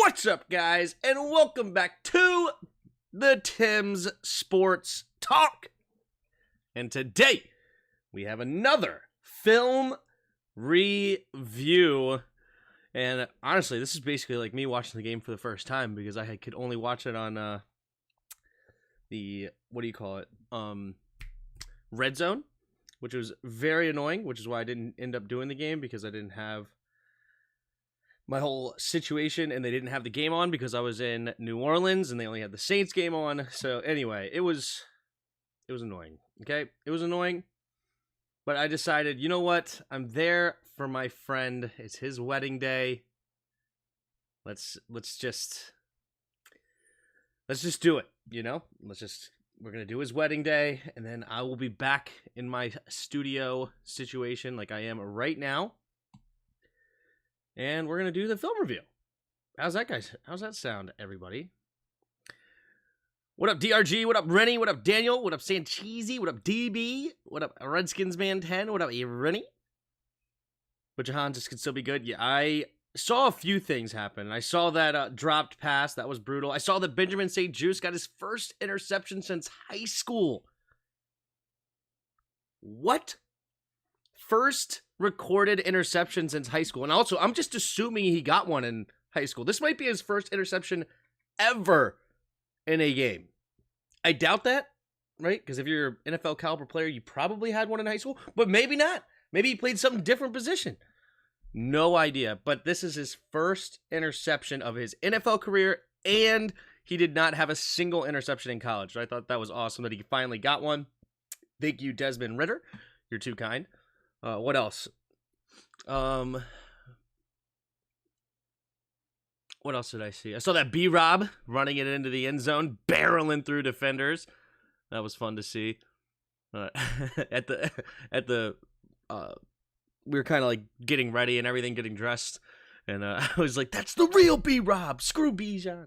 What's up, guys, and welcome back to the Tim's Sports Talk. And today, we have another film review. And honestly, this is basically like me watching the game for the first time because I could only watch it on the, Red Zone, which was very annoying, which is why I didn't end up doing the game because I didn't have my whole situation, and they didn't have the game on because I was in New Orleans and they only had the Saints game on. So anyway, it was annoying. Okay, it was annoying, but I decided, you know what? I'm there for my friend. It's his wedding day. Let's just do it. You know, we're gonna do his wedding day, and then I will be back in my studio situation like I am right now. And we're going to do the film review. How's that, guys? How's that sound, everybody? What up, DRG? What up, Rennie? What up, Daniel? What up, Sancheesy? What up, DB? What up, Redskins Man 10? What up, Rennie? But Jahan just could still be good. Yeah, I saw a few things happen. I saw that dropped pass. That was brutal. I saw that Benjamin St. Juste got his first interception since high school. What? First recorded interception since high school. And also, I'm just assuming he got one in high school. This might be his first interception ever in a game. I doubt that, right? Because if you're an NFL caliber player, you probably had one in high school, but maybe not. Maybe he played some different position. No idea. But this is his first interception of his NFL career, and he did not have a single interception in college. So I thought that was awesome that he finally got one. Thank you, Desmond Ritter. You're too kind. What else? What else did I see? I saw that B-Rob running it into the end zone, barreling through defenders. That was fun to see. At the we were kind of like getting ready and everything, getting dressed, and I was like, "That's the real B-Rob. Screw Bijan."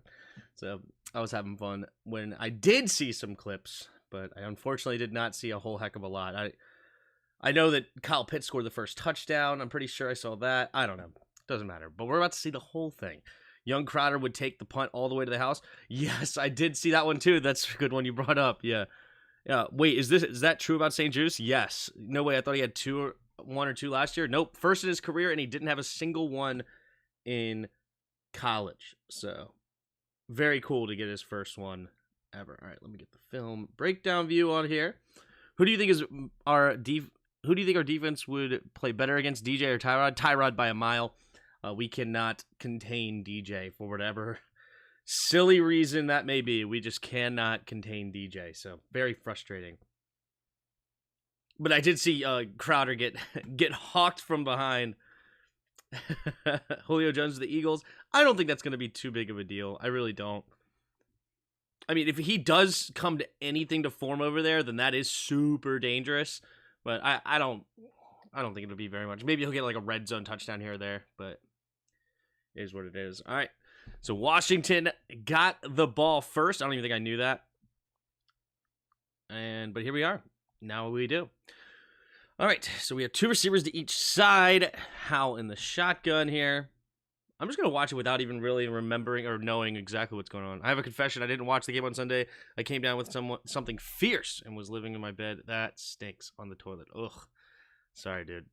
So I was having fun when I did see some clips, but I unfortunately did not see a whole heck of a lot. I know that Kyle Pitts scored the first touchdown. I'm pretty sure I saw that. I don't know. Doesn't matter. But we're about to see the whole thing. Young Crowder would take the punt all the way to the house. Yes, I did see that one too. That's a good one you brought up. Yeah. Wait, is that true about St. Juste? Yes. No way. I thought he had one or two last year. Nope. First in his career, and he didn't have a single one in college. So very cool to get his first one ever. All right, let me get the film breakdown view on here. Who do you think is our Who do you think our defense would play better against, DJ or Tyrod? Tyrod by a mile. We cannot contain DJ for whatever silly reason that may be. We just cannot contain DJ, so very frustrating. But I did see Crowder get hawked from behind. Julio Jones to the Eagles. I don't think that's going to be too big of a deal. I really don't. I mean, if he does come to anything to form over there, then that is super dangerous. But I don't think it'll be very much. Maybe he'll get like a red zone touchdown here or there, but it is what it is. All right. So Washington got the ball first. I don't even think I knew that. But here we are. Now we do. All right. So we have two receivers to each side. Howell in the shotgun here. I'm just going to watch it without even really remembering or knowing exactly what's going on. I have a confession. I didn't watch the game on Sunday. I came down with something fierce and was living in my bed. That stinks on the toilet. Ugh. Sorry, dude.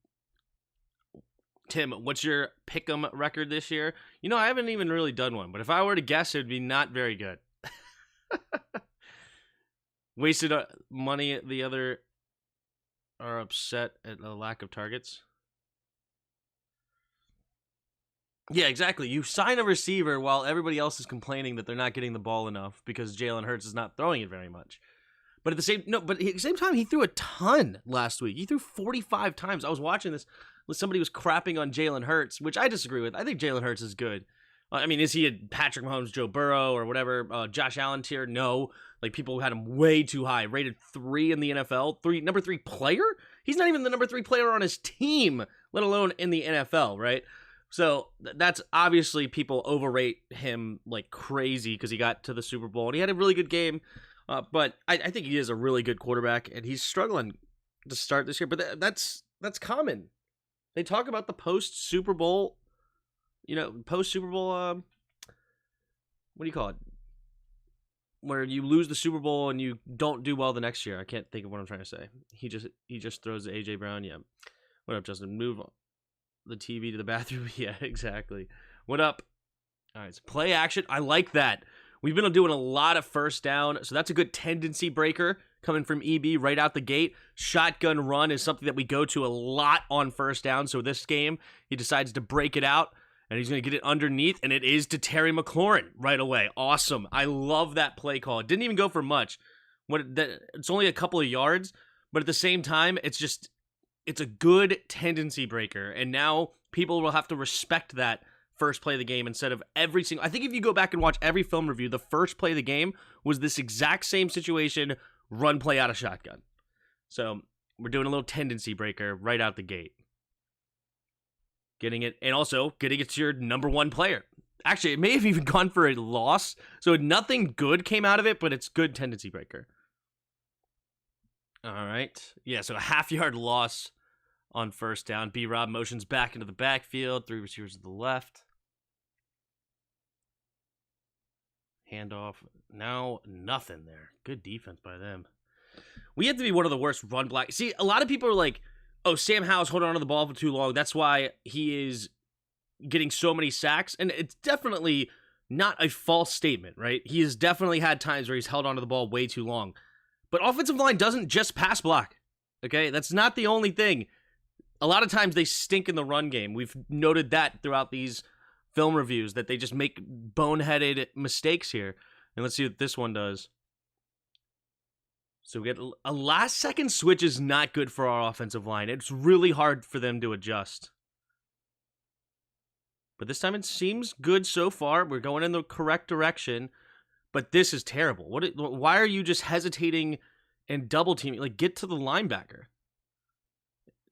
Tim, what's your pick'em record this year? You know, I haven't even really done one, but if I were to guess, it would be not very good. Wasted money. The other are upset at the lack of targets. Yeah, exactly. You sign a receiver while everybody else is complaining that they're not getting the ball enough because Jalen Hurts is not throwing it very much. But at the same time, he threw a ton last week. He threw 45 times. I was watching this. Somebody was crapping on Jalen Hurts, which I disagree with. I think Jalen Hurts is good. I mean, is he a Patrick Mahomes, Joe Burrow, or whatever? Josh Allen tier? No. Like, people had him way too high. Rated 3 in the NFL. Number 3 player? He's not even the number 3 player on his team, let alone in the NFL, right? So that's obviously people overrate him like crazy because he got to the Super Bowl and he had a really good game. But I think he is a really good quarterback and he's struggling to start this year. But that's common. They talk about the post Super Bowl what do you call it? Where you lose the Super Bowl and you don't do well the next year. I can't think of what I'm trying to say. He just throws to AJ Brown. Yeah. What up, Justin? Move the TV to the bathroom. Yeah, exactly. What up? All right, so play action. I like that. We've been doing a lot of first down, so that's a good tendency breaker coming from EB right out the gate. Shotgun run is something that we go to a lot on first down, so this game, he decides to break it out, and he's going to get it underneath, and it is to Terry McLaurin right away. Awesome. I love that play call. It didn't even go for much. It's only a couple of yards, but at the same time, it's a good tendency breaker, and now people will have to respect that first play of the game instead of every single... I think if you go back and watch every film review, the first play of the game was this exact same situation, run play out of shotgun. So we're doing a little tendency breaker right out the gate. Getting it, and also getting it to your number one player. Actually, it may have even gone for a loss, so nothing good came out of it, but it's good tendency breaker. All right. Yeah, so a half-yard loss on first down. B-Rob motions back into the backfield. 3 receivers to the left. Handoff. Now, nothing there. Good defense by them. We have to be one of the worst run block. See, a lot of people are like, oh, Sam Howell's holding on to the ball for too long. That's why he is getting so many sacks. And it's definitely not a false statement, right? He has definitely had times where he's held onto the ball way too long. But offensive line doesn't just pass block, okay? That's not the only thing. A lot of times they stink in the run game. We've noted that throughout these film reviews, that they just make boneheaded mistakes here. And let's see what this one does. So we get a last-second switch is not good for our offensive line. It's really hard for them to adjust. But this time it seems good so far. We're going in the correct direction. But this is terrible. Why are you just hesitating and double-teaming? Like, get to the linebacker.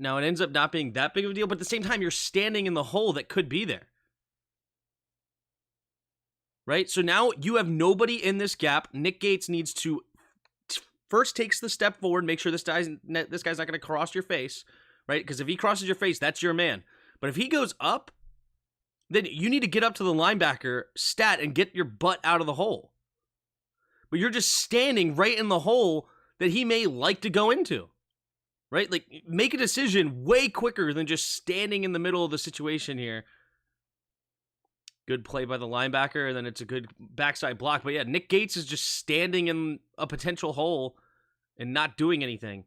Now, it ends up not being that big of a deal, but at the same time, you're standing in the hole that could be there. Right? So now you have nobody in this gap. Nick Gates needs to first takes the step forward, make sure this guy's not going to cross your face, right? Because if he crosses your face, that's your man. But if he goes up, then you need to get up to the linebacker stat and get your butt out of the hole. But you're just standing right in the hole that he may like to go into, right? Like, make a decision way quicker than just standing in the middle of the situation here. Good play by the linebacker, and then it's a good backside block. But yeah, Nick Gates is just standing in a potential hole and not doing anything.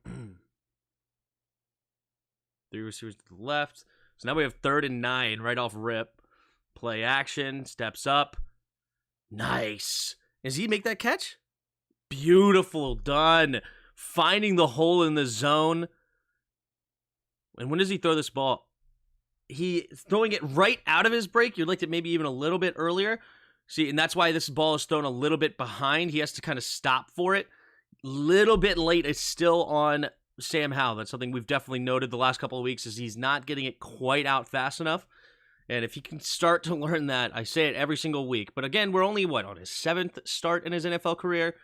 Three receivers to the left. So now we have 3rd and 9 right off rip. Play action, steps up. Nice. Does he make that catch? Beautiful, done. Finding the hole in the zone. And when does he throw this ball? He's throwing it right out of his break. You'd like it maybe even a little bit earlier. See, and that's why this ball is thrown a little bit behind. He has to kind of stop for it. Little bit late. It's still on Sam Howell. That's something we've definitely noted the last couple of weeks, is he's not getting it quite out fast enough. And if he can start to learn that, I say it every single week. But again, we're only, on his 7th start in his NFL career.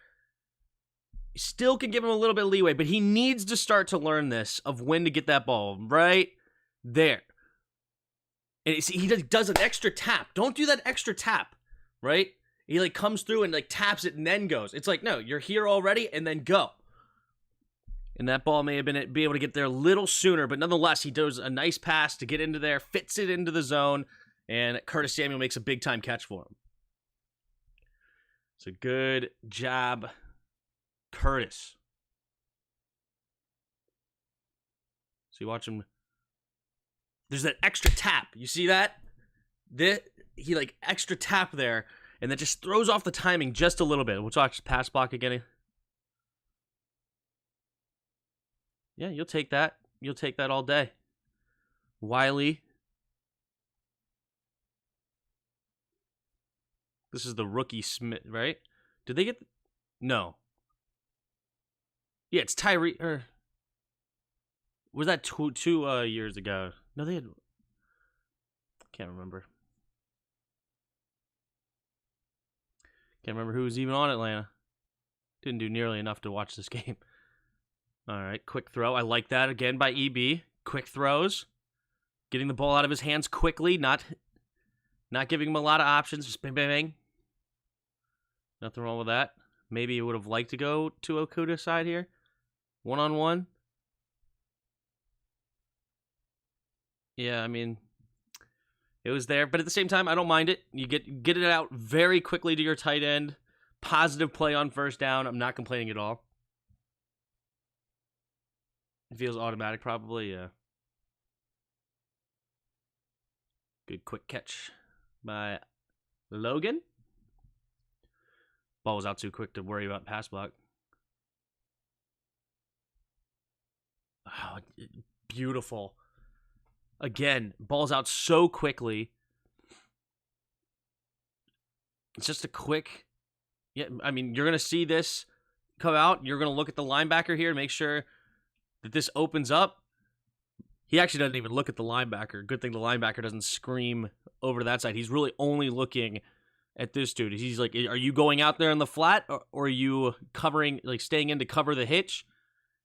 Still can give him a little bit of leeway, but he needs to start to learn this of when to get that ball right there. And see, he does an extra tap. Don't do that extra tap, right? He like comes through and like taps it and then goes. It's like, no, you're here already and then go. And that ball may have be able to get there a little sooner, but nonetheless, he does a nice pass to get into there, fits it into the zone, and Curtis Samuel makes a big-time catch for him. So good job, Curtis. So you watch him. There's that extra tap. You see that? He like extra tap there, and that just throws off the timing just a little bit. We'll talk pass block again. Yeah, you'll take that. You'll take that all day. Wiley. This is the rookie Smith, right? Did they get... No. Yeah, it's Tyree... Was that two years ago? No, they had... Can't remember. Can't remember who was even on Atlanta. Didn't do nearly enough to watch this game. All right, quick throw. I like that again by EB. Quick throws. Getting the ball out of his hands quickly, not Not giving him a lot of options. Just bang, bang, bang. Nothing wrong with that. Maybe he would have liked to go to Okuda's side here. One-on-one. Yeah, I mean, it was there. But at the same time, I don't mind it. You get it out very quickly to your tight end. Positive play on first down. I'm not complaining at all. It feels automatic, probably, yeah. Good quick catch by Logan. Ball was out too quick to worry about pass block. Oh, beautiful. Again, ball's out so quickly. It's just a quick... Yeah, I mean, you're going to see this come out. You're going to look at the linebacker here to make sure that this opens up. He actually doesn't even look at the linebacker. Good thing the linebacker doesn't scream over to that side. He's really only looking at this dude. He's like, are you going out there in the flat, or are you covering, like staying in to cover the hitch?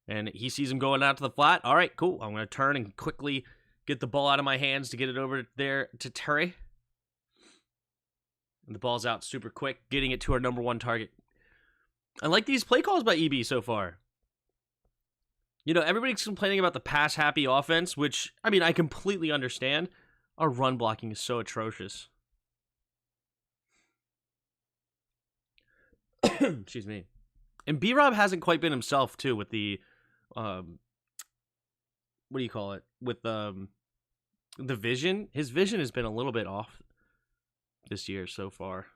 And he sees him going out to the flat. All right, cool. I'm going to turn and quickly get the ball out of my hands to get it over there to Terry. And the ball's out super quick, getting it to our number one target. I like these play calls by EB so far. You know, everybody's complaining about the pass-happy offense, which, I mean, I completely understand. Our run blocking is so atrocious. Excuse me. And B-Rob hasn't quite been himself, too, with the, what do you call it? With the vision. His vision has been a little bit off this year so far.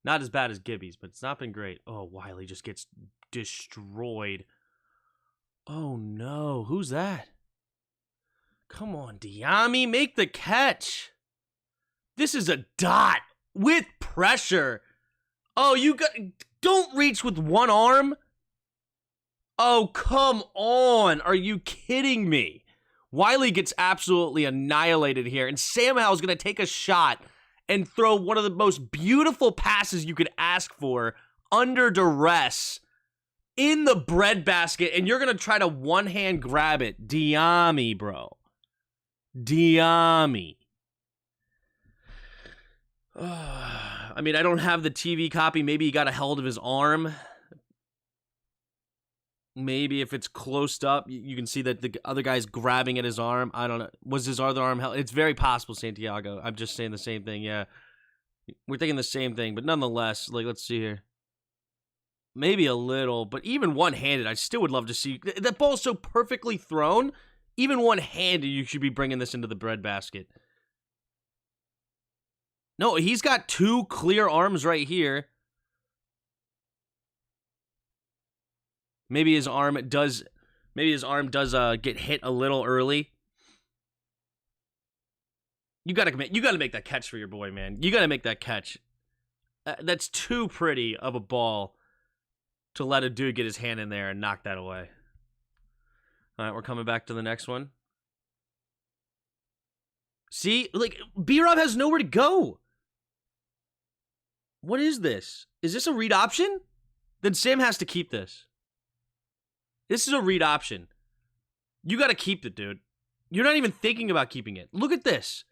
Not as bad as Gibby's, but it's not been great. Oh, Wiley just gets destroyed. Oh, no. Who's that? Come on, Diami, make the catch. This is a dot with pressure. Oh, don't reach with one arm. Oh, come on. Are you kidding me? Wiley gets absolutely annihilated here, and Sam Howell's going to take a shot and throw one of the most beautiful passes you could ask for under duress in the breadbasket, and you're going to try to one-hand grab it. Diami, bro. Diami. I mean, I don't have the TV copy. Maybe he got a hold of his arm. Maybe if it's closed up, you can see that the other guy's grabbing at his arm. I don't know. Was his other arm held? It's very possible, Santiago. I'm just saying the same thing, yeah. We're thinking the same thing, but nonetheless, like, let's see here. Maybe a little, but even one-handed, I still would love to see. That ball's so perfectly thrown. Even one-handed, you should be bringing this into the breadbasket. No, he's got two clear arms right here. Maybe his arm does get hit a little early. You gotta make that catch for your boy, man. You gotta make that catch. That's too pretty of a ball to let a dude get his hand in there and knock that away. All right, we're coming back to the next one. See, like, B-Rob has nowhere to go. What is this? Is this a read option? Then Sam has to keep this. This is a read option. You got to keep it, dude. You're not even thinking about keeping it. Look at this.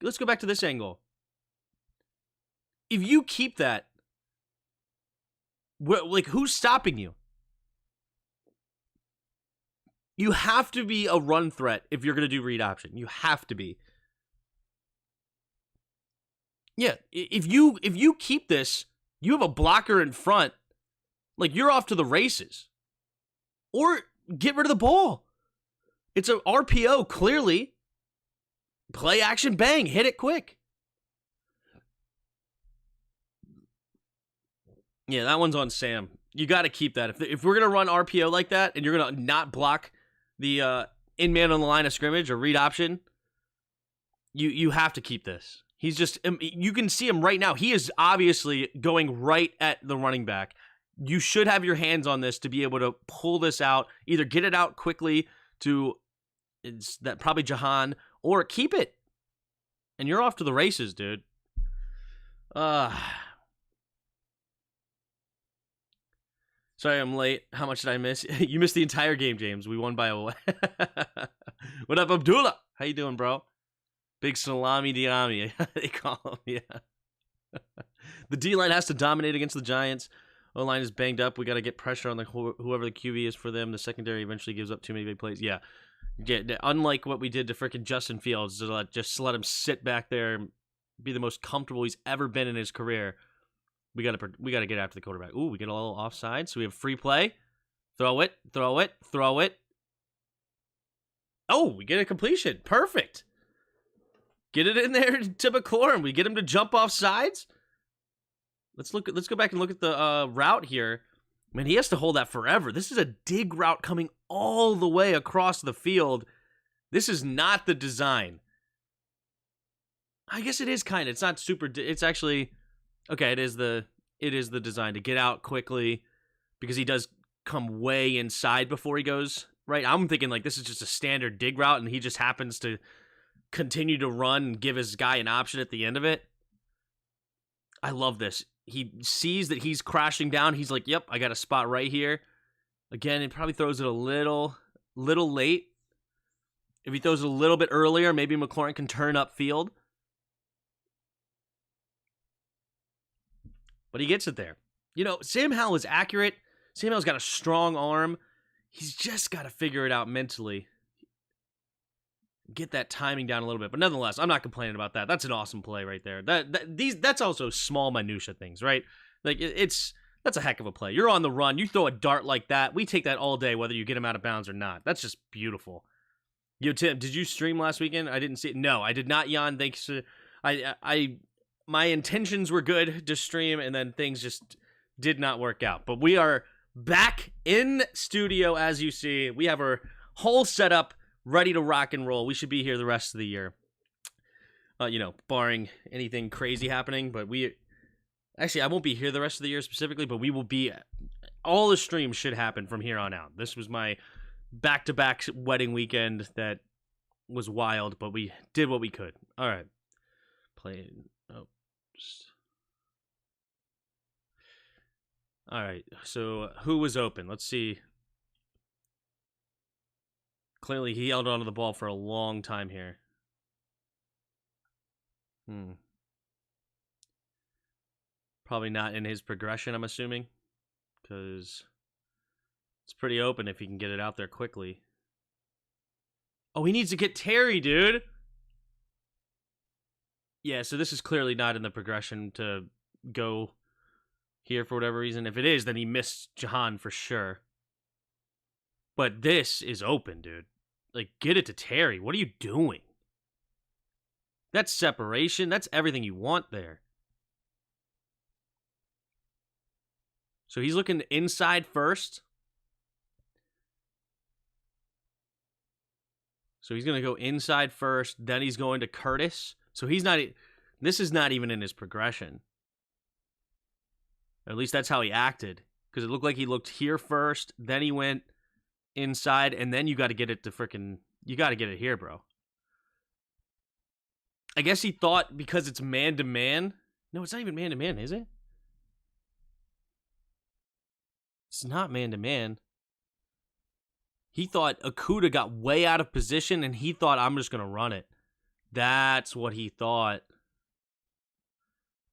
Let's go back to this angle. If you keep that, like, who's stopping you? You have to be a run threat if you're going to do read option. You have to be. Yeah, if you keep this, you have a blocker in front. Like, you're off to the races. Or get rid of the ball. It's an RPO, clearly. Play action, bang, hit it quick. Yeah, that one's on Sam. You got to keep that. If we're going to run RPO like that, and you're going to not block the in-man on the line of scrimmage or read option, you have to keep this. He's just, you can see him right now. He is obviously going right at the running back. You should have your hands on this to be able to pull this out, either get it out quickly to, it's that probably Jahan, or keep it. And you're off to the races, dude. Sorry I'm late. How much did I miss? You missed the entire game, James. We won by a... What up, Abdullah? How you doing, bro? Big salami diami, they call him, yeah. The D-line has to dominate against the Giants. O-line is banged up. We got to get pressure on whoever the QB is for them. The secondary eventually gives up too many big plays. Yeah. Unlike what we did to freaking Justin Fields, just let him sit back there and be the most comfortable he's ever been in his career. We got to get after the quarterback. Ooh, we get a little offside, so we have free play. Throw it. Oh, we get a completion. Perfect. Get it in there to McLaurin. We get him to jump off sides. Let's go back and look at the route here. Man, he has to hold that forever. This is a dig route coming all the way across the field. This is not the design. I guess it is kind of. It's not super. It's actually okay. It is the design to get out quickly because he does come way inside before he goes right. I'm thinking like this is just a standard dig route, and he just happens to continue to run and give his guy an option at the end of it. I love this. He sees that he's crashing down. He's like, yep, I got a spot right here. Again, it probably throws it a little late. If he throws it a little bit earlier, maybe McLaurin can turn upfield. But he gets it there. You know, Sam Howell is accurate. Sam Howell's got a strong arm. He's just got to figure it out mentally. Get that timing down a little bit. But nonetheless, I'm not complaining about that. That's an awesome play right there. That's also small minutia things, right? Like that's a heck of a play. You're on the run. You throw a dart like that. We take that all day, whether you get him out of bounds or not. That's just beautiful. Yo, Tim, did you stream last weekend? I didn't see it. No, I did not, Jan. Thanks to my intentions were good to stream, and then things just did not work out. But we are back in studio, as you see. We have our whole setup ready to rock and roll. We should be here the rest of the year. Barring anything crazy happening. But I won't be here the rest of the year specifically, but we will be. All the streams should happen from here on out. This was my back-to-back wedding weekend that was wild, but we did what we could. All right. All right, so who was open? Let's see. Clearly, he held onto the ball for a long time here. Probably not in his progression, I'm assuming, because it's pretty open if he can get it out there quickly. Oh, he needs to get Terry, dude. Yeah, so this is clearly not in the progression to go here for whatever reason. If it is, then he missed Jahan for sure. But this is open, dude. Like, get it to Terry. What are you doing? That's separation. That's everything you want there. So he's looking inside first. So he's going to go inside first. Then he's going to Curtis. So he's not... This is not even in his progression. At least that's how he acted. Because it looked like he looked here first. Then he went inside. And then you got to get it to freaking... You got to get it here, bro. I guess he thought because it's man-to-man... No, it's not even man-to-man, is it? It's not man-to-man. He thought Okudah got way out of position, and he thought, I'm just going to run it. That's what he thought.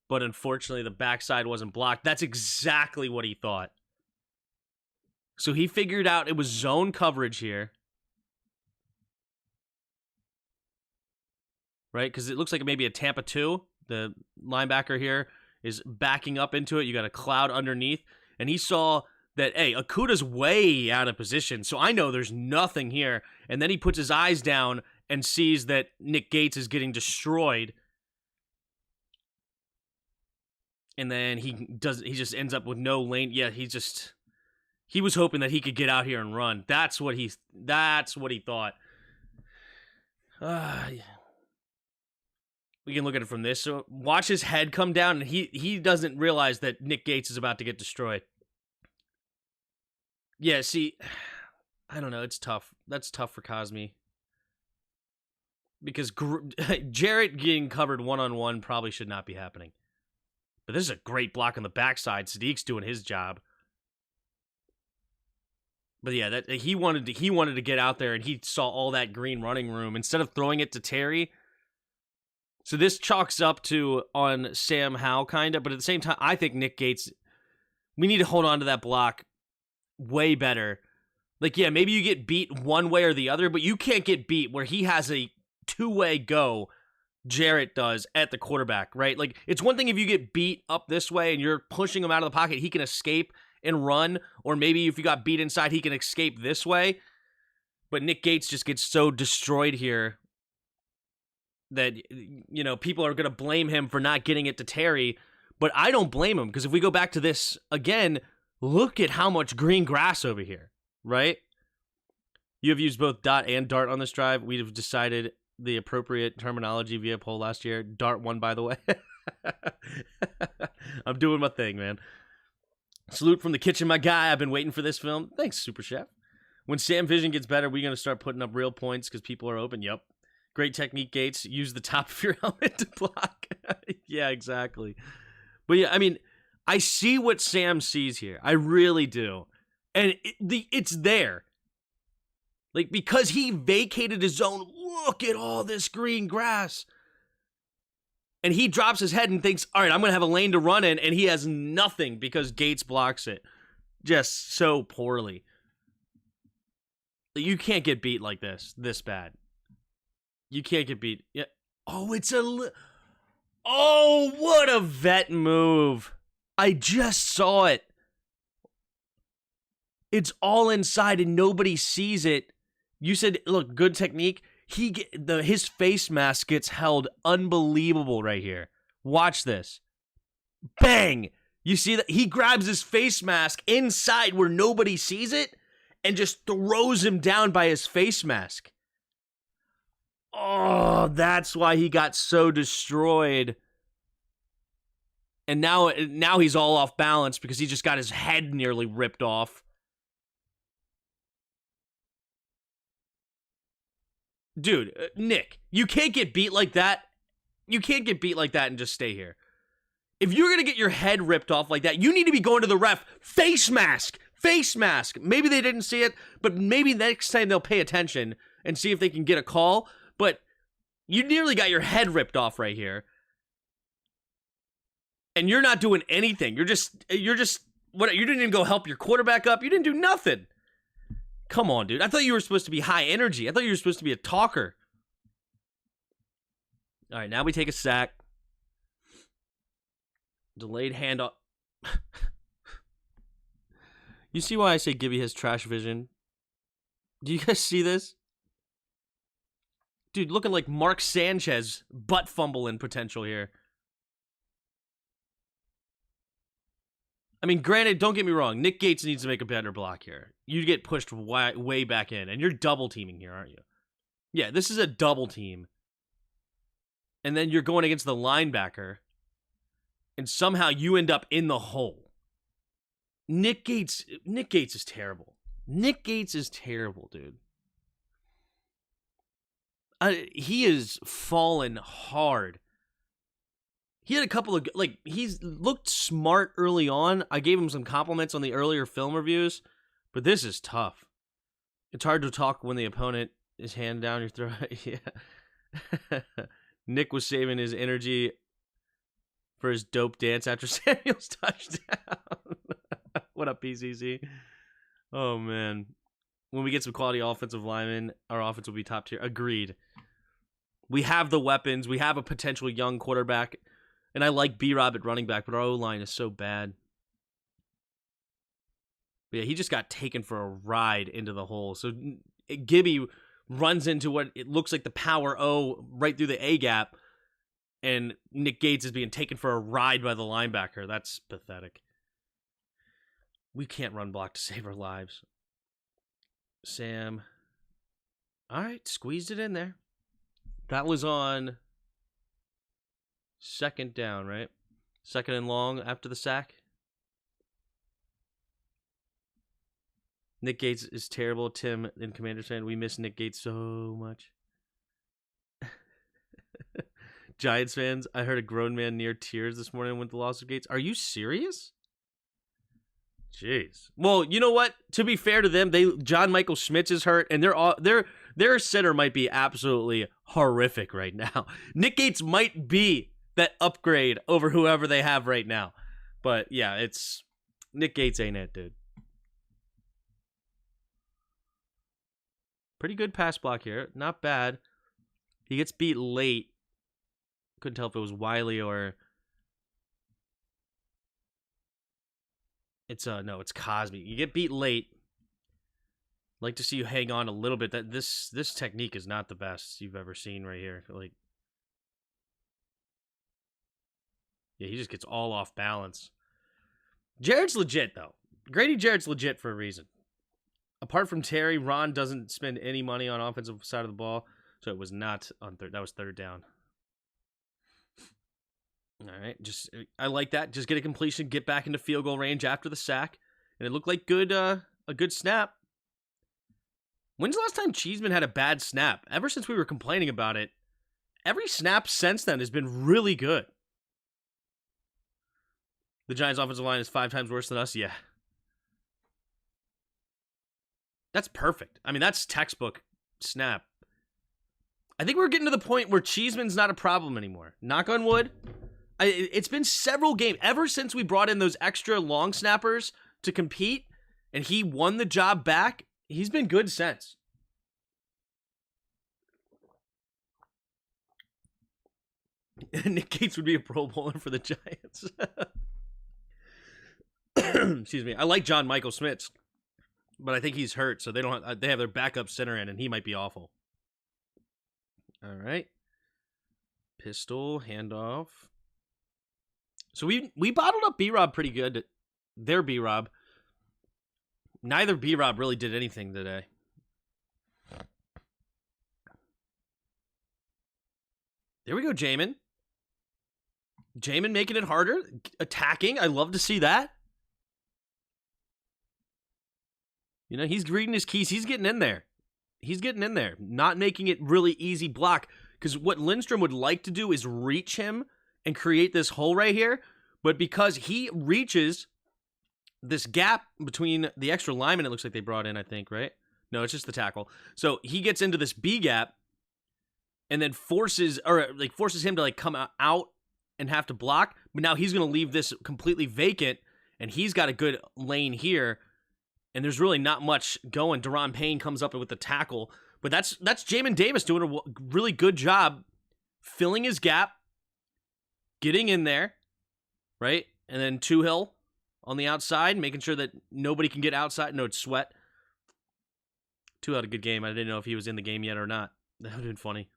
But unfortunately, the backside wasn't blocked. That's exactly what he thought. So he figured out it was zone coverage here. Right? Because it looks like maybe a Tampa 2. The linebacker here is backing up into it. You got a cloud underneath. And he saw that, hey, Okudah's way out of position, so I know there's nothing here. And then he puts his eyes down and sees that Nick Gates is getting destroyed. And then he just ends up with no lane. Yeah, he was hoping that he could get out here and run. That's what he thought. We can look at it from this. So watch his head come down, and he doesn't realize that Nick Gates is about to get destroyed. Yeah, see, I don't know. It's tough. That's tough for Cosme. Because Jarrett getting covered one-on-one probably should not be happening. But this is a great block on the backside. Sadiq's doing his job. But yeah, he wanted to get out there, and he saw all that green running room. Instead of throwing it to Terry, So this chalks up to on Sam Howell, kind of, but at the same time, I think Nick Gates, we need to hold on to that block way better. Like, yeah, maybe you get beat one way or the other, but you can't get beat where he has a two-way go, Jarrett does, at the quarterback, right? Like, it's one thing if you get beat up this way and you're pushing him out of the pocket, he can escape and run, or maybe if you got beat inside, he can escape this way. But Nick Gates just gets so destroyed here that, you know, people are going to blame him for not getting it to Terry, but I don't blame him, because if we go back to this again, look at how much green grass over here, right? You have used both dot and dart on this drive. We've decided the appropriate terminology via poll last year. Dart won, by the way. I'm doing my thing, man. Salute from the kitchen, my guy. I've been waiting for this film. Thanks, Super Chef. When Sam Vision gets better, we're going to start putting up real points because people are open. Yep. Great technique, Gates. Use the top of your helmet to block. Yeah, exactly. But yeah, I mean, I see what Sam sees here. I really do. And it's there. Like, because he vacated his zone, look at all this green grass. And he drops his head and thinks, all right, I'm going to have a lane to run in, and he has nothing because Gates blocks it. Just so poorly. You can't get beat like this bad. You can't get beat. Yeah. Oh, oh, what a vet move. I just saw it. It's all inside and nobody sees it. You said, look, good technique. His face mask gets held unbelievable right here. Watch this. Bang! You see that? He grabs his face mask inside where nobody sees it and just throws him down by his face mask. Oh, that's why he got so destroyed. And now he's all off balance because he just got his head nearly ripped off. Dude, Nick, you can't get beat like that. You can't get beat like that and just stay here. If you're going to get your head ripped off like that, you need to be going to the ref. Face mask. Face mask. Maybe they didn't see it, but maybe next time they'll pay attention and see if they can get a call. But you nearly got your head ripped off right here. And you're not doing anything. You're just what? You didn't even go help your quarterback up. You didn't do nothing. Come on, dude. I thought you were supposed to be high energy. I thought you were supposed to be a talker. All right, now we take a sack. Delayed handoff. You see why I say Gibby has trash vision? Do you guys see this? Dude, looking like Mark Sanchez butt fumbling potential here. I mean, granted, don't get me wrong. Nick Gates needs to make a better block here. You get pushed way back in, and you're double teaming here, aren't you? Yeah, this is a double team. And then you're going against the linebacker, and somehow you end up in the hole. Nick Gates is terrible. Nick Gates is terrible, dude. He has fallen hard. He had a couple of, like, he's looked smart early on. I gave him some compliments on the earlier film reviews, but this is tough. It's hard to talk when the opponent is hand down your throat. Yeah. Nick was saving his energy for his dope dance after Samuel's touchdown. What up, PCC? Oh, man. When we get some quality offensive linemen, our offense will be top tier. Agreed. We have the weapons. We have a potential young quarterback. And I like B-Rob at running back, but our O-line is so bad. But yeah, he just got taken for a ride into the hole. So Gibby runs into what it looks like the power O right through the A-gap, and Nick Gates is being taken for a ride by the linebacker. That's pathetic. We can't run block to save our lives. Sam. All right, squeezed it in there. That was on second down, right? Second and long after the sack. Nick Gates is terrible. Tim in Commander's fan, we miss Nick Gates so much. Giants fans, I heard a grown man near tears this morning with the loss of Gates. Are you serious? Jeez. Well, you know what? To be fair to them, John Michael Schmitz is hurt, and their center might be absolutely horrific right now. Nick Gates might be that upgrade over whoever they have right now. But yeah, it's Nick Gates ain't it, dude. Pretty good pass block here. Not bad. He gets beat late. Couldn't tell if it was Wiley or... It's Cosby. You get beat late. Like to see you hang on a little bit. That this technique is not the best you've ever seen right here. Like, yeah, he just gets all off balance. Jarrett's legit though. Grady Jarrett's legit for a reason. Apart from Terry, Ron doesn't spend any money on offensive side of the ball, so it was not on third. That was third down. All right, I like that. Just get a completion, get back into field goal range after the sack, and it looked like a good snap. When's the last time Cheeseman had a bad snap? Ever since we were complaining about it, every snap since then has been really good. The Giants' offensive line is 5 times worse than us. Yeah. That's perfect. I mean, that's textbook snap. I think we're getting to the point where Cheeseman's not a problem anymore. Knock on wood. It's been several games, ever since we brought in those extra long snappers to compete, and he won the job back. He's been good since. Nick Gates would be a Pro Bowler for the Giants. Excuse me. I like John Michael Smith, but I think he's hurt, so they have their backup center in, and he might be awful. All right. Pistol handoff. So we bottled up B-Rob pretty good. Their B-Rob. Neither B-Rob really did anything today. There we go, Jamin. Jamin making it harder. Attacking. I love to see that. You know, he's reading his keys. He's getting in there. He's getting in there. Not making it really easy block. Because what Lindstrom would like to do is reach him and create this hole right here. But because he reaches this gap between the extra lineman, it looks like they brought in, I think, right? No, it's just the tackle. So he gets into this B gap and then forces him to come out and have to block. But now he's going to leave this completely vacant, and he's got a good lane here. And there's really not much going. Deron Payne comes up with the tackle. But that's Jamin Davis doing a really good job filling his gap, getting in there, right? And then Tuhill on the outside, making sure that nobody can get outside. No, it's Sweat. Tuhill had a good game. I didn't know if he was in the game yet or not. That would have been funny.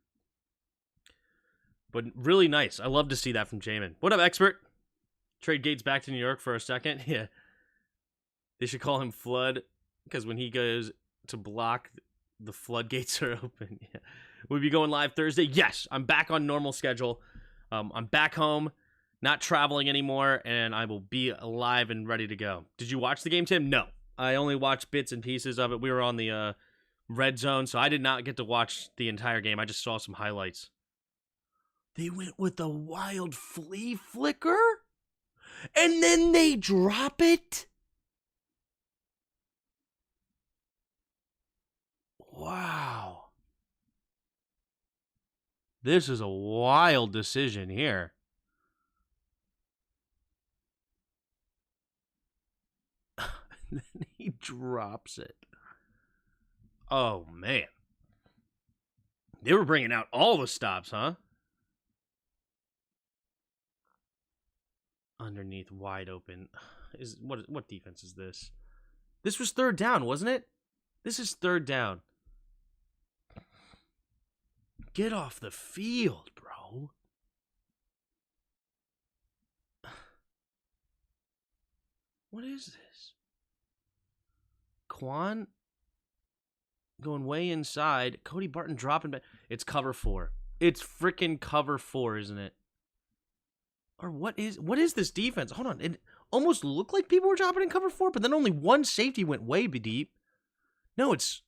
But really nice. I love to see that from Jamin. What up, expert? Trade Gates back to New York for a second. Yeah. They should call him Flood, because when he goes to block, the floodgates are open. Yeah. We'll be going live Thursday. Yes, I'm back on normal schedule. I'm back home, not traveling anymore, and I will be alive and ready to go. Did you watch the game, Tim? No. I only watched bits and pieces of it. We were on the red zone, so I did not get to watch the entire game. I just saw some highlights. They went with a wild flea flicker, and then they drop it? Wow. This is a wild decision here. Then he drops it. Oh, man. They were bringing out all the stops, huh? Underneath, wide open. What defense is this? This was third down, wasn't it? This is third down. Get off the field, bro. What is this? Quan going way inside. Cody Barton dropping back. It's cover 4. It's freaking cover 4, isn't it? Or what is this defense? Hold on. It almost looked like people were dropping in cover 4, but then only one safety went way deep. No, it's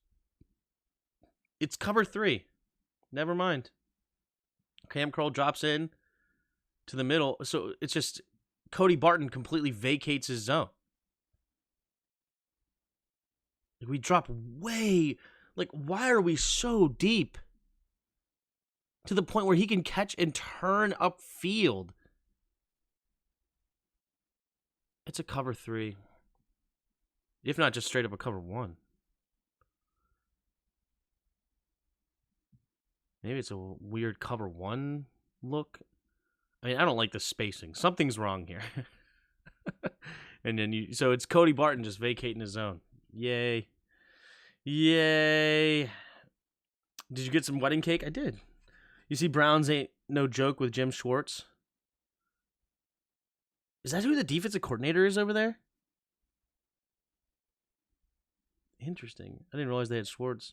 cover 3. Never mind. Cam Kroll drops in to the middle. So it's just Cody Barton completely vacates his zone. We drop way... Like, why are we so deep to the point where he can catch and turn upfield? It's a cover 3. If not, just straight up a cover 1. Maybe it's a weird cover 1 look. I mean, I don't like the spacing. Something's wrong here. And then so it's Cody Barton just vacating his zone. Yay. Yay. Did you get some wedding cake? I did. You see Browns ain't no joke with Jim Schwartz? Is that who the defensive coordinator is over there? Interesting. I didn't realize they had Schwartz.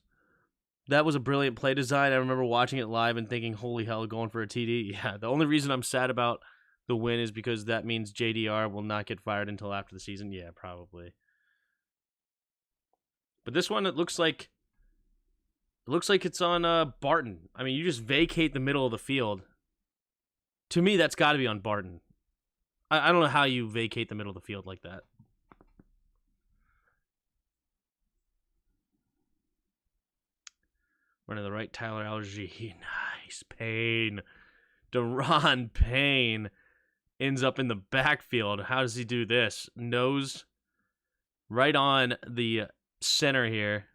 That was a brilliant play design. I remember watching it live and thinking, holy hell, going for a TD. Yeah, the only reason I'm sad about the win is because that means JDR will not get fired until after the season. Yeah, probably. But this one, it looks like it's on Barton. I mean, you just vacate the middle of the field. To me, that's got to be on Barton. I don't know how you vacate the middle of the field like that. Running the right, Tyler Algier. Nice. Payne. Deron Payne ends up in the backfield. How does he do this? Nose right on the center here.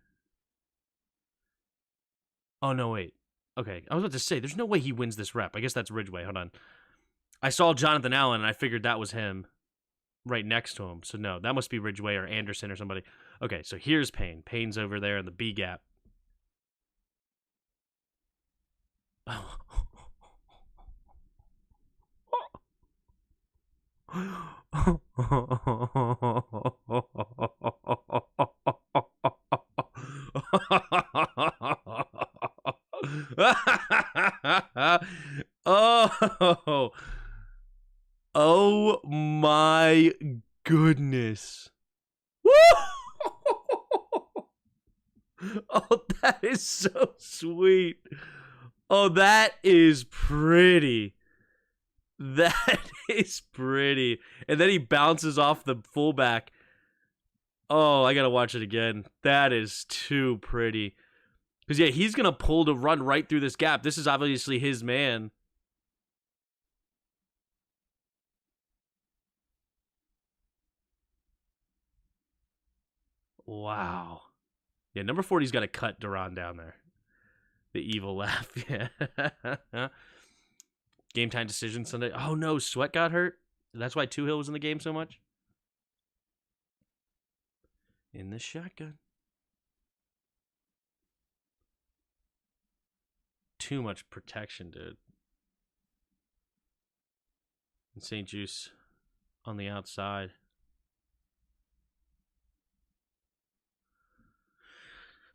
Oh, no, wait. Okay, I was about to say, there's no way he wins this rep. I guess that's Ridgeway. Hold on. I saw Jonathan Allen, and I figured that was him right next to him. So, no, that must be Ridgeway or Anderson or somebody. Okay, so here's Payne. Payne's over there in the B gap. Oh, oh my goodness. Woo! Oh, that is so sweet. Oh, that is pretty. That is pretty. And then he bounces off the fullback. Oh, I got to watch it again. That is too pretty. Because, yeah, he's going to pull to run right through this gap. This is obviously his man. Wow. Yeah, number 40's got to cut Duran down there. The evil laugh. Yeah. Game time decision Sunday. Oh, no, Sweat got hurt? That's why Two Hill was in the game so much? In the shotgun. Too much protection, dude. And St. Juice on the outside.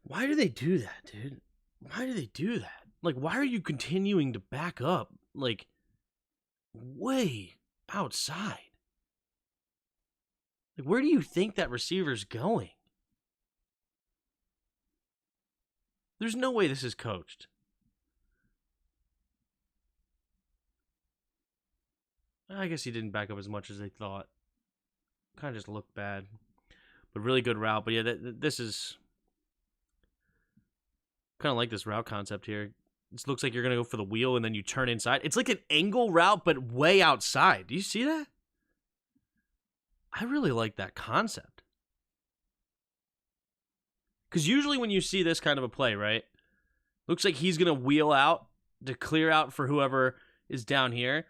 Why do they do that, dude? Why do they do that? Like, why are you continuing to back up, like, way outside? Like, where do you think that receiver's going? There's no way this is coached. I guess he didn't back up as much as they thought. Kind of just looked bad. But really good route. But yeah, this is... kind of like this route concept here. This looks like you're going to go for the wheel and then you turn inside. It's like an angle route, but way outside. Do you see that? I really like that concept. Because usually when you see this kind of a play, right? Looks like he's going to wheel out to clear out for whoever is down here.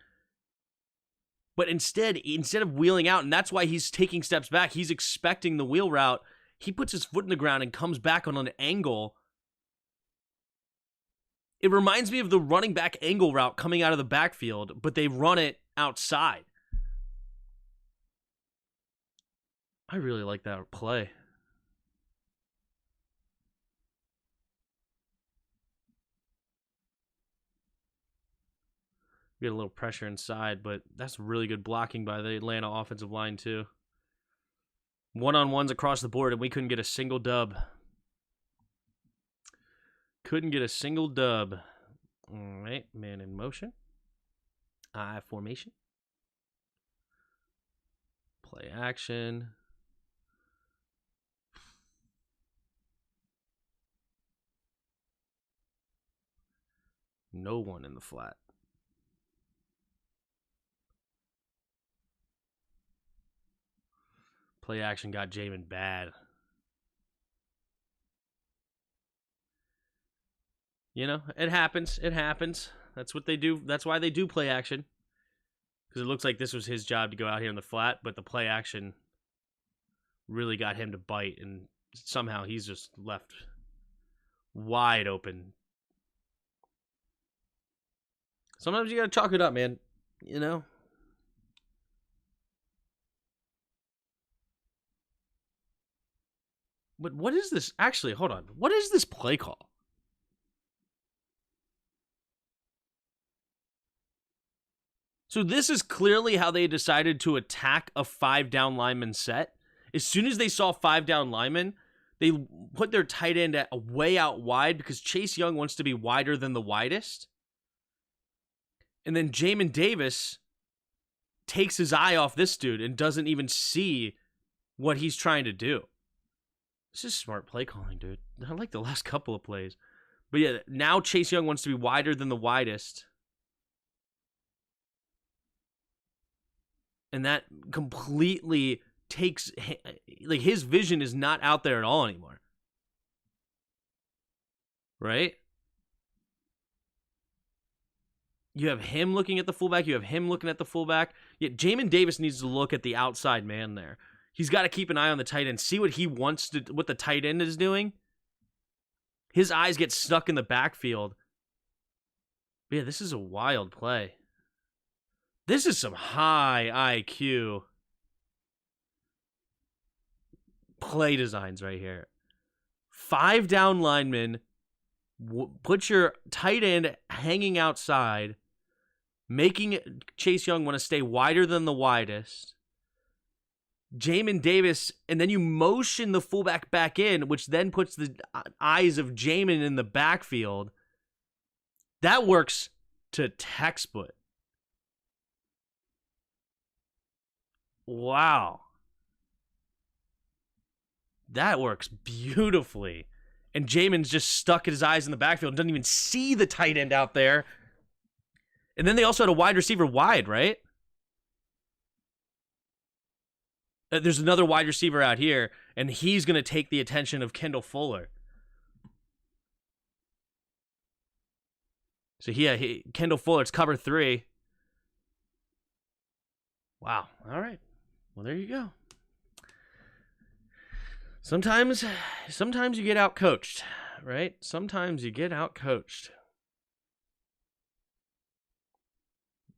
But instead of wheeling out, and that's why he's taking steps back, he's expecting the wheel route. He puts his foot in the ground and comes back on an angle. It reminds me of the running back angle route coming out of the backfield, but they run it outside. I really like that play. We get a little pressure inside, but that's really good blocking by the Atlanta offensive line, too. One-on-ones across the board, and we couldn't get a single dub. Couldn't get a single dub. All right, man in motion. I formation. Play action. No one in the flat. Play action got Jamin bad. You know, it happens. It happens. That's what they do. That's why they do play action. Because it looks like this was his job to go out here in the flat, but the play action really got him to bite, and somehow he's just left wide open. Sometimes you gotta chalk it up, man. You know? But what is this? Actually, hold on. What is this play call? So this is clearly how they decided to attack a 5-down lineman set. As soon as they saw 5-down linemen, they put their tight end at way out wide because Chase Young wants to be wider than the widest. And then Jamin Davis takes his eye off this dude and doesn't even see what he's trying to do. This is smart play calling, dude. I like the last couple of plays. But yeah, now Chase Young wants to be wider than the widest. And that completely takes, like, his vision is not out there at all anymore. Right? You have him looking at the fullback. You have him looking at the fullback. Yet Jamin Davis needs to look at the outside man there. He's got to keep an eye on the tight end. See what he wants to, what the tight end is doing. His eyes get stuck in the backfield. But yeah, this is a wild play. This is some high IQ play designs right here. 5-down linemen. Put your tight end hanging outside, making Chase Young want to stay wider than the widest. Jamin Davis, and then you motion the fullback back in, which then puts the eyes of Jamin in the backfield. That works to textbook. Wow. That works beautifully. And Jamin's just stuck at his eyes in the backfield and doesn't even see the tight end out there. And then they also had a wide receiver wide, right? There's another wide receiver out here, and he's going to take the attention of Kendall Fuller. So yeah, Kendall Fuller, it's cover 3. Wow. All right. Well, there you go. Sometimes you get out-coached, right? Sometimes you get out-coached.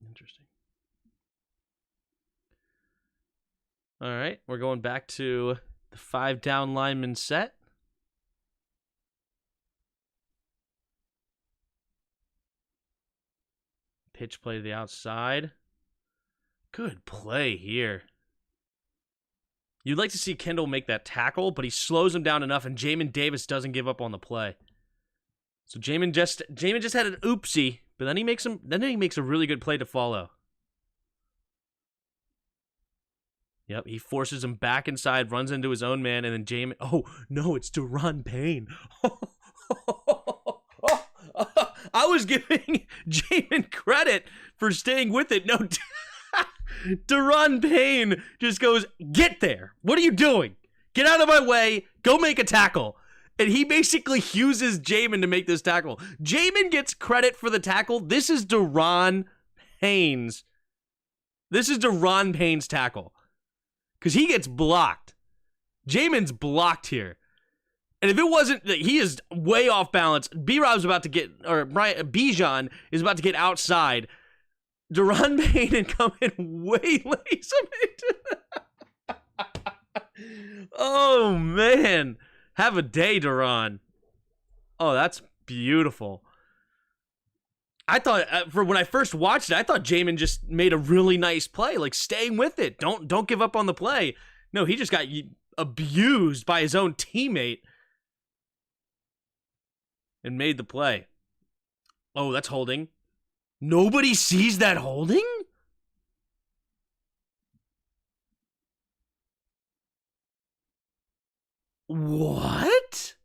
Interesting. All right, we're going back to the 5-down lineman set. Pitch play to the outside. Good play here. You'd like to see Kendall make that tackle, but he slows him down enough, and Jamin Davis doesn't give up on the play. So Jamin just had an oopsie, but then he makes a really good play to follow. Yep, he forces him back inside, runs into his own man, and then Jamin. Oh no, it's Deron Payne. I was giving Jamin credit for staying with it. No. Deron Payne just goes, get there. What are you doing? Get out of my way. Go make a tackle. And he basically uses Jamin to make this tackle. Jamin gets credit for the tackle. This is Deron Payne's tackle. Because he gets blocked. Jamin's blocked here. And if it wasn't that he is way off balance, B-Rob's about to get, or Bijan is about to get outside. Deron Payne and come in way late. Oh, man. Have a day, Deron. Oh, that's beautiful. I thought, for when I first watched it, I thought Jamin just made a really nice play, like staying with it. Don't give up on the play. No, he just got abused by his own teammate and made the play. Oh, that's holding. Nobody sees that holding? What?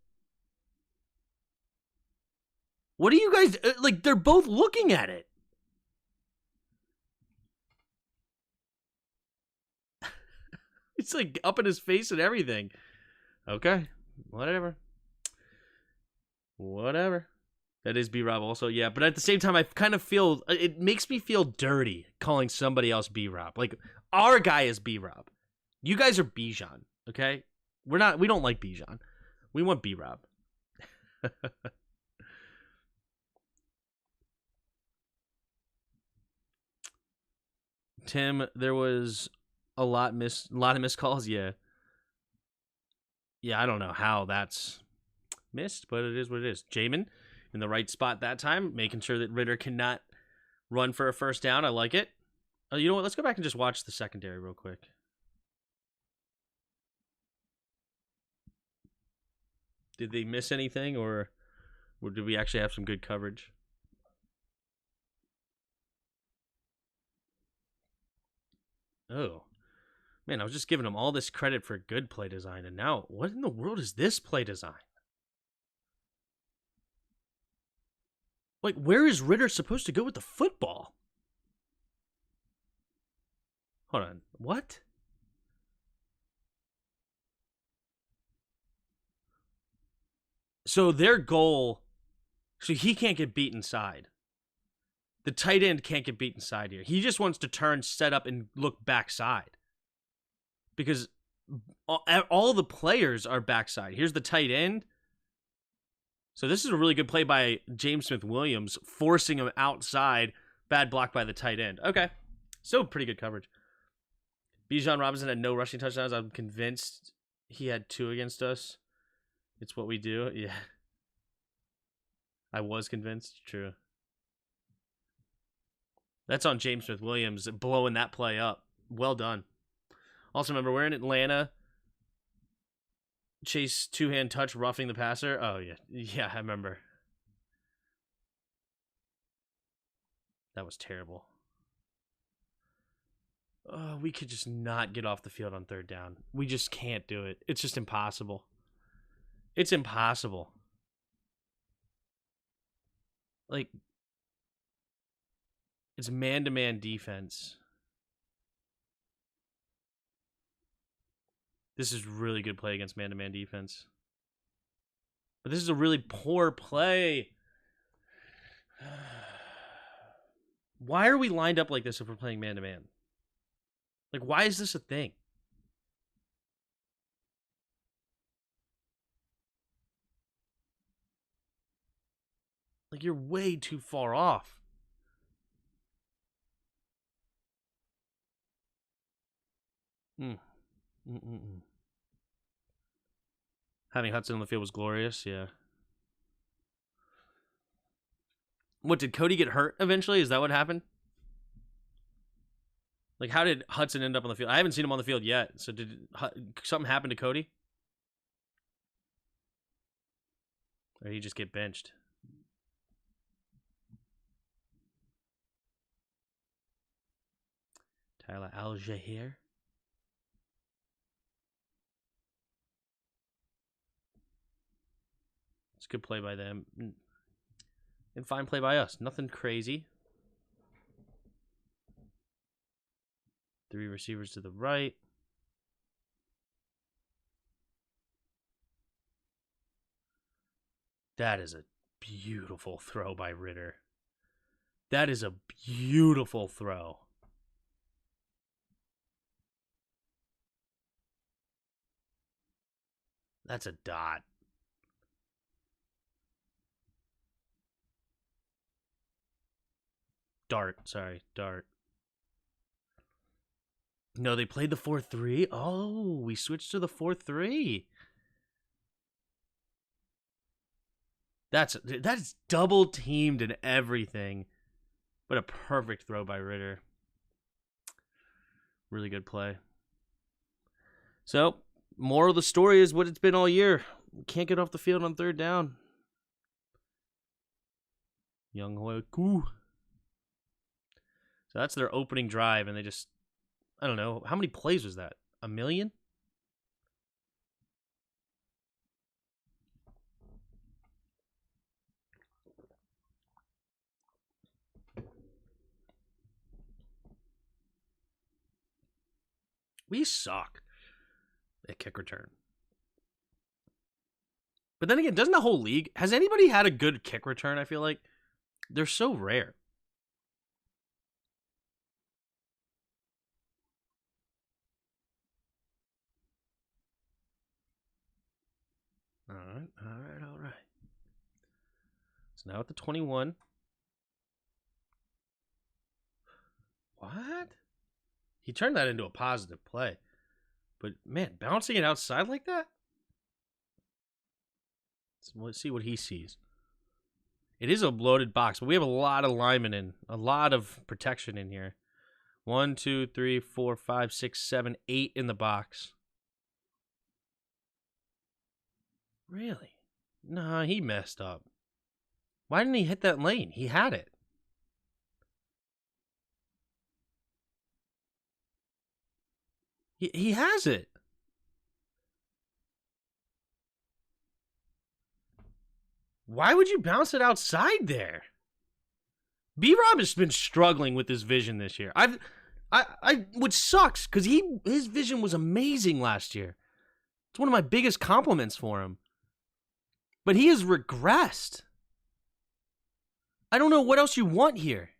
What are you guys like? They're both looking at it. It's like up in his face and everything. Okay, whatever. That is B-Rob also, yeah. But at the same time, I kind of feel it makes me feel dirty calling somebody else B-Rob. Like our guy is B-Rob. You guys are Bijan, okay? We don't like Bijan. We want B-Rob. Tim, there was a lot of missed calls. Yeah, I don't know how that's missed, but it is what it is. Jamin in the right spot that time, making sure that Ritter cannot run for a first down. I like it. Oh, you know what? Let's go back and just watch the secondary real quick. Did they miss anything, or did we actually have some good coverage? Oh, man, I was just giving them all this credit for good play design, and now what in the world is this play design? Like, where is Ritter supposed to go with the football? Hold on. What? So their goal, so he can't get beat inside. The tight end can't get beat inside here. He just wants to turn, set up, and look backside. Because all the players are backside. Here's the tight end. So this is a really good play by James Smith-Williams, forcing him outside. Bad block by the tight end. Okay. Still pretty good coverage. Bijan Robinson had no rushing touchdowns. I'm convinced he had 2 against us. It's what we do. Yeah. I was convinced. True. That's on James Smith-Williams blowing that play up. Well done. Also, remember, we're in Atlanta. Chase two-hand touch roughing the passer. Oh, yeah. Yeah, I remember. That was terrible. Oh, we could just not get off the field on third down. We just can't do it. It's just impossible. It's impossible. Like, it's man-to-man defense. This is really good play against man-to-man defense. But this is a really poor play. Why are we lined up like this if we're playing man-to-man? Like, why is this a thing? Like, you're way too far off. Having Hudson on the field was glorious, yeah. What, did Cody get hurt eventually? Is that what happened? Like, how did Hudson end up on the field? I haven't seen him on the field yet. So did something happen to Cody? Or did he just get benched? Tyler Al-Jahir. It's a good play by them. And fine play by us. Nothing crazy. 3 receivers to the right. That is a beautiful throw by Ritter. That is a beautiful throw. That's a dot. Dart. No, they played the 4-3. Oh, we switched to the 4-3. That's double teamed and everything. But a perfect throw by Ritter. Really good play. So, moral of the story is what it's been all year. Can't get off the field on third down. Young Hoiku. So that's their opening drive, and they just, I don't know, how many plays was that? 1 million? We suck at kick return. But then again, doesn't the whole league, has anybody had a good kick return? I feel like they're so rare. All right. So now at the 21. What? He turned that into a positive play. But, man, bouncing it outside like that? Let's see what he sees. It is a loaded box, but we have a lot of linemen in. A lot of protection in here. 1, 2, 3, 4, 5, 6, 7, 8 in the box. Really? Nah, he messed up. Why didn't he hit that lane? He had it. He has it. Why would you bounce it outside there? B-Rob has been struggling with his vision this year. Which sucks, because his vision was amazing last year. It's one of my biggest compliments for him. But he has regressed. I don't know what else you want here.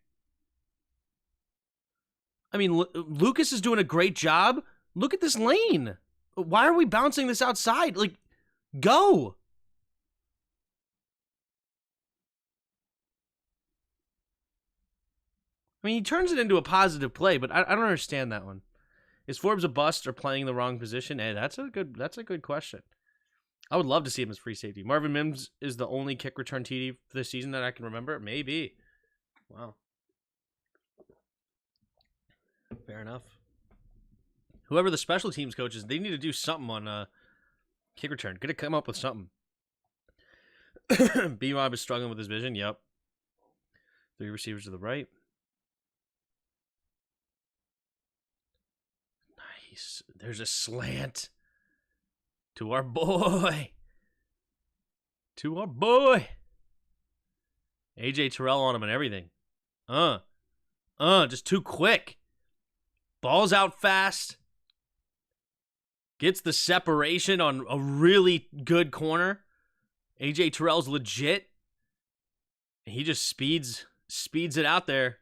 I mean, Lucas is doing a great job. Look at this lane. Why are we bouncing this outside? Like, go. I mean, he turns it into a positive play, but I don't understand that one. Is Forbes a bust or playing the wrong position? Hey, that's a good question. I would love to see him as free safety. Marvin Mims is the only kick return TD for this season that I can remember. Maybe. Wow. Fair enough. Whoever the special teams coach is, they need to do something on kick return. Gotta come up with something. B-Rob is struggling with his vision. Yep. 3 receivers to the right. Nice. There's a slant. To our boy. To our boy. AJ Terrell on him and everything. Just too quick. Ball's out fast. Gets the separation on a really good corner. AJ Terrell's legit. He just speeds it out there.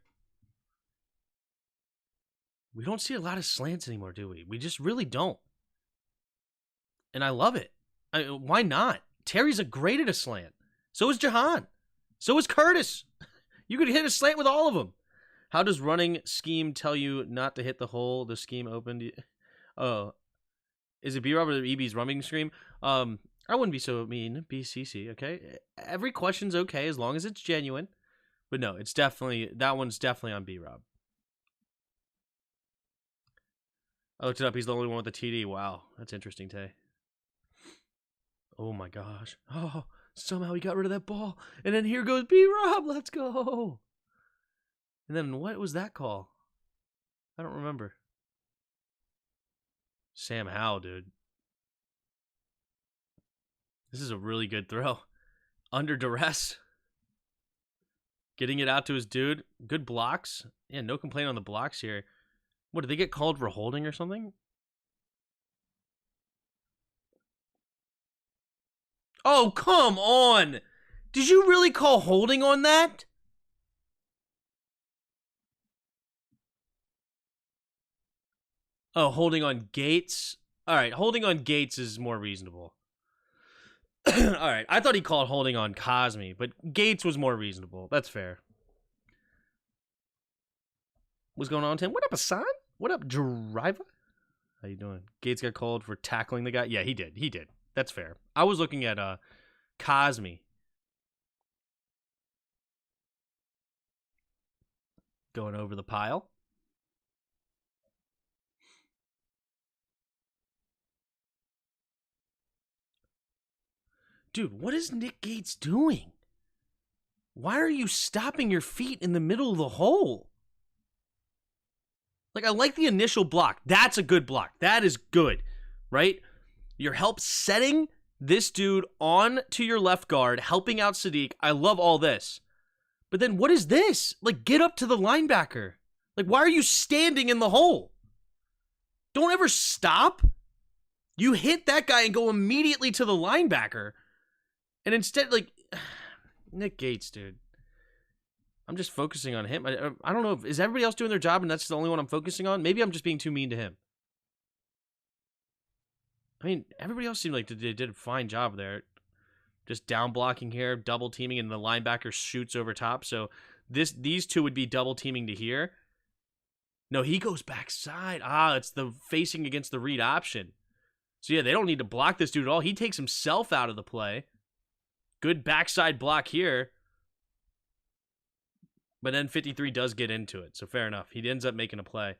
We don't see a lot of slants anymore, do we? We just really don't. And I love it. Why not? Terry's great at a slant. So is Jahan. So is Curtis. You could hit a slant with all of them. How does running scheme tell you not to hit the hole the scheme opened? Oh, is it B-Rob or EB's running scheme? I wouldn't be so mean. BCC, okay? Every question's okay as long as it's genuine. But no, it's definitely, that one's definitely on B-Rob. I looked it up. He's the only one with the TD. Wow, that's interesting, Tay. Oh my gosh. Oh, somehow he got rid of that ball. And then here goes B-Rob. Let's go. And then what was that call? I don't remember. Sam Howell, dude. This is a really good throw. Under duress. Getting it out to his dude. Good blocks. Yeah, no complaint on the blocks here. What, did they get called for holding or something? Oh, come on. Did you really call holding on that? Oh, holding on Gates? All right, holding on Gates is more reasonable. All right, I thought he called holding on Cosme, but Gates was more reasonable. That's fair. What's going on, Tim? What up, Hassan? What up, Driver? How you doing? Gates got called for tackling the guy? Yeah, he did. He did. That's fair. I was looking at Cosme. Going over the pile. Dude, what is Nick Gates doing? Why are you stopping your feet in the middle of the hole? Like, I like the initial block. That's a good block. That is good, right? Your help setting this dude on to your left guard, helping out Sadiq. I love all this. But then what is this? Like, get up to the linebacker. Like, why are you standing in the hole? Don't ever stop. You hit that guy and go immediately to the linebacker. And instead, like, Nick Gates, dude. I'm just focusing on him. I don't know. Is everybody else doing their job and that's the only one I'm focusing on? Maybe I'm just being too mean to him. I mean, everybody else seemed like they did a fine job there. Just down blocking here, double teaming, and the linebacker shoots over top. So these two would be double teaming to here. No, he goes backside. It's the facing against the read option. So yeah, they don't need to block this dude at all. He takes himself out of the play. Good backside block here. But then 53 does get into it, so fair enough. He ends up making a play.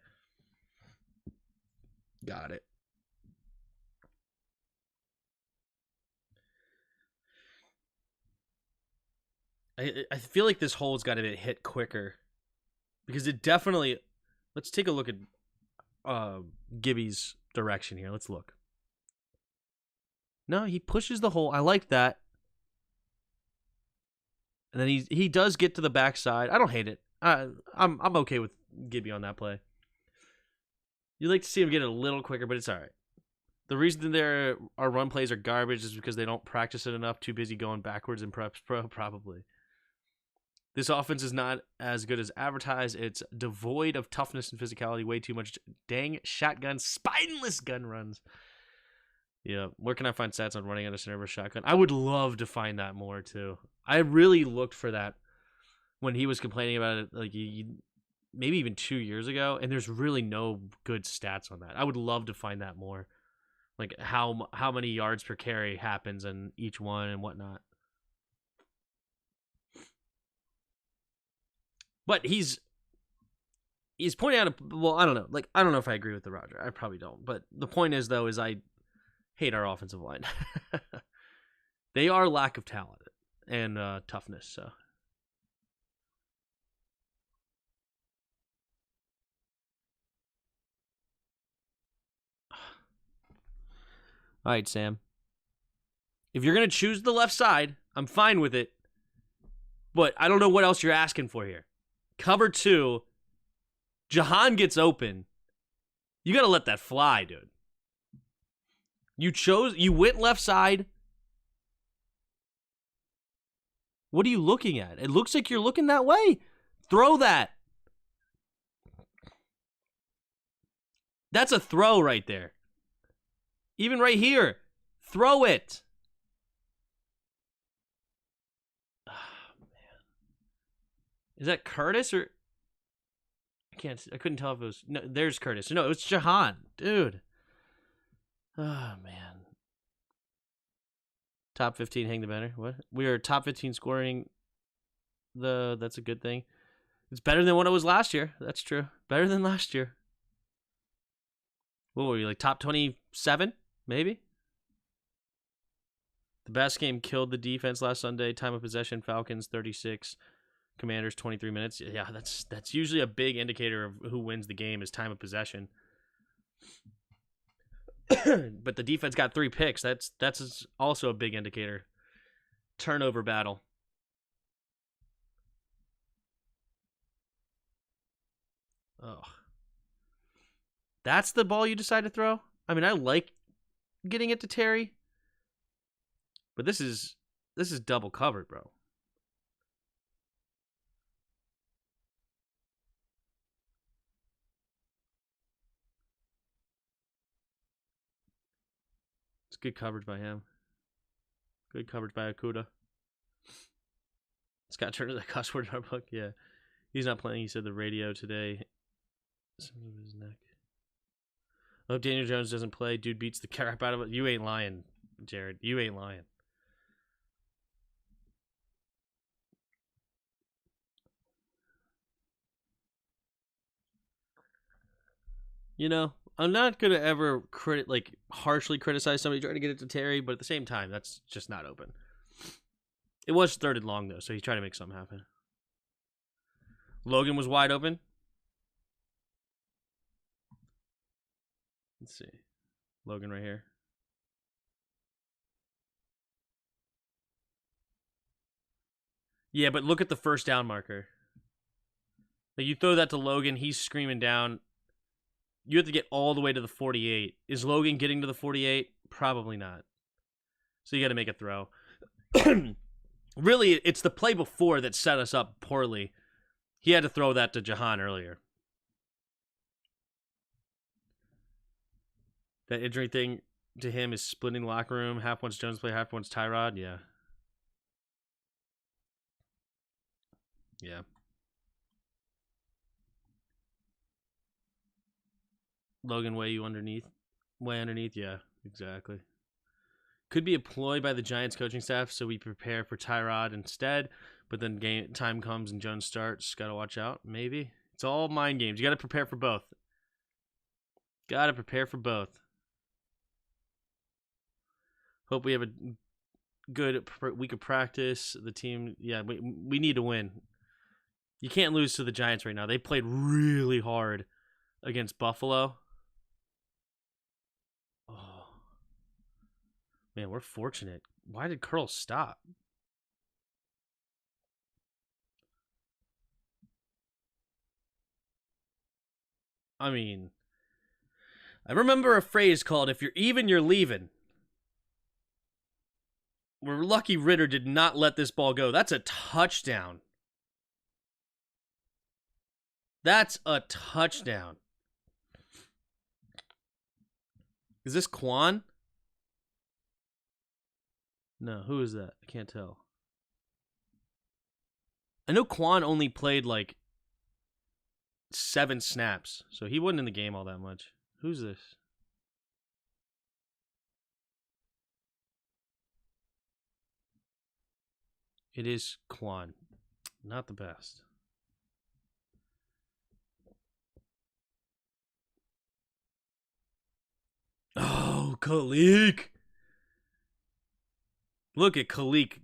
Got it. I feel like this hole's got to get hit quicker. Because it definitely... Let's take a look at Gibby's direction here. Let's look. No, he pushes the hole. I like that. And then he does get to the backside. I don't hate it. I'm okay with Gibby on that play. You'd like to see him get it a little quicker, but it's all right. The reason our run plays are garbage is because they don't practice it enough. Too busy going backwards in preps pro, probably. This offense is not as good as advertised. It's devoid of toughness and physicality. Way too much dang shotgun, spineless gun runs. Yeah, where can I find stats on running out of center versus shotgun? I would love to find that more, too. I really looked for that when he was complaining about it, like maybe even 2 years ago, and there's really no good stats on that. I would love to find that more. Like how many yards per carry happens in each one and whatnot. But he's pointing out, well, I don't know. Like, I don't know if I agree with the Roger. I probably don't. But the point is, though, is I hate our offensive line. They are lack of talent and toughness, so. All right, Sam. If you're going to choose the left side, I'm fine with it. But I don't know what else you're asking for here. Cover 2. Jahan gets open. You got to let that fly, dude. You went left side. What are you looking at? It looks like you're looking that way. Throw that. That's a throw right there. Even right here. Throw it. Oh, man. Is that Curtis or... I couldn't tell if it was... No, there's Curtis. No, it was Jahan. Dude. Oh, man. Top 15 hang the banner. What? We are top 15 scoring. That's a good thing. It's better than what it was last year. That's true. Better than last year. What were we, like top 27? Maybe? The best game killed the defense last Sunday. Time of possession, Falcons 36. Commanders 23 minutes. Yeah, that's usually a big indicator of who wins the game is time of possession. But the defense got 3 picks. That's also a big indicator. Turnover battle. Oh. That's the ball you decide to throw? I mean, I like getting it to Terry. But this is double covered, bro. It's good coverage by him. Good coverage by Okuda. Scott Turner, the cuss word in our book. Yeah. He's not playing. He said the radio today. Something with his neck. I hope Daniel Jones doesn't play. Dude beats the crap out of it. You ain't lying, Jared. You ain't lying. You know, I'm not going to ever harshly criticize somebody trying to get it to Terry, but at the same time, that's just not open. It was 3rd and long, though, so he's trying to make something happen. Logan was wide open. Let's see. Logan right here. Yeah, but look at the first down marker. Like, you throw that to Logan, he's screaming down. You have to get all the way to the 48. Is Logan getting to the 48? Probably not. So you got to make a throw. Really, it's the play before that set us up poorly. He had to throw that to Jahan earlier. That injury thing to him is splitting the locker room. Half wants Jones play, half wants Tyrod. Yeah. Yeah. Logan way underneath. Yeah, exactly. Could be a ploy by the Giants coaching staff so we prepare for Tyrod instead, but then game time comes and Jones starts. Got to watch out, maybe. It's all mind games. You got to prepare for both. Got to prepare for both. Hope we have a good week of practice. The team, yeah, we need to win. You can't lose to the Giants right now. They played really hard against Buffalo. Oh. Man, we're fortunate. Why did Curl stop? I mean, I remember a phrase called, if you're even, you're leaving. We're lucky Ritter did not let this ball go. That's a touchdown. That's a touchdown. Is this Quan? No, who is that? I can't tell. I know Quan only played like 7 snaps, so he wasn't in the game all that much. Who's this? It is Quan. Not the best. Oh, Khalik. Look at Khalik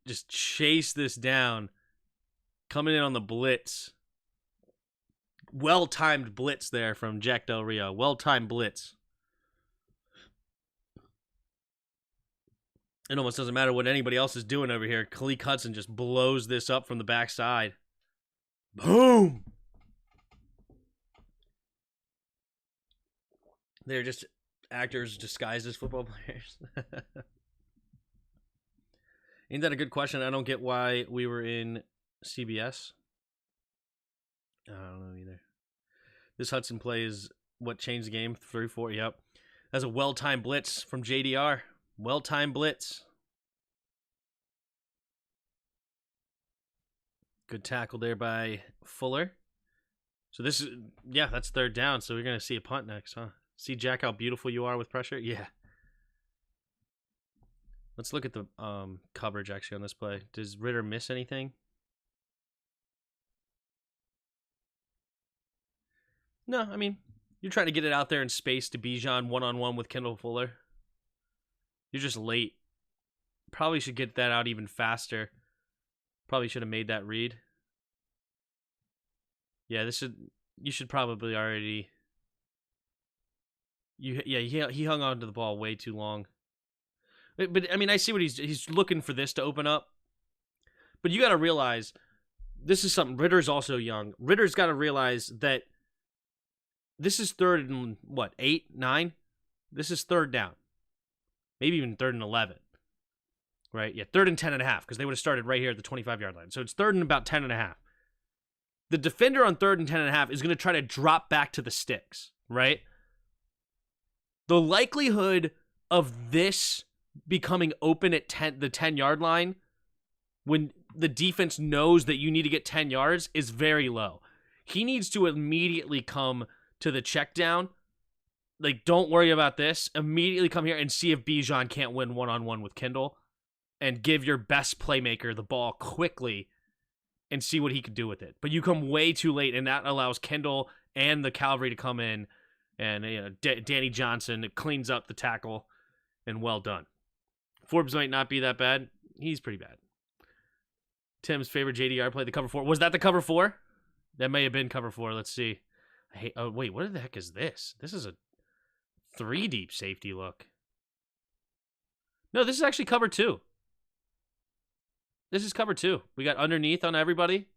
just chase this down. Coming in on the blitz. Well-timed blitz there from Jack Del Rio. Well-timed blitz. It almost doesn't matter what anybody else is doing over here. Khalik Hudson just blows this up from the backside. Boom! They're just actors disguised as football players. Ain't that a good question? I don't get why we were in CBS. I don't know either. This Hudson play is what changed the game. 3-4, yep. That's a well-timed blitz from JDR. Well-timed blitz. Good tackle there by Fuller. So this is, yeah, that's 3rd down. So we're going to see a punt next, huh? See, Jack, how beautiful you are with pressure? Yeah. Let's look at the coverage, actually, on this play. Does Ritter miss anything? No, I mean, you're trying to get it out there in space to Bijan one-on-one with Kendall Fuller. You're just late. Probably should get that out even faster. Probably should have made that read. Yeah, you should probably already... he hung on to the ball way too long. But I mean, I see what he's looking for this to open up. But you got to realize, this is something, Ritter's also young. Ritter's got to realize that this is 3rd and, 8, 9? This is 3rd down. Maybe even 3rd and 11. Right? Yeah, 3rd and 10.5, because they would have started right here at the 25-yard line. So it's 3rd and about 10.5. The defender on 3rd and 10.5 is going to try to drop back to the sticks, right? The likelihood of this becoming open at the 10-yard line when the defense knows that you need to get 10 yards is very low. He needs to immediately come to the check down. Like, don't worry about this. Immediately come here and see if Bijan can't win one-on-one with Kendall and give your best playmaker the ball quickly and see what he could do with it. But you come way too late, and that allows Kendall and the cavalry to come in, and Danny Johnson cleans up the tackle, and well done. Forbes might not be that bad. He's pretty bad. Tim's favorite JDR play, the cover 4. Was that the cover 4? That may have been cover 4. Let's see. Oh, wait, what the heck is this? This is a 3-deep safety look. No, this is actually cover 2. This is cover 2. We got underneath on everybody.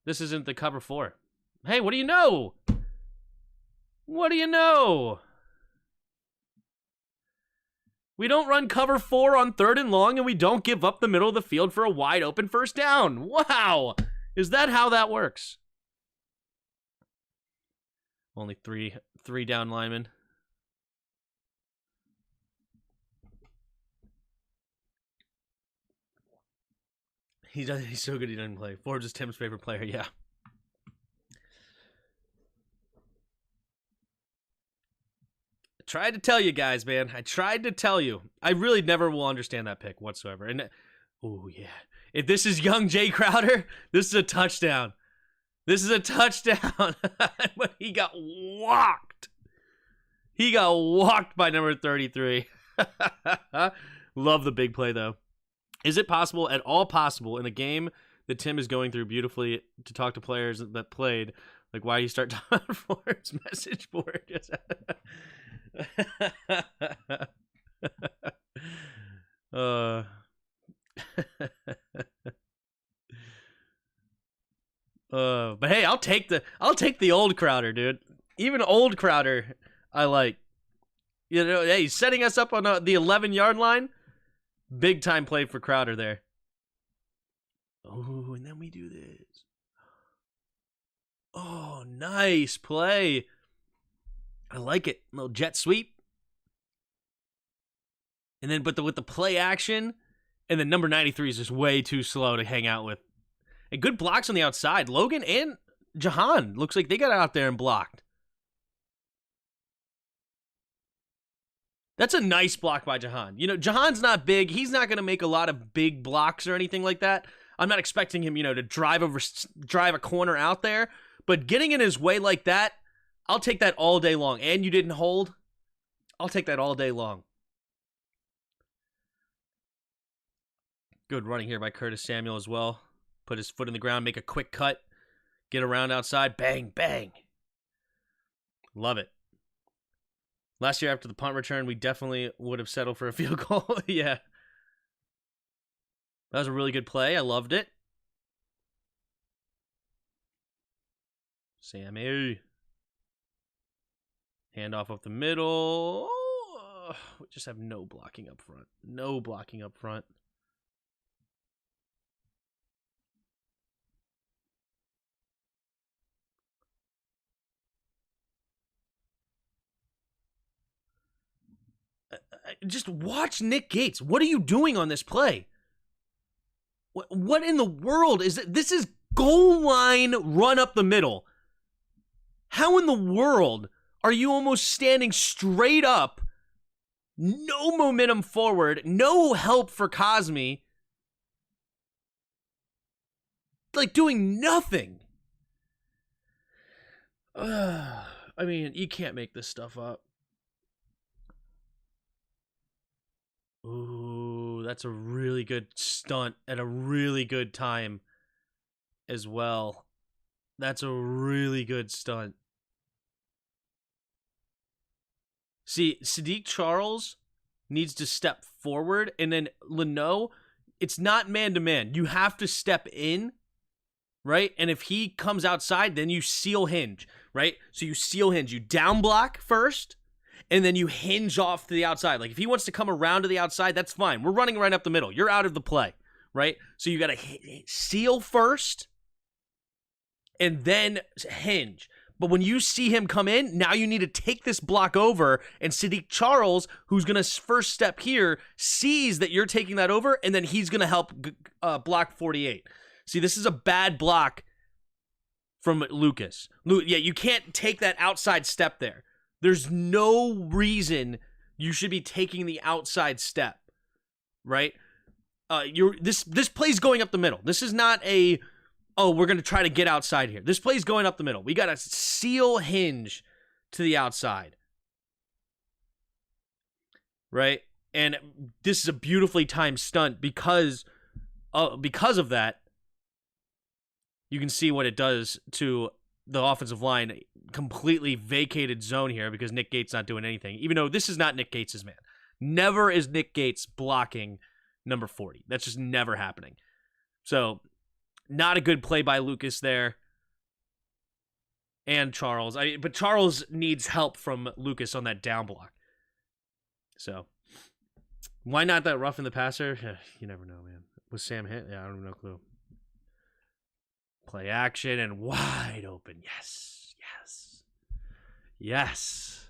This isn't the cover 4. Hey, what do you know? What do you know? We don't run cover 4 on 3rd and long, and we don't give up the middle of the field for a wide open first down. Wow. Is that how that works? Only three down linemen. He's so good he doesn't play. Forbes is Tim's favorite player, yeah. I tried to tell you guys, man. I tried to tell you. I really never will understand that pick whatsoever. And oh yeah. If this is young Jay Crowder, this is a touchdown. This is a touchdown. But he got walked. He got walked by number 33. Love the big play, though. Is it possible, at all possible, in a game that Tim is going through beautifully to talk to players that played, like why you start talking for his message board? But hey, I'll take the old Crowder, dude. Even old Crowder, I like. You know, hey, he's setting us up on the 11-yard line. Big time play for Crowder there. Oh, and then we do this. Oh, nice play. I like it. A little jet sweep. And then, but with the play action, and then number 93 is just way too slow to hang out with. And good blocks on the outside. Logan and Jahan looks like they got out there and blocked. That's a nice block by Jahan. You know, Jahan's not big. He's not going to make a lot of big blocks or anything like that. I'm not expecting him, you know, to drive a corner out there. But getting in his way like that, I'll take that all day long. And you didn't hold. I'll take that all day long. Good running here by Curtis Samuel as well. Put his foot in the ground, make a quick cut, get around outside, bang, bang. Love it. Last year after the punt return, we definitely would have settled for a field goal. Yeah. That was a really good play. I loved it. Sammy. Handoff up the middle. Oh, we just have no blocking up front. No blocking up front. Just watch Nick Gates. What are you doing on this play? What in the world is it? This is goal line run up the middle. How in the world are you almost standing straight up? No momentum forward. No help for Cosme. Like doing nothing. I mean, you can't make this stuff up. Ooh, that's a really good stunt at a really good time as well. That's a really good stunt. See, Sadiq Charles needs to step forward, and then Leno, it's not man-to-man. You have to step in, right? And if he comes outside, then you seal hinge, right? So you seal hinge. You down block first, and then you hinge off to the outside. Like, if he wants to come around to the outside, that's fine. We're running right up the middle. You're out of the play, right? So you got to seal first and then hinge. But when you see him come in, now you need to take this block over, and Sadiq Charles, who's going to first step here, sees that you're taking that over, and then he's going to help block 48. See, this is a bad block from Lucas. Yeah, you can't take that outside step there. There's no reason you should be taking the outside step, right? This play's going up the middle. This is not a, oh, we're going to try to get outside here. This play's going up the middle. We got to seal hinge to the outside, right? And this is a beautifully timed stunt because of that. You can see what it does to the offensive line. Completely vacated zone here because Nick Gates not doing anything, even though this is not Nick Gates' man. Never is Nick Gates blocking number 40. That's just never happening. So not a good play by Lucas there. and Charles. But Charles needs help from Lucas on that down block. So why not that rough in the passer? You never know, man. Was Sam hit? Yeah, I don't have no clue. Play action and wide open. Yes. Yes. Yes.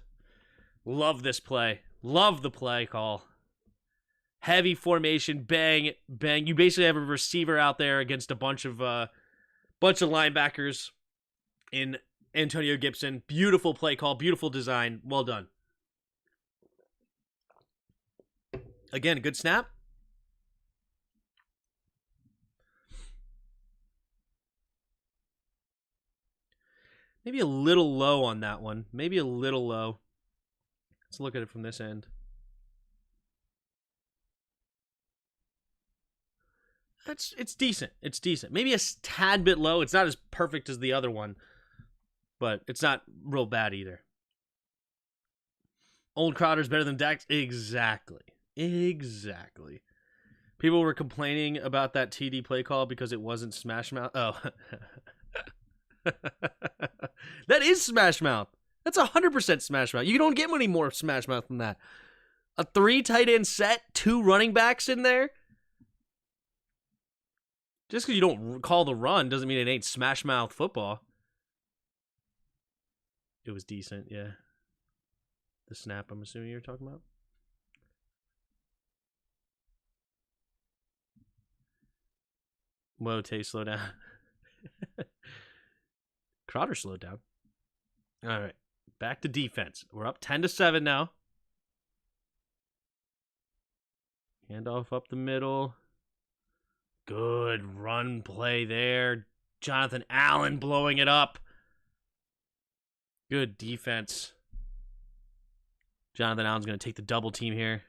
Love this play. Love the play call. Heavy formation, bang, bang. You basically have a receiver out there against a bunch of linebackers in Antonio Gibson. Beautiful play call, beautiful design. Well done. Again, good snap. Maybe a little low on that one. Maybe a little low. Let's look at it from this end. It's decent. It's decent. Maybe a tad bit low. It's not as perfect as the other one, but it's not real bad either. Old Crowder's better than Dax. Exactly. People were complaining about that TD play call because it wasn't Smash Mouth. Oh. That is Smash Mouth. That's 100% Smash Mouth. You don't get many more Smash Mouth than that. A 3 tight end set, 2 running backs in there. Just because you don't call the run doesn't mean it ain't Smash Mouth football. It was decent, yeah. The snap, I'm assuming you're talking about. Whoa, Tay, slow down. Crowder slowed down. All right, back to defense. We're up 10-7 now. Handoff up the middle. Good run play there. Jonathan Allen blowing it up. Good defense. Jonathan Allen's going to take the double team here.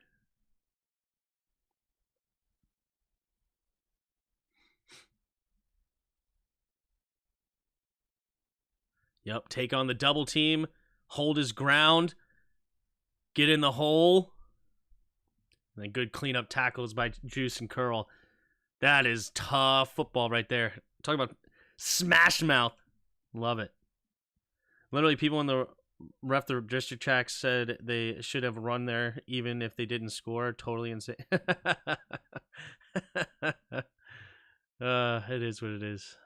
Yep, take on the double team. Hold his ground. Get in the hole. And then good cleanup tackles by Juice and Curl. That is tough football right there. Talk about Smash Mouth. Love it. Literally, people in the district track said they should have run there even if they didn't score. Totally insane. It is what it is.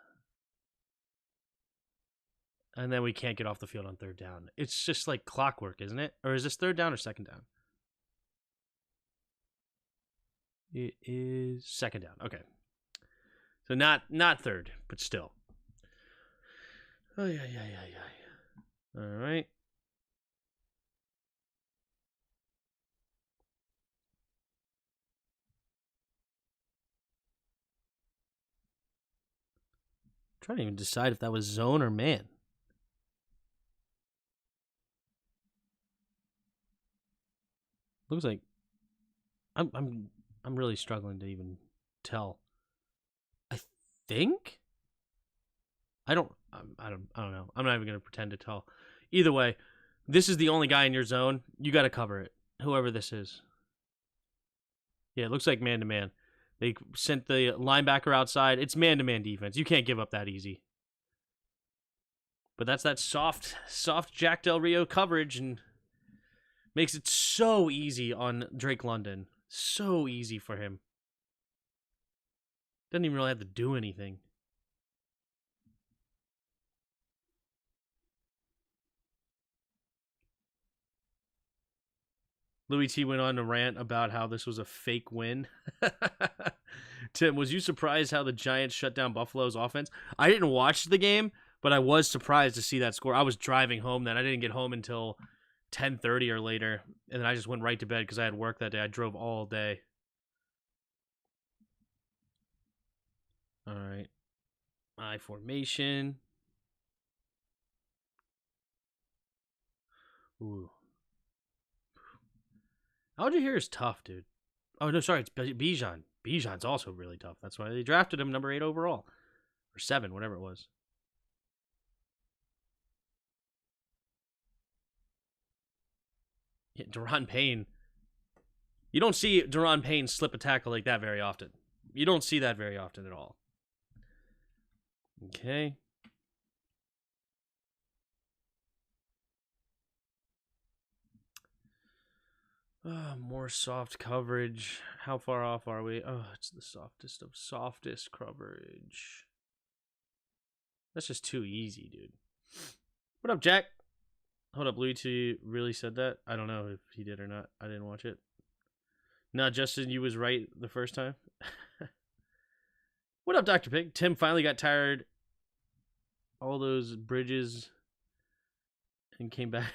And then we can't get off the field on 3rd down. It's just like clockwork, isn't it? Or is this 3rd down or 2nd down? It is 2nd down. Okay. So not 3rd, but still. Oh, yeah. All right. I'm trying to even decide if that was zone or man. Looks like I'm really struggling to even tell. I think I don't know. I'm not even going to pretend to tell. Either way, this is the only guy in your zone. You got to cover it. Whoever this is. Yeah, it looks like man to man. They sent the linebacker outside. It's man to man defense. You can't give up that easy. But that's that soft Jack Del Rio coverage and makes it so easy on Drake London. So easy for him. Doesn't even really have to do anything. Louis T went on to rant about how this was a fake win. Tim, was you surprised how the Giants shut down Buffalo's offense? I didn't watch the game, but I was surprised to see that score. I was driving home then. I didn't get home until 10:30 or later, and then I just went right to bed because I had work that day. I drove all day. All right. I formation. Ooh. Algier here is tough, dude. Oh, no, sorry. It's Bijan. Bijan's also really tough. That's why they drafted him number 8 overall. Or 7, whatever it was. Yeah, Deron Payne. You don't see Deron Payne slip a tackle like that very often. You don't see that very often at all. Okay. More soft coverage. How far off are we? Oh, it's the softest of softest coverage. That's just too easy, dude. What up, Jack? Hold up, Louis really said that? I don't know if he did or not. I didn't watch it. No, Justin, you was right the first time. What up, Dr. Pig? Tim finally got tired. All those bridges and came back.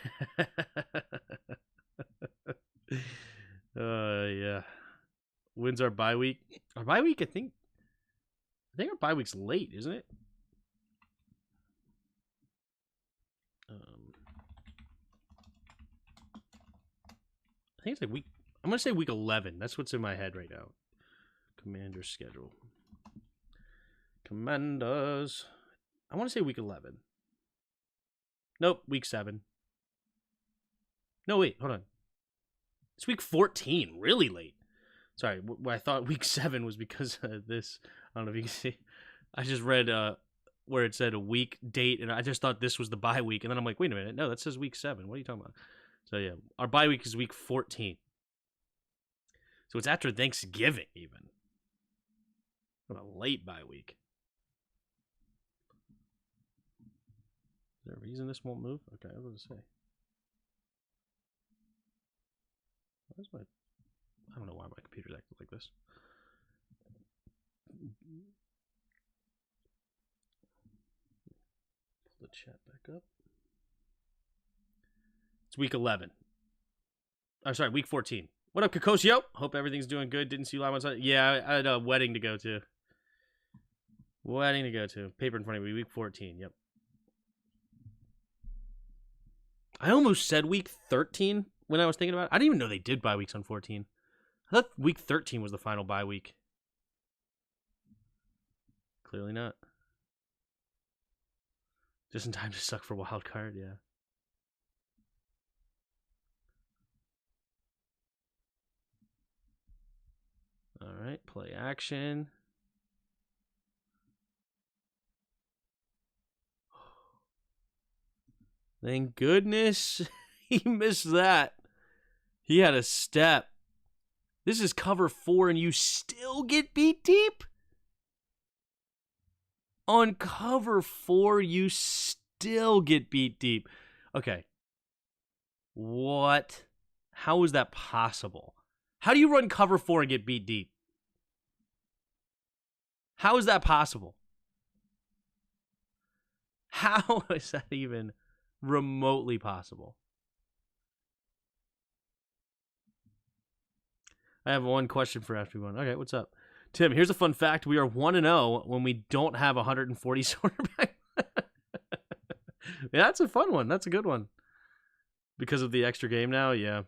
Yeah. When's our bye week? Our bye week, I think our bye week's late, isn't it? I think it's like I'm gonna say week 11. That's what's in my head right now. Commander schedule. Commanders. I want to say week 11. Nope, week 7. No, wait, hold on. It's week 14. Really late. Sorry, I thought week 7 was because of this. I don't know if you can see. I just read where it said a week date, and I just thought this was the bye week. And then I'm like, wait a minute. No, that says week 7. What are you talking about? So, yeah, our bye week is week 14. So it's after Thanksgiving, even. What a late bye week. Is there a reason this won't move? Okay, I was going to say. I don't know why my computer's acting like this. Pull the chat back up. It's week 11. I'm sorry, week 14. What up, Kakosio? Hope everything's doing good. Didn't see you live on Sunday. Yeah, I had a wedding to go to. Paper in front of me. Week 14. Yep. I almost said week 13 when I was thinking about it. I didn't even know they did bye weeks on 14. I thought week 13 was the final bye week. Clearly not. Just in time to suck for wild card, yeah. All right, play action. Thank goodness he missed that. He had a step. This is cover 4 and you still get beat deep? On cover 4, you still get beat deep. Okay. What? How is that possible? How do you run cover 4 and get beat deep? How is that possible? How is that even remotely possible? I have one question for everyone. Okay, what's up? Tim, here's a fun fact. We are 1-0 when we don't have 140 quarterback. Yeah, that's a fun one. That's a good one. Because of the extra game now, yeah.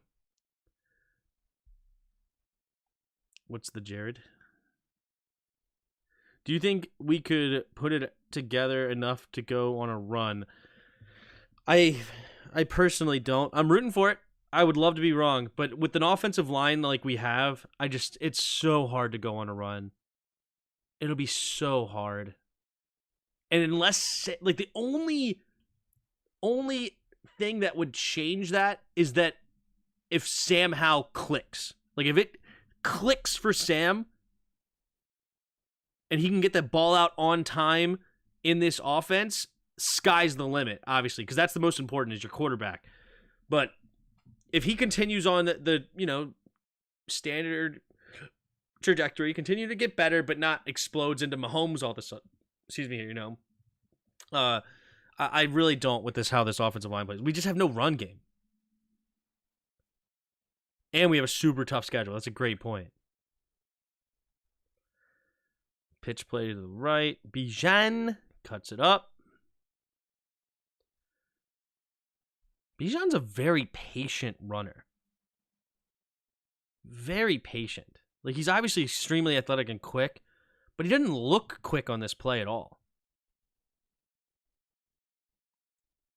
What's the Jared? Do you think we could put it together enough to go on a run? I personally don't. I'm rooting for it. I would love to be wrong, but with an offensive line like we have, it's so hard to go on a run. It'll be so hard. And unless, like, the only thing that would change that is that if Sam Howell clicks. Like, if it clicks for Sam and he can get that ball out on time in this offense, sky's the limit, obviously, because that's the most important is your quarterback. But if he continues on the standard trajectory, continue to get better, but not explodes into Mahomes all of a sudden. Excuse me, I really don't with how this offensive line plays. We just have no run game. And we have a super tough schedule. That's a great point. Pitch play to the right. Bijan cuts it up. Bijan's a very patient runner. Very patient. Like, he's obviously extremely athletic and quick, but he doesn't look quick on this play at all.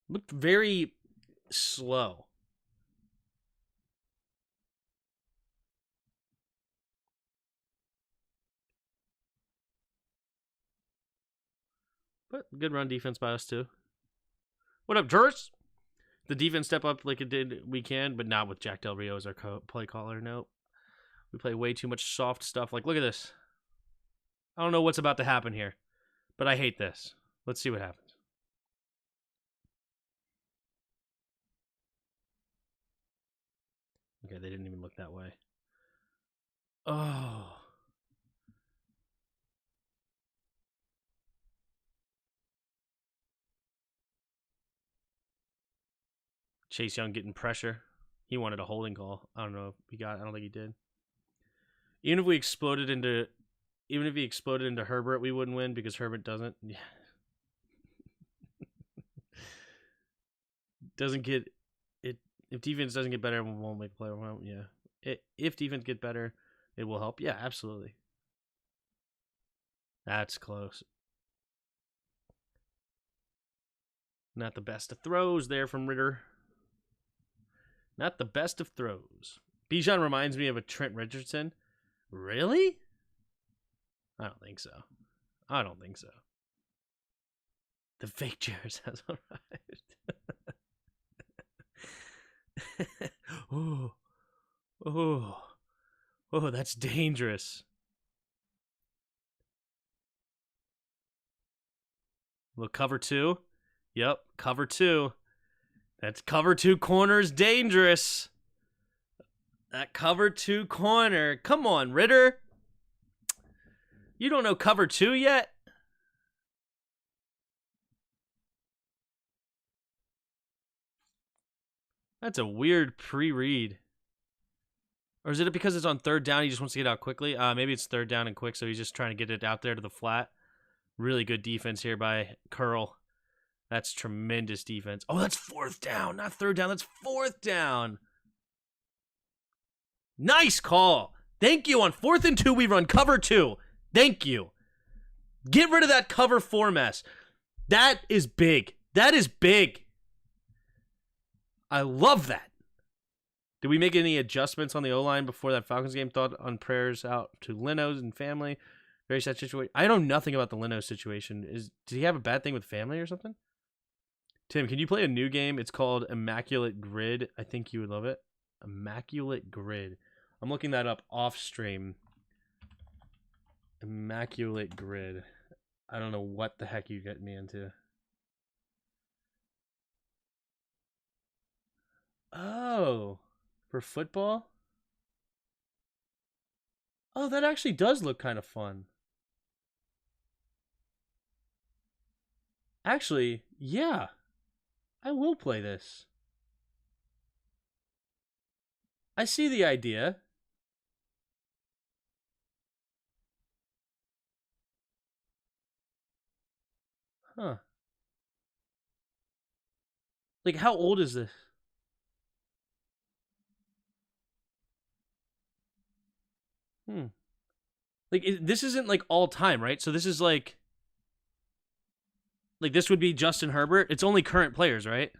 Looked very slow. But good run defense by us, too. What up, Jers? The defense step up like it did weekend, but not with Jack Del Rio as our play caller. Nope. We play way too much soft stuff. Like, look at this. I don't know what's about to happen here, but I hate this. Let's see what happens. Okay, they didn't even look that way. Oh. Chase Young getting pressure. He wanted a holding call. I don't know if he got it. I don't think he did. Even if he exploded into Herbert, we wouldn't win because Herbert doesn't. Yeah. Doesn't get it. If defense doesn't get better, we won't make a play. Yeah. If defense get better, it will help. Yeah, absolutely. That's close. Not the best of throws there from Ritter. Not the best of throws. Bijan reminds me of a Trent Richardson. Really? I don't think so. I don't think so. The fake chairs has arrived. Oh, that's dangerous. Look, cover two. Yep, cover two. That's cover two corners dangerous. That cover two corner. Come on, Ritter. You don't know cover two yet? That's a weird pre-read. Or is it because it's on third down, he just wants to get out quickly? Maybe it's third down and quick, so he's just trying to get it out there to the flat. Really good defense here by Curl. That's tremendous defense. Oh, that's fourth down, not third down. That's fourth down. Nice call. Thank you. On 4th and 2, we run cover 2. Thank you. Get rid of that cover 4 mess. That is big. That is big. I love that. Did we make any adjustments on the O-line before that Falcons game? Thought on prayers out to Leno's and family. Very sad situation. I know nothing about the Leno situation. Did he have a bad thing with family or something? Tim, can you play a new game? It's called Immaculate Grid. I think you would love it. Immaculate Grid. I'm looking that up off stream. Immaculate Grid. I don't know what the heck you get me into. Oh, for football? Oh, that actually does look kind of fun. Actually, yeah. I will play this. I see the idea. Huh. Like, how old is this? Like, this isn't, like, all time, right? So this is, like, this would be Justin Herbert. It's only current players, right?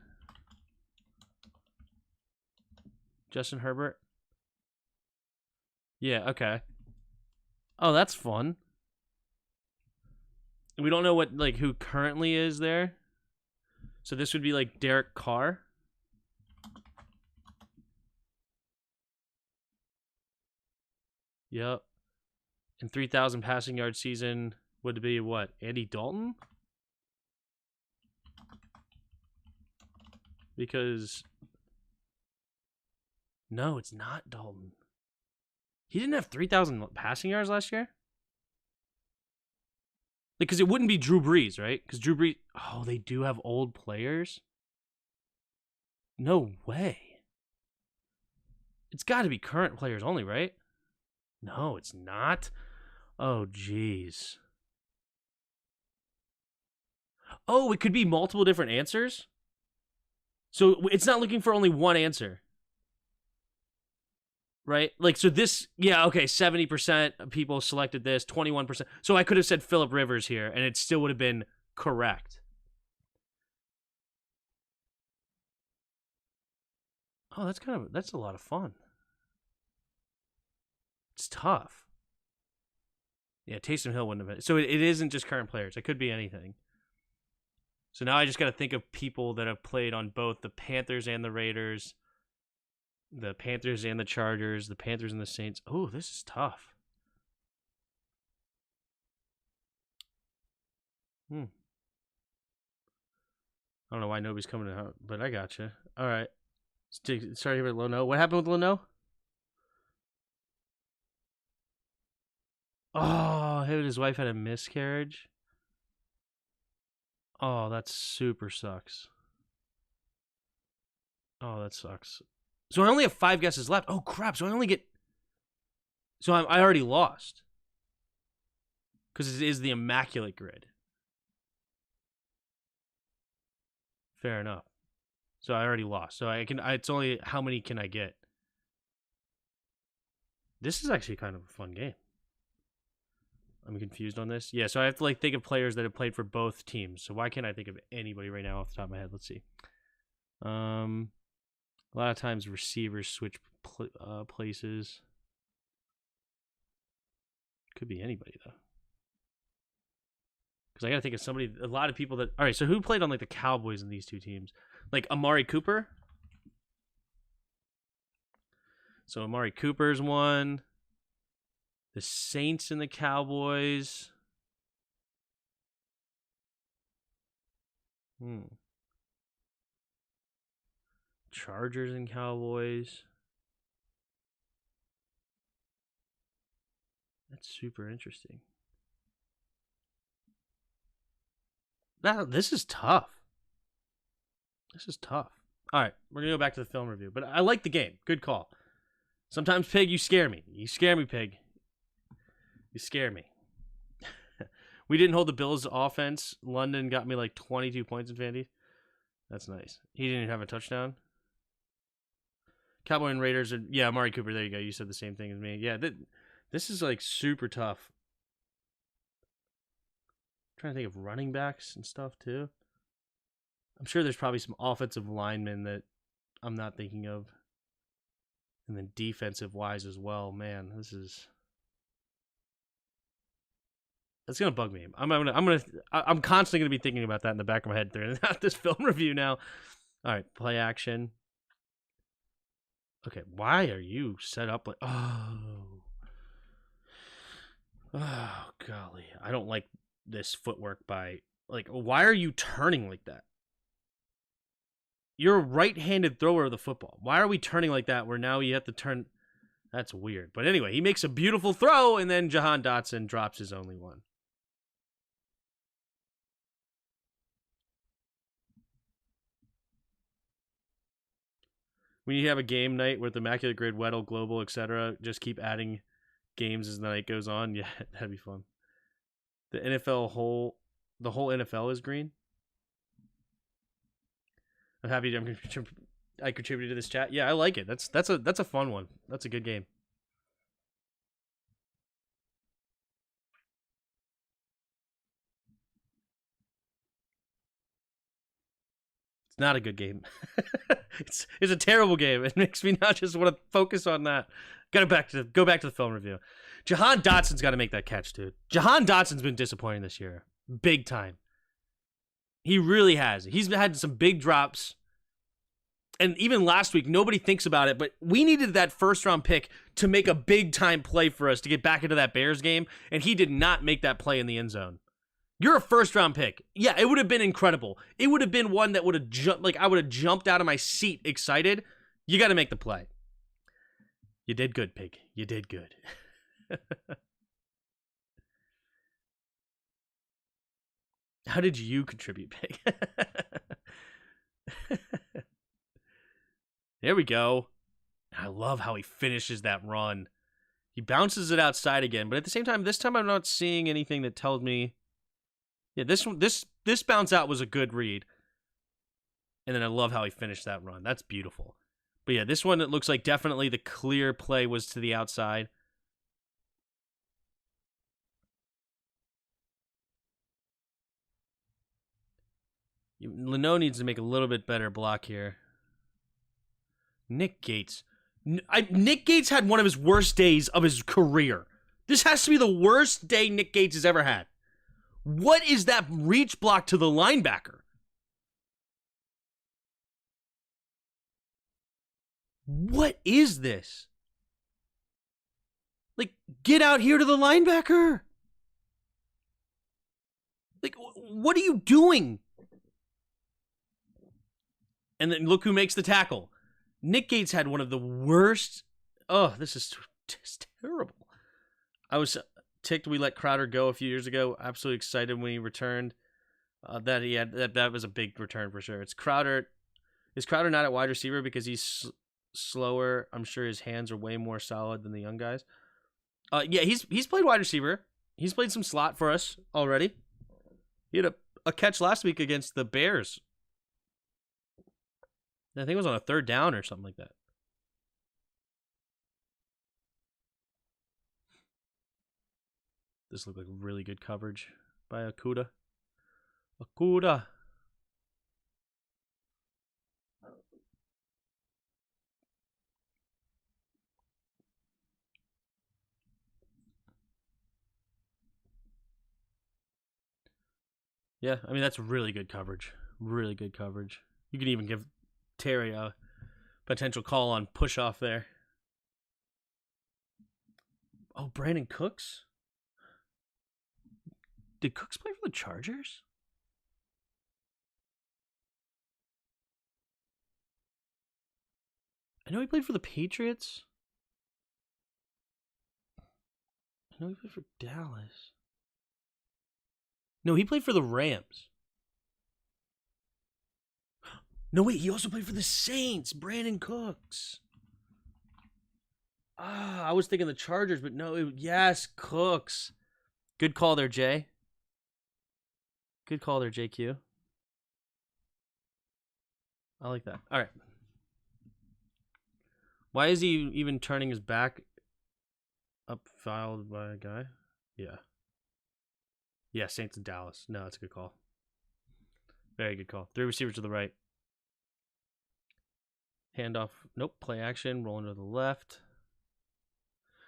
Justin Herbert. Yeah, okay. Oh, that's fun. We don't know what, like, who currently is there. So this would be, like, Derek Carr. Yep. And 3,000 passing yard season would be what? Andy Dalton? Because no, it's not Dalton. He didn't have 3,000 passing yards last year? Because it wouldn't be Drew Brees, right? Because Drew Brees... Oh, they do have old players? No way. It's got to be current players only, right? No, it's not. Oh, jeez. Oh, it could be multiple different answers? So it's not looking for only one answer. Right? Like, so this, yeah, okay, 70% of people selected this, 21%. So I could have said Phillip Rivers here, and it still would have been correct. Oh, that's a lot of fun. It's tough. Yeah, Taysom Hill wouldn't have been. So it isn't just current players. It could be anything. So now I just got to think of people that have played on both the Panthers and the Raiders, the Panthers and the Chargers, the Panthers and the Saints. Oh, this is tough. I don't know why nobody's coming out, but I gotcha. All right. Sorry about Leno. What happened with Leno? Oh, him and his wife had a miscarriage. Oh, that super sucks. Oh, that sucks. So I only have 5 guesses left. Oh, crap. So I only get... So I already lost. Because it is the immaculate grid. Fair enough. So I already lost. So it's only... How many can I get? This is actually kind of a fun game. I'm confused on this. Yeah, so I have to think of players that have played for both teams. So why can't I think of anybody right now off the top of my head? Let's see. A lot of times receivers switch places. Could be anybody though. Because I got to think of somebody. A lot of people that. All right, so who played on the Cowboys in these two teams? Like Amari Cooper. So Amari Cooper's one. The Saints and the Cowboys. Chargers and Cowboys. That's super interesting. This is tough. This is tough. All right, we're going to go back to the film review. But I like the game. Good call. Sometimes, Pig, you scare me. You scare me, Pig. You scare me. We didn't hold the Bills' offense. London got me 22 points in Fantasy. That's nice. He didn't even have a touchdown. Cowboy and Raiders are... Yeah, Amari Cooper, there you go. You said the same thing as me. Yeah, this is super tough. I'm trying to think of running backs and stuff, too. I'm sure there's probably some offensive linemen that I'm not thinking of. And then defensive-wise as well. Man, this is... That's gonna bug me. I'm constantly gonna be thinking about that in the back of my head during this film review now. All right, play action. Okay, why are you set up like? Oh, golly, I don't like this footwork by Why are you turning like that? You're a right-handed thrower of the football. Why are we turning like that? Where now you have to turn. That's weird. But anyway, he makes a beautiful throw, and then Jahan Dotson drops his only one. When you have a game night with Immaculate Grid, Weddle, Global, etc., just keep adding games as the night goes on. Yeah, that'd be fun. The whole NFL is green. I'm happy I contributed to this chat. Yeah, I like it. That's a fun one. That's a good game. It's not a good game. It's a terrible game. It makes me not just want to focus on that. Go back to the film review. Jahan Dotson's got to make that catch, dude. Jahan Dotson's been disappointing this year, big time. He really has. He's had some big drops, and even last week, nobody thinks about it, but we needed that first-round pick to make a big-time play for us to get back into that Bears game, and he did not make that play in the end zone. You're a first-round pick. Yeah, it would have been incredible. It would have been one that would have jumped, I would have jumped out of my seat excited. You got to make the play. You did good, Pig. You did good. How did you contribute, Pig? There we go. I love how he finishes that run. He bounces it outside again, but at the same time, this time I'm not seeing anything that tells me... Yeah, this bounce out was a good read. And then I love how he finished that run. That's beautiful. But yeah, this one, it looks like definitely the clear play was to the outside. Leno needs to make a little bit better block here. Nick Gates. Nick Gates had one of his worst days of his career. This has to be the worst day Nick Gates has ever had. What is that reach block to the linebacker? What is this? Like, get out here to the linebacker. Like, what are you doing? And then look who makes the tackle. Nick Gates had one of the worst. Oh, this is just terrible. I was ticked we let Crowder go a few years ago. Absolutely excited when he returned. That was a big return for sure. It's Crowder. Is Crowder not at wide receiver because he's slower? I'm sure his hands are way more solid than the young guys. Yeah, he's played wide receiver. He's played some slot for us already. He had a catch last week against the Bears. I think it was on a 3rd down or something like that. This looked like really good coverage by Okudah. Okudah. Yeah, I mean, that's really good coverage. Really good coverage. You can even give Terry a potential call on push-off there. Oh, Brandon Cooks? Did Cooks play for the Chargers? I know he played for the Patriots. I know he played for Dallas. No, he played for the Rams. No, wait, he also played for the Saints. Brandon Cooks. I was thinking the Chargers, but no. Yes, Cooks. Good call there, Jay. Good call there, JQ. I like that. All right. Why is he even turning his back up fouled by a guy? Yeah. Yeah, Saints and Dallas. No, that's a good call. Very good call. 3 receivers to the right. Handoff. Nope. Play action. Rolling to the left.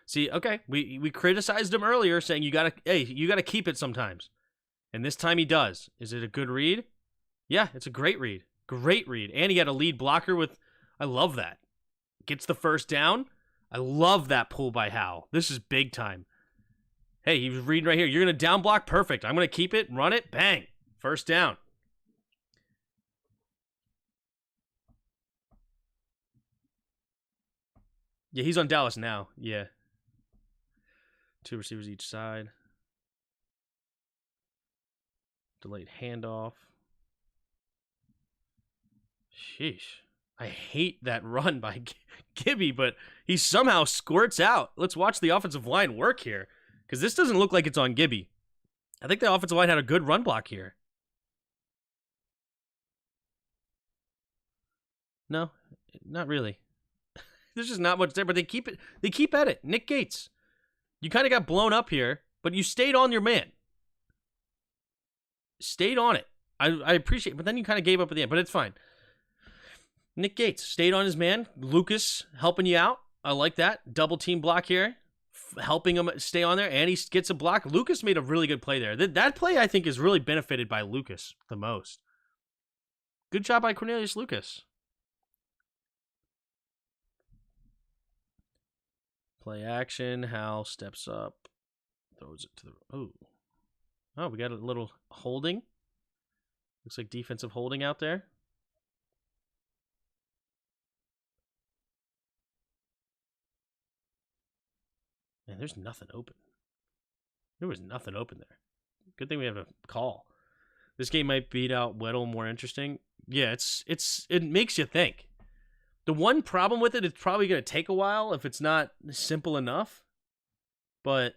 See, okay. We criticized him earlier saying you gotta keep it sometimes. And this time he does. Is it a good read? Yeah, it's a great read. Great read. And he had a lead blocker with, I love that. Gets the first down. I love that pull by Howell. This is big time. Hey, he was reading right here. You're going to down block? Perfect. I'm going to keep it, run it, bang. First down. Yeah, he's on Dallas now. Yeah. 2 receivers each side. Delayed handoff. Sheesh. I hate that run by Gibby, but he somehow squirts out. Let's watch the offensive line work here, because this doesn't look like it's on Gibby. I think the offensive line had a good run block here. No, not really. There's just not much there, but they keep at it. Nick Gates, you kind of got blown up here, but you stayed on your man. Stayed on it. I appreciate it, but then you kind of gave up at the end, but it's fine. Nick Gates stayed on his man. Lucas helping you out. I like that. Double team block here. Helping him stay on there, and he gets a block. Lucas made a really good play there. That play, I think, is really benefited by Lucas the most. Good job by Cornelius Lucas. Play action. Hal steps up. Throws it to the... Oh, we got a little holding. Looks like defensive holding out there. Man, there's nothing open. There was nothing open there. Good thing we have a call. This game might beat out Weddle more interesting. Yeah, it makes you think. The one problem with it, it's probably going to take a while if it's not simple enough. But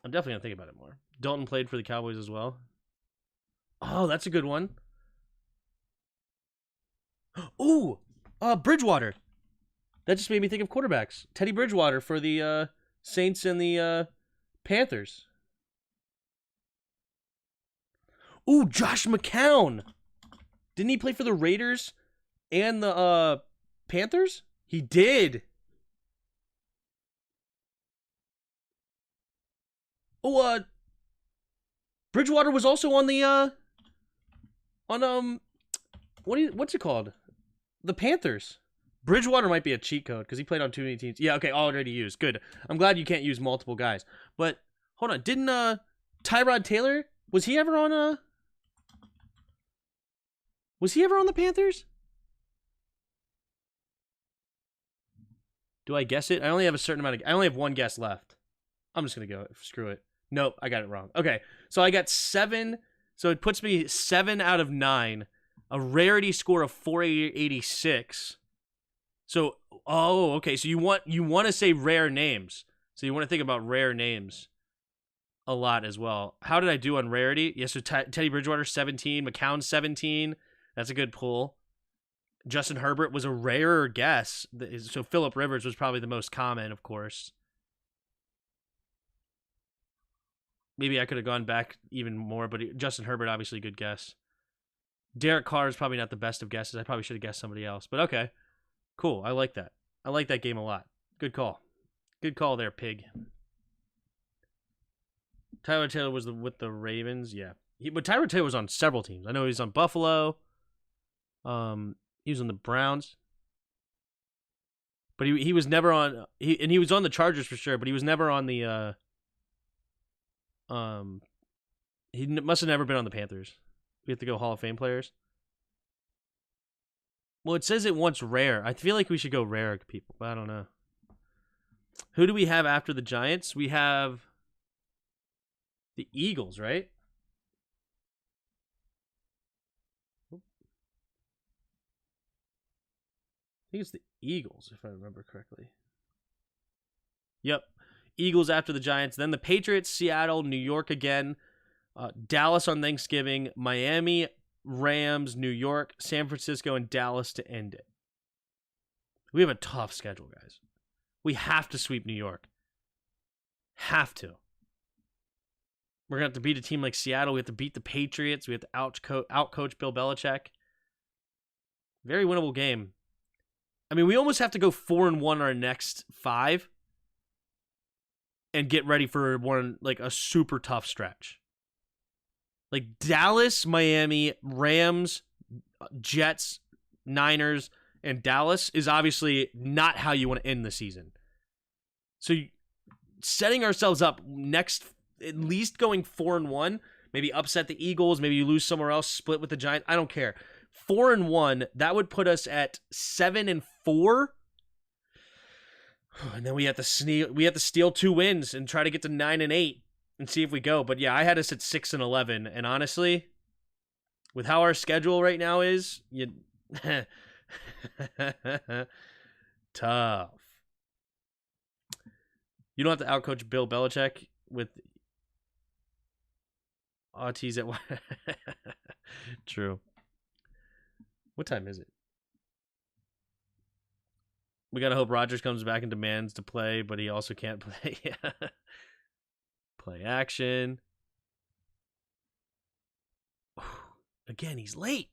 I'm definitely going to think about it more. Dalton played for the Cowboys as well. Oh, that's a good one. Ooh, Bridgewater. That just made me think of quarterbacks. Teddy Bridgewater for the Saints and the Panthers. Ooh, Josh McCown. Didn't he play for the Raiders and the Panthers? He did. Oh, Bridgewater was also on the what's it called? The Panthers. Bridgewater might be a cheat code because he played on too many teams. Yeah, okay, already used. Good. I'm glad you can't use multiple guys. But hold on, didn't Tyrod Taylor, was he ever on the Panthers? Do I guess it? I only have a certain amount of I only have one guess left. I'm just gonna go. Screw it. Nope, I got it wrong. Okay, so I got 7. So it puts me 7 out of 9. A rarity score of 486. So, oh, okay. So you want to say rare names. So you want to think about rare names a lot as well. How did I do on rarity? Yeah, so Teddy Bridgewater 17, McCown 17. That's a good pull. Justin Herbert was a rarer guess. So Phillip Rivers was probably the most common, of course. Maybe I could have gone back even more, but Justin Herbert, obviously, good guess. Derek Carr is probably not the best of guesses. I probably should have guessed somebody else, but okay. Cool. I like that. I like that game a lot. Good call. Good call there, pig. Tyler Taylor was with the Ravens, yeah. But Tyler Taylor was on several teams. I know he was on Buffalo. He was on the Browns. But he was never on he was on the Chargers for sure, but he was never on the he must have never been on the Panthers. We have to go Hall of Fame players. Well, it says it wants rare. I feel like we should go rare people, but I don't know. Who do we have after the Giants? We have the Eagles, right? I think it's the Eagles, if I remember correctly. Yep. Eagles after the Giants. Then the Patriots, Seattle, New York again. Dallas on Thanksgiving. Miami, Rams, New York, San Francisco, and Dallas to end it. We have a tough schedule, guys. We have to sweep New York. Have to. We're going to have to beat a team like Seattle. We have to beat the Patriots. We have to outcoach Bill Belichick. Very winnable game. I mean, we almost have to go 4-1 our next 5 and get ready for one, like, a super tough stretch. Like Dallas, Miami, Rams, Jets, Niners, and Dallas is obviously not how you want to end the season. So setting ourselves up next, at least going 4-1, maybe upset the Eagles, maybe you lose somewhere else, split with the Giants. I don't care. 4-1, that would put us at 7-4. And then we have to steal 2 wins and try to get to 9-8 and see if we go. But yeah, I had us at 6-11, and honestly, with how our schedule right now is, tough. You don't have to outcoach Bill Belichick with Auties at True. What time is it? We gotta hope Rodgers comes back and demands to play, but he also can't play. Play action. Again, he's late.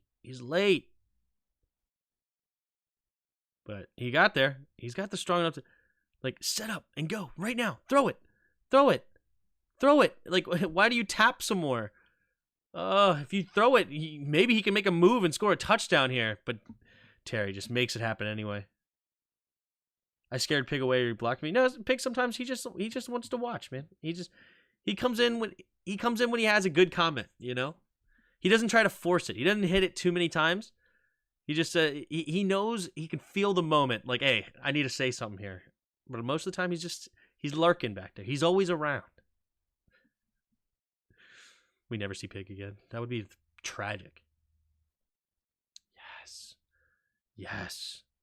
But he got there. He's got the strong enough to, like, set up and go right now. Throw it. Like, why do you tap some more? If you throw it, maybe he can make a move and score a touchdown here. But Terry just makes it happen anyway. I scared Pig away or he blocked me. No, Pig sometimes he just wants to watch, man. He comes in when he has a good comment, you know? He doesn't try to force it. He doesn't hit it too many times. He just he knows, he can feel the moment, like, hey, I need to say something here. But most of the time he's lurking back there. He's always around. We never see Pig again. That would be tragic. Yes.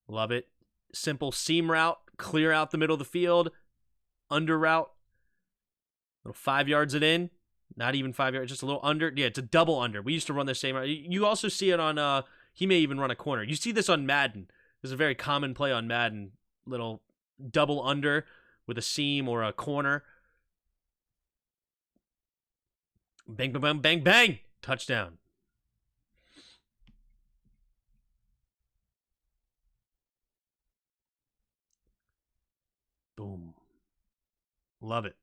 Love it. Simple seam route, clear out the middle of the field, under route, little 5 yards it in, not even 5 yards, just a little under. Yeah, it's a double under. We used to run the same route. You also see it on, he may even run a corner. You see this on Madden. This is a very common play on Madden, little double under with a seam or a corner. Bang, bang, bang, bang, bang. Touchdown. Boom. Love it.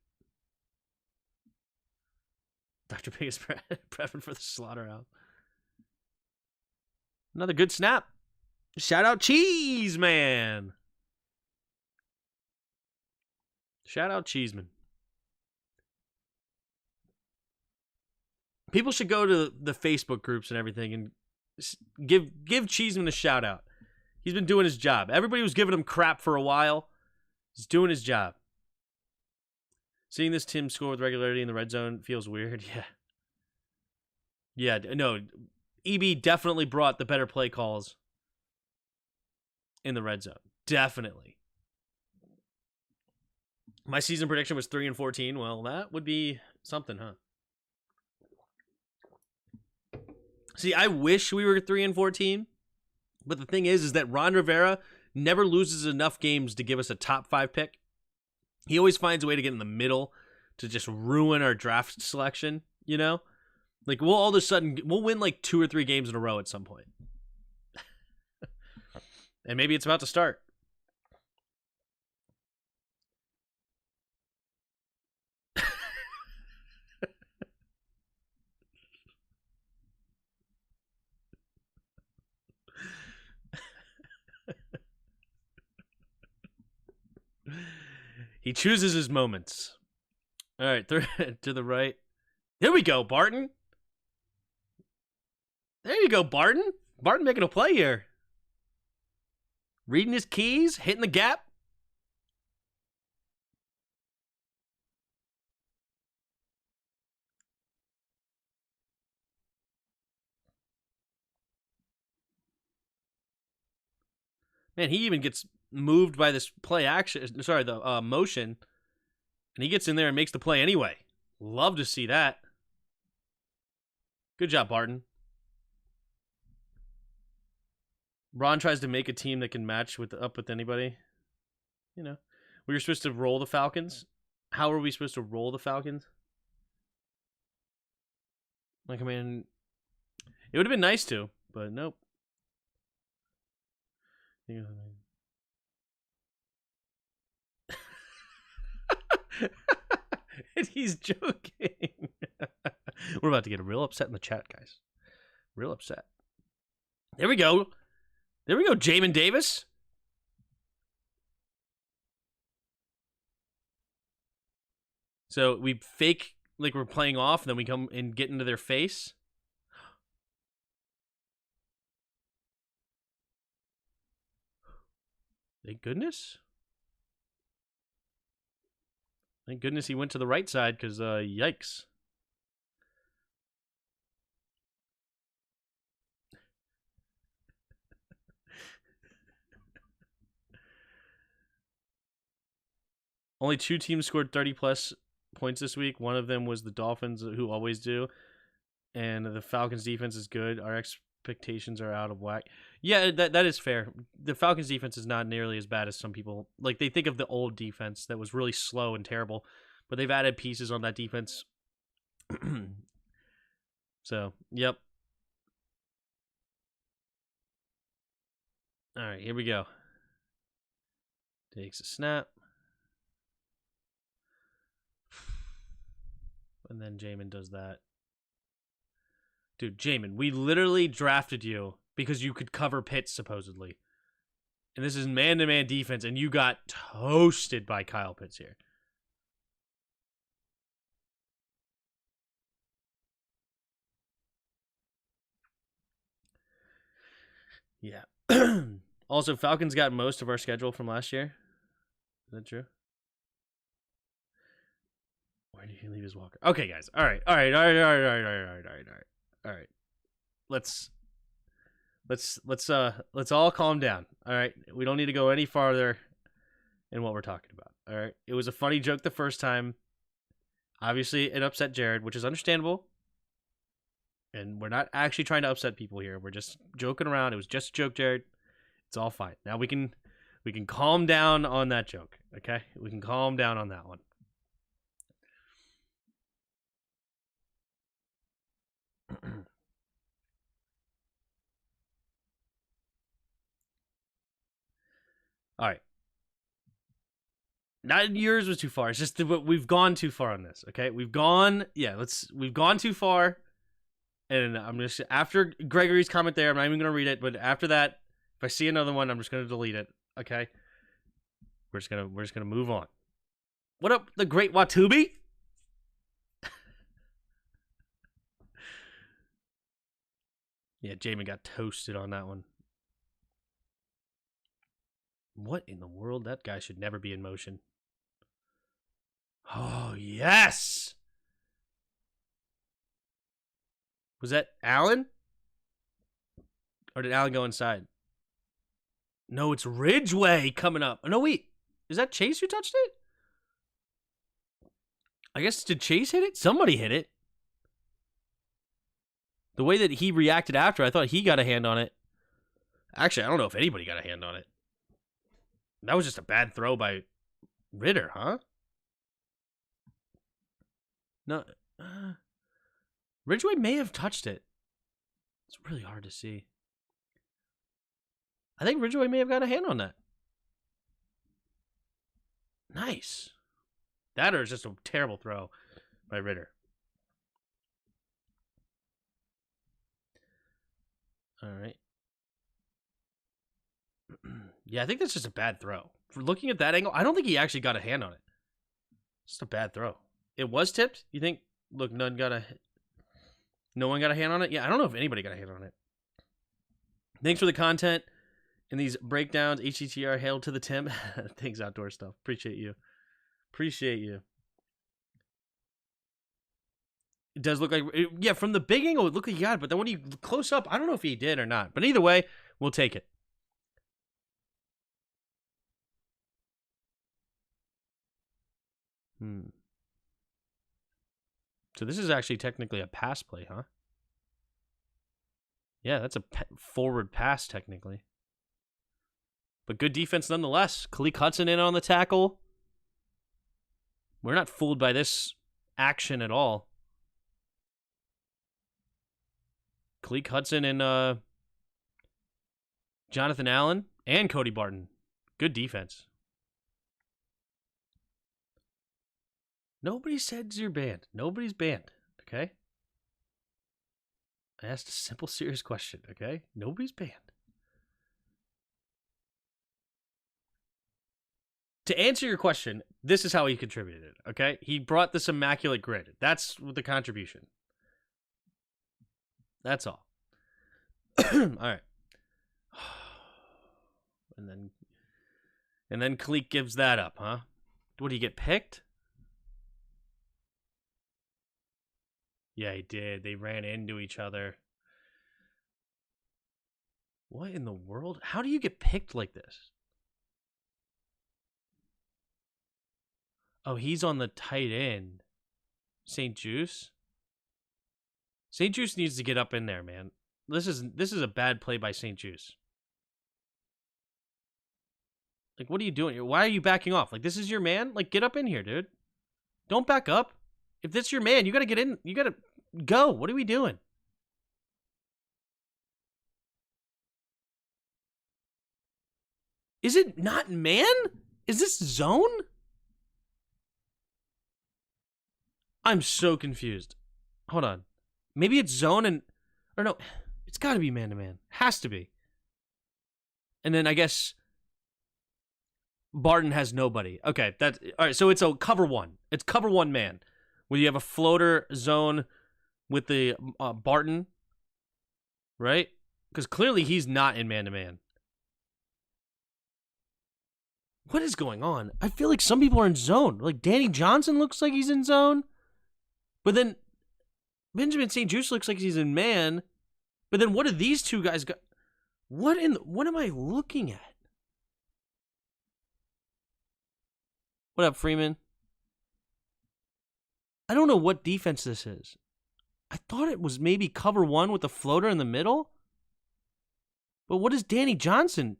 Dr. Pig is prepping for the slaughterhouse. Another good snap. Shout out Cheeseman. Shout out Cheeseman. People should go to the Facebook groups and everything and give Cheeseman a shout out. He's been doing his job. Everybody was giving him crap for a while. He's doing his job. Seeing this Tim score with regularity in the red zone feels weird. Yeah. Yeah, no. EB definitely brought the better play calls in the red zone. Definitely. My season prediction was 3-14. Well, that would be something, huh? See, I wish we were 3-14, but the thing is that Ron Rivera never loses enough games to give us a top 5 pick. He always finds a way to get in the middle to just ruin our draft selection, you know? Like, we'll all of a sudden, we'll win like 2 or 3 games in a row at some point. And maybe it's about to start. He chooses his moments. All right, to the right. Here we go, Barton. There you go, Barton. Barton making a play here. Reading his keys, hitting the gap. Man, he even gets moved by this play action. Sorry, the motion. And he gets in there and makes the play anyway. Love to see that. Good job, Barton. Ron tries to make a team that can match up with anybody. You know, we were supposed to roll the Falcons. How are we supposed to roll the Falcons? Like, I mean, it would have been nice to, but nope. And he's joking. We're about to get real upset in the chat, guys. Real upset. There we go. There we go, Jamin Davis. So we fake like we're playing off, and then we come and get into their face. Thank goodness. Thank goodness he went to the right side, because yikes. Only 2 teams scored 30-plus points this week. One of them was the Dolphins, who always do. And the Falcons' defense is good. Our expectations are out of whack. Yeah, that is fair. The Falcons' defense is not nearly as bad as some people. Like, they think of the old defense that was really slow and terrible. But they've added pieces on that defense. So, yep. All right, here we go. Takes a snap. And then Jamin does that. Dude, Jamin, we literally drafted you because you could cover Pitts, supposedly. And this is man-to-man defense, and you got toasted by Kyle Pitts here. Yeah. Also, Falcons got most of our schedule from last year. Is that true? Where did he leave his walker? Okay, guys. All right. Let's all calm down. All right. We don't need to go any farther in what we're talking about. All right. It was a funny joke the first time. Obviously, it upset Jared, which is understandable. And we're not actually trying to upset people here. We're just joking around. It was just a joke, Jared. It's all fine. Now we can calm down on that joke, okay? We can calm down on that one. All right. Not yours was too far. It's just that we've gone too far on this. Okay, we've gone too far. And I'm just after Gregory's comment there. I'm not even gonna read it. But after that, if I see another one, I'm just gonna delete it. Okay. We're just gonna move on. What up, the great Watubi? Yeah, Jamin got toasted on that one. What in the world? That guy should never be in motion. Oh, yes! Was that Allen? Or did Allen go inside? No, it's Ridgeway coming up. Oh, no, wait. Is that Chase who touched it? I guess, did Chase hit it? Somebody hit it. The way that he reacted after, I thought he got a hand on it. Actually, I don't know if anybody got a hand on it. That was just a bad throw by Ritter, huh? No. Ridgeway may have touched it. It's really hard to see. I think Ridgeway may have got a hand on that. Nice. That or is just a terrible throw by Ritter. All right. Yeah, I think that's just a bad throw. For looking at that angle, I don't think he actually got a hand on it. Just a bad throw. It was tipped? You think, look, no one got a hand on it? Yeah, I don't know if anybody got a hand on it. Thanks for the content and these breakdowns. HTTR, hail to the Tim. Thanks, Outdoor Stuff. Appreciate you. It does look like, yeah, from the big angle, it looked like he got it, but then when you close up, I don't know if he did or not. But either way, we'll take it. So this is actually technically a pass play, huh? Yeah, that's a forward pass technically. But good defense nonetheless. Khaleke Hudson in on the tackle. We're not fooled by this action at all. Khaleke Hudson and Jonathan Allen and Cody Barton. Good defense. Nobody said you're banned. Nobody's banned, okay? I asked a simple, serious question, okay? Nobody's banned. To answer your question, this is how he contributed, okay? He brought this immaculate grid. That's the contribution. That's all. All right. And then Khaleke gives that up, huh? What, did he get picked? Yeah, he did. They ran into each other. What in the world? How do you get picked like this? Oh, he's on the tight end. St. Juice? St. Juice needs to get up in there, man. This is a bad play by St. Juice. Like, what are you doing? Why are you backing off? Like, this is your man? Like, get up in here, dude. Don't back up. If this is your man, you gotta get in. You gotta go. What are we doing? Is it not man? Is this zone? I'm so confused. Hold on. Maybe it's zone and... Or no, it's got to be man-to-man. Has to be. And then I guess Barton has nobody. Okay, all right, so it's a cover one. It's cover one man. Where you have a floater zone with the Barton, right? Because clearly he's not in man-to-man. What is going on? I feel like some people are in zone. Like Danny Johnson looks like he's in zone. But then Benjamin St. Juice looks like he's in man. But then what do these two guys got? What am I looking at? What up, Freeman? I don't know what defense this is. I thought it was maybe cover one with the floater in the middle. But what is Danny Johnson?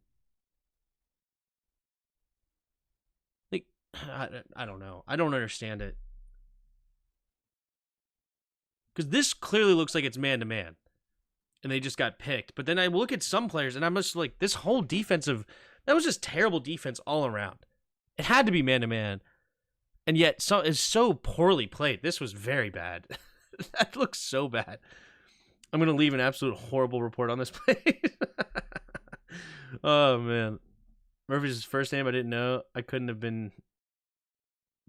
Like, I don't know. I don't understand it. Because this clearly looks like it's man-to-man. And they just got picked. But then I look at some players, and I'm just like, this whole defensive... That was just terrible defense all around. It had to be man-to-man. And yet, it's so poorly played. This was very bad. That looks so bad. I'm going to leave an absolute horrible report on this play. Oh, man. Murphy's first name I didn't know. I couldn't have been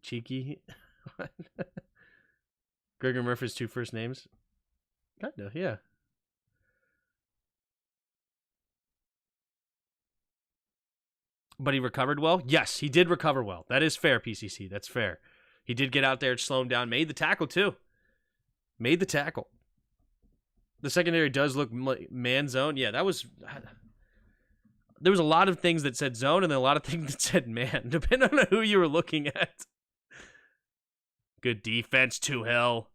cheeky. Gregor Murphy's 2 first names? Kind of, yeah. But he recovered well? Yes, he did recover well. That is fair, PCC. That's fair. He did get out there, slow him down, made the tackle too. Made the tackle. The secondary does look man zone. Yeah, that was... There was a lot of things that said zone and then a lot of things that said man, depending on who you were looking at. Good defense, to hell.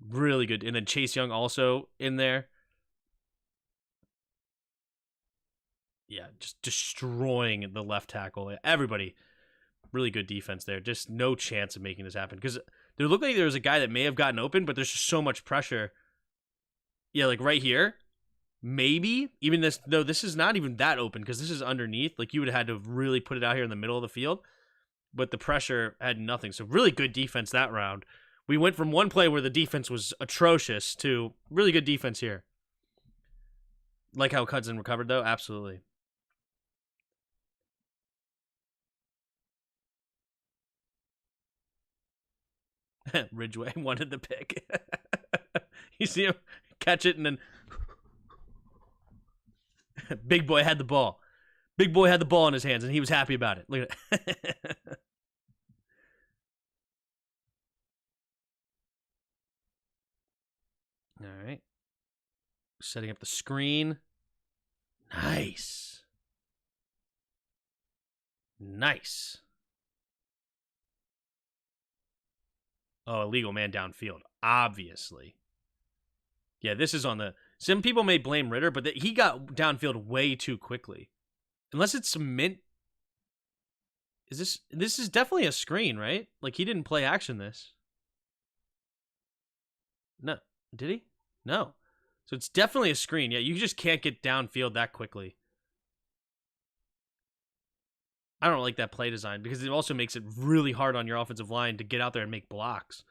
Really good. And then Chase Young also in there. Yeah, just destroying the left tackle. Everybody, really good defense there. Just no chance of making this happen. Because there looked like there was a guy that may have gotten open, but there's just so much pressure. Yeah, like right here. Maybe. Even this, though, this is not even that open because this is underneath. Like, you would have had to really put it out here in the middle of the field. But the pressure had nothing. So really good defense that round. We went from one play where the defense was atrocious to really good defense here. Like how Hudson recovered, though? Absolutely. Ridgeway wanted the pick. You see him catch it and then Big Boy had the ball. Big Boy had the ball in his hands and he was happy about it. Look at it. All right. Setting up the screen. Nice. Nice. Oh, illegal man downfield. Obviously. Yeah, this is on the... Some people may blame Ritter, but he got downfield way too quickly. Unless it's some mint... This is definitely a screen, right? Like, he didn't play action this. No. Did he? No. So it's definitely a screen. Yeah, you just can't get downfield that quickly. I don't like that play design because it also makes it really hard on your offensive line to get out there and make blocks.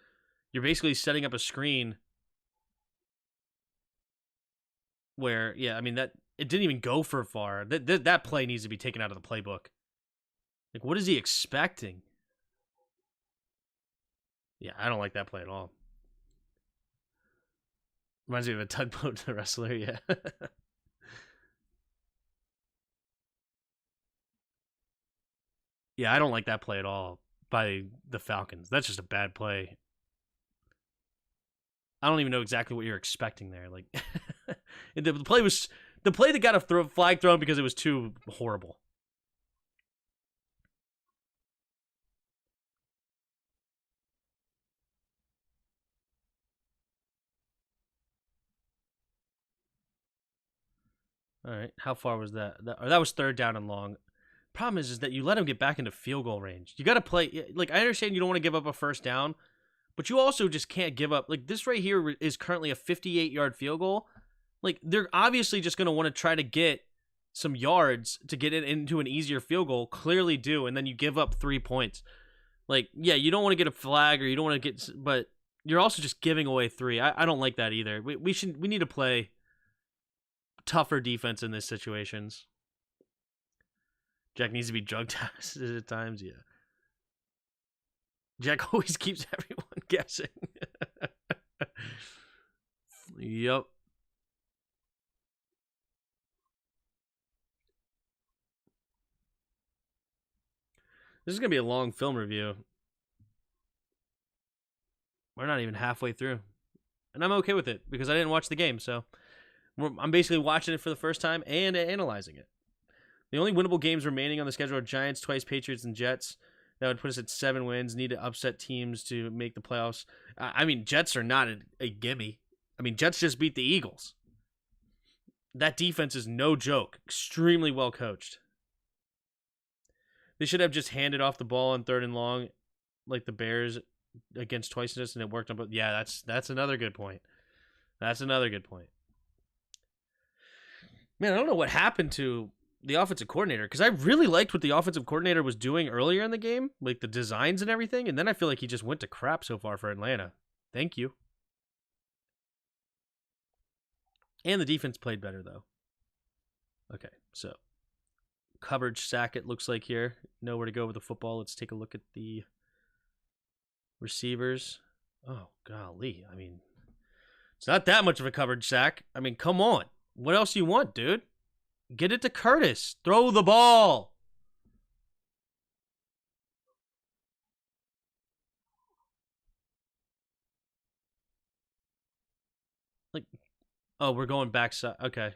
You're basically setting up a screen where, yeah, I mean, that it didn't even go for far. That play needs to be taken out of the playbook. Like, what is he expecting? Yeah, I don't like that play at all. Reminds me of a tugboat wrestler, yeah. Yeah, I don't like that play at all by the Falcons. That's just a bad play. I don't even know exactly what you're expecting there. Like, the play that got a flag thrown because it was too horrible. All right, how far was that? That was third down and long. Problem is that you let him get back into field goal range. You got to play. Like, I understand you don't want to give up a first down, but you also just can't give up. Like, this right here is currently a 58-yard field goal. Like, they're obviously just going to want to try to get some yards to get it into an easier field goal. Clearly do, and then you give up 3 points. Like, yeah, you don't want to get a flag or you don't want to get, but you're also just giving away 3. I don't like that either. We need to play tougher defense in these situations. Jack needs to be drug tested at times, yeah. Jack always keeps everyone guessing. Yep. This is going to be a long film review. We're not even halfway through. And I'm okay with it because I didn't watch the game, so I'm basically watching it for the first time and analyzing it. The only winnable games remaining on the schedule are Giants, twice Patriots, and Jets. That would put us at 7 wins. Need to upset teams to make the playoffs. I mean, Jets are not a gimme. I mean, Jets just beat the Eagles. That defense is no joke. Extremely well coached. They should have just handed off the ball on 3rd and long like the Bears against twiceness, and it worked on both. Yeah, that's another good point. That's another good point. Man, I don't know what happened to the offensive coordinator, because I really liked what the offensive coordinator was doing earlier in the game, like the designs and everything, and then I feel like he just went to crap so far for Atlanta. Thank you. And the defense played better, though. Okay, so coverage sack, it looks like here. Nowhere to go with the football. Let's take a look at the receivers. Oh, golly. I mean, it's not that much of a coverage sack. I mean, come on. What else do you want, dude? Get it to Curtis. Throw the ball. Like, oh, we're going backside. Okay.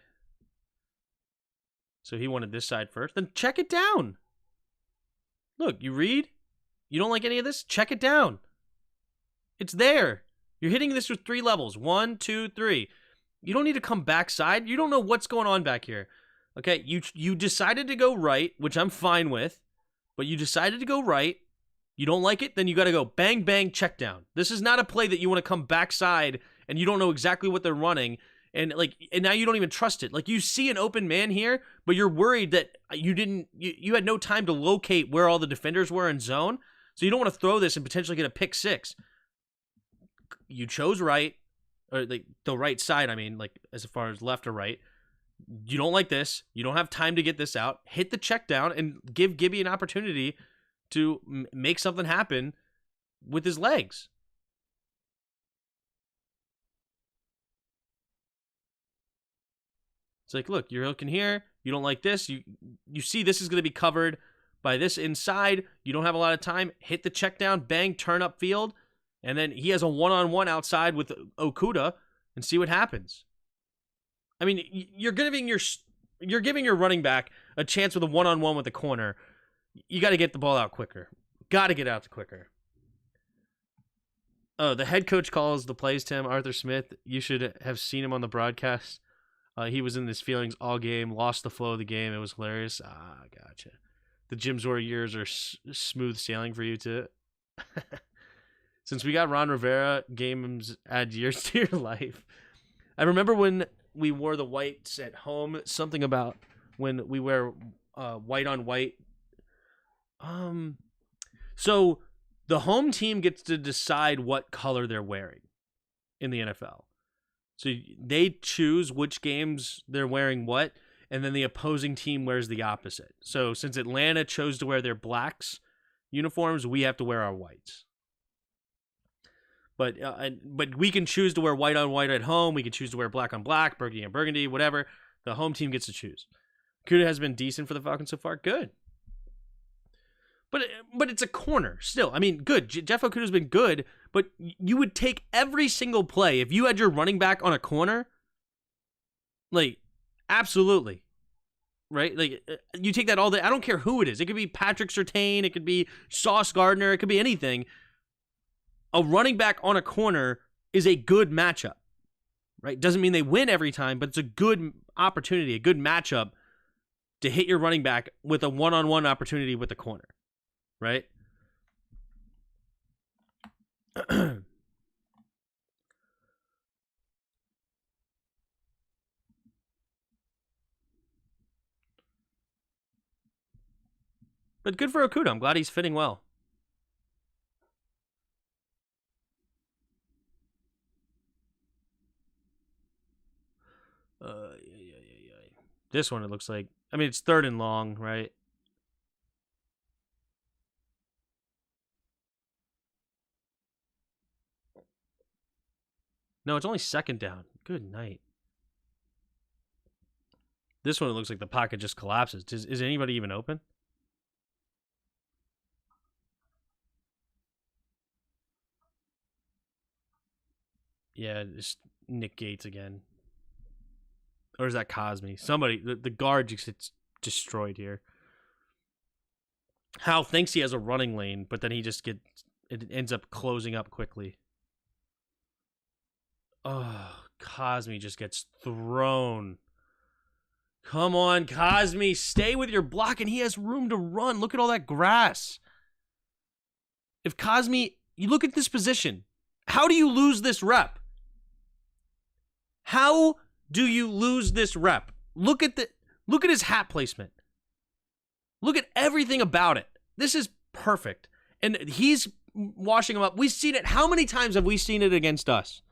So he wanted this side first. Then check it down. Look, you read? You don't like any of this? Check it down. It's there. You're hitting this with 3 levels. 1, 2, 3. You don't need to come backside. You don't know what's going on back here. Okay, you decided to go right, which I'm fine with, but you decided to go right. You don't like it, then you got to go bang, bang, check down. This is not a play that you want to come backside and you don't know exactly what they're running, and now you don't even trust it. Like, you see an open man here, but you're worried that you had no time to locate where all the defenders were in zone, so you don't want to throw this and potentially get a pick 6. You chose right, or like the right side, I mean, like as far as left or right. You don't like this. You don't have time to get this out. Hit the check down and give Gibby an opportunity to make something happen with his legs. It's like, look, you're looking here. You don't like this. You see this is going to be covered by this inside. You don't have a lot of time. Hit the check down, bang, turn up field, and then he has a one-on-one outside with Okudah and see what happens. I mean, you're giving your running back a chance with a one-on-one with the corner. You got to get the ball out quicker. Got to get out quicker. Oh, the head coach calls the plays to him, Arthur Smith. You should have seen him on the broadcast. He was in his feelings all game, lost the flow of the game. It was hilarious. Ah, gotcha. The Jim Zora years are smooth sailing for you, too. Since we got Ron Rivera, games add years to your life. I remember when we wore the whites at home, something about when we wear white on white. So the home team gets to decide what color they're wearing in the NFL. So they choose which games they're wearing what, and then the opposing team wears the opposite. So since Atlanta chose to wear their blacks uniforms, we have to wear our whites. But we can choose to wear white on white at home. We can choose to wear black on black, burgundy on burgundy, whatever. The home team gets to choose. Kuda has been decent for the Falcons so far. Good. But it's a corner still. I mean, good. Jeff Okuda's been good, but you would take every single play if you had your running back on a corner. Like, absolutely. Right? Like, you take that all day. I don't care who it is. It could be Patrick Surtain. It could be Sauce Gardner. It could be anything. A running back on a corner is a good matchup, right? Doesn't mean they win every time, but it's a good opportunity, a good matchup to hit your running back with a one-on-one opportunity with the corner, right? But good for Okudah. I'm glad he's fitting well. This one, it looks like. I mean, it's 3rd and long, right? No, it's only 2nd down. Good night. This one, it looks like the pocket just collapses. Is anybody even open? Yeah, it's Nick Gates again. Or is that Cosme? Somebody, the guard just gets destroyed here. Hal thinks he has a running lane, but then it ends up closing up quickly. Oh, Cosme just gets thrown. Come on, Cosme, stay with your block, and he has room to run. Look at all that grass. If Cosme, you look at this position, how do you lose this rep? How do you lose this rep? Look at Look at his hat placement. Look at everything about it. This is perfect. And he's washing them up. We've seen it. How many times have we seen it against us?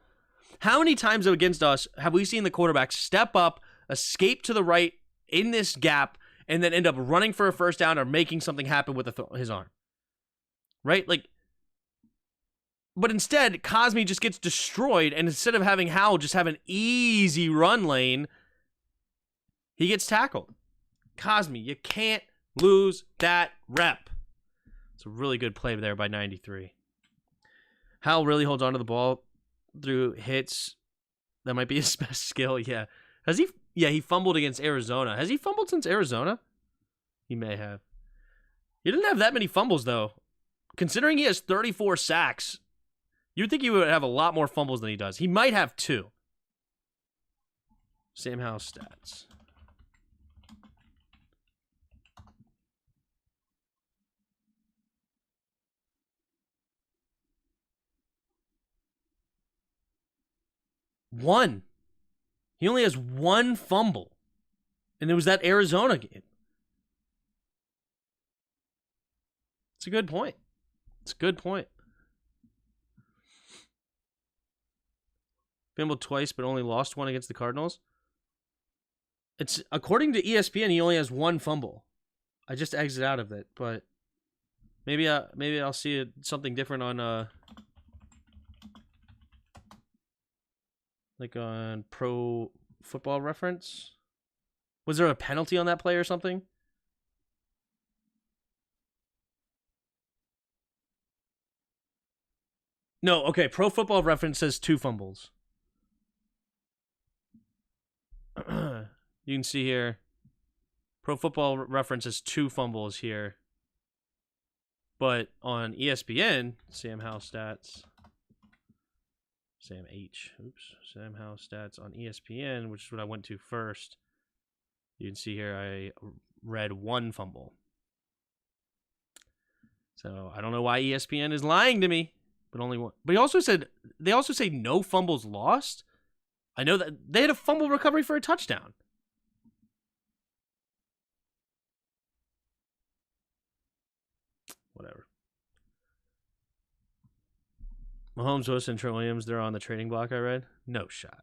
How many times against us have we seen the quarterback step up, escape to the right in this gap, and then end up running for a first down or making something happen with his arm? Right? Like, but instead, Cosme just gets destroyed, and instead of having Howell just have an easy run lane, he gets tackled. Cosme, you can't lose that rep. It's a really good play there by 93. Howell really holds on to the ball through hits. That might be his best skill. Yeah. Has he? Yeah, he fumbled against Arizona. Has he fumbled since Arizona? He may have. He didn't have that many fumbles, though. Considering he has 34 sacks, you'd think he would have a lot more fumbles than he does. He might have 2. Sam Howell stats. One. He only has 1 fumble. And it was that Arizona game. It's a good point. It's a good point. Fumbled twice, but only lost 1 against the Cardinals. It's according to ESPN, he only has 1 fumble. I just exit out of it, but maybe I'll see something different on like on Pro Football Reference. Was there a penalty on that play or something? No, okay. Pro Football Reference says 2 fumbles. You can see here. Pro Football Reference has 2 fumbles here. But on ESPN, Sam Howell stats. Sam Howell stats on ESPN, which is what I went to first. You can see here I read 1 fumble. So I don't know why ESPN is lying to me, but only 1. But they also say no fumbles lost. I know that they had a fumble recovery for a touchdown. Whatever. Mahomes, Wilson, and Trent Williams, they're on the trading block, I read. No shot.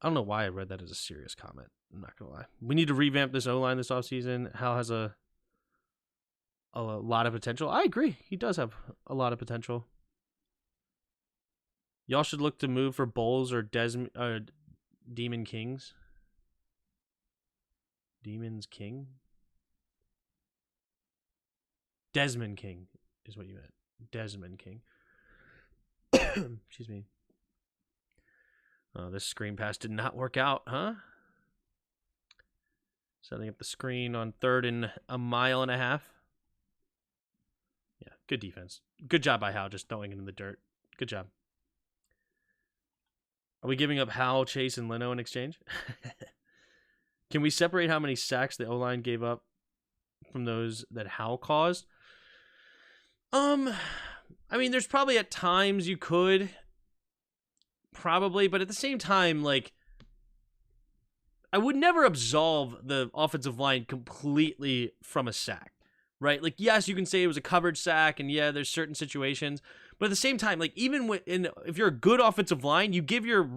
I don't know why I read that as a serious comment. I'm not going to lie. We need to revamp this O-line this offseason. Hal has a lot of potential. I agree. He does have a lot of potential. Y'all should look to move for Bowles or Demon Kings. Demon's King? Desmond King is what you meant. Desmond King. Excuse me. This screen pass did not work out, huh? Setting up the screen on 3rd and a mile and a half. Yeah, good defense. Good job by Howe, just throwing it in the dirt. Good job. Are we giving up Howell, Chase, and Leno in exchange? Can we separate how many sacks the O-line gave up from those that Howell caused? I mean, there's probably at times you could. Probably, but at the same time, like, I would never absolve the offensive line completely from a sack, right? Like, yes, you can say it was a coverage sack, and yeah, there's certain situations, but at the same time, like, even if you're a good offensive line, you give your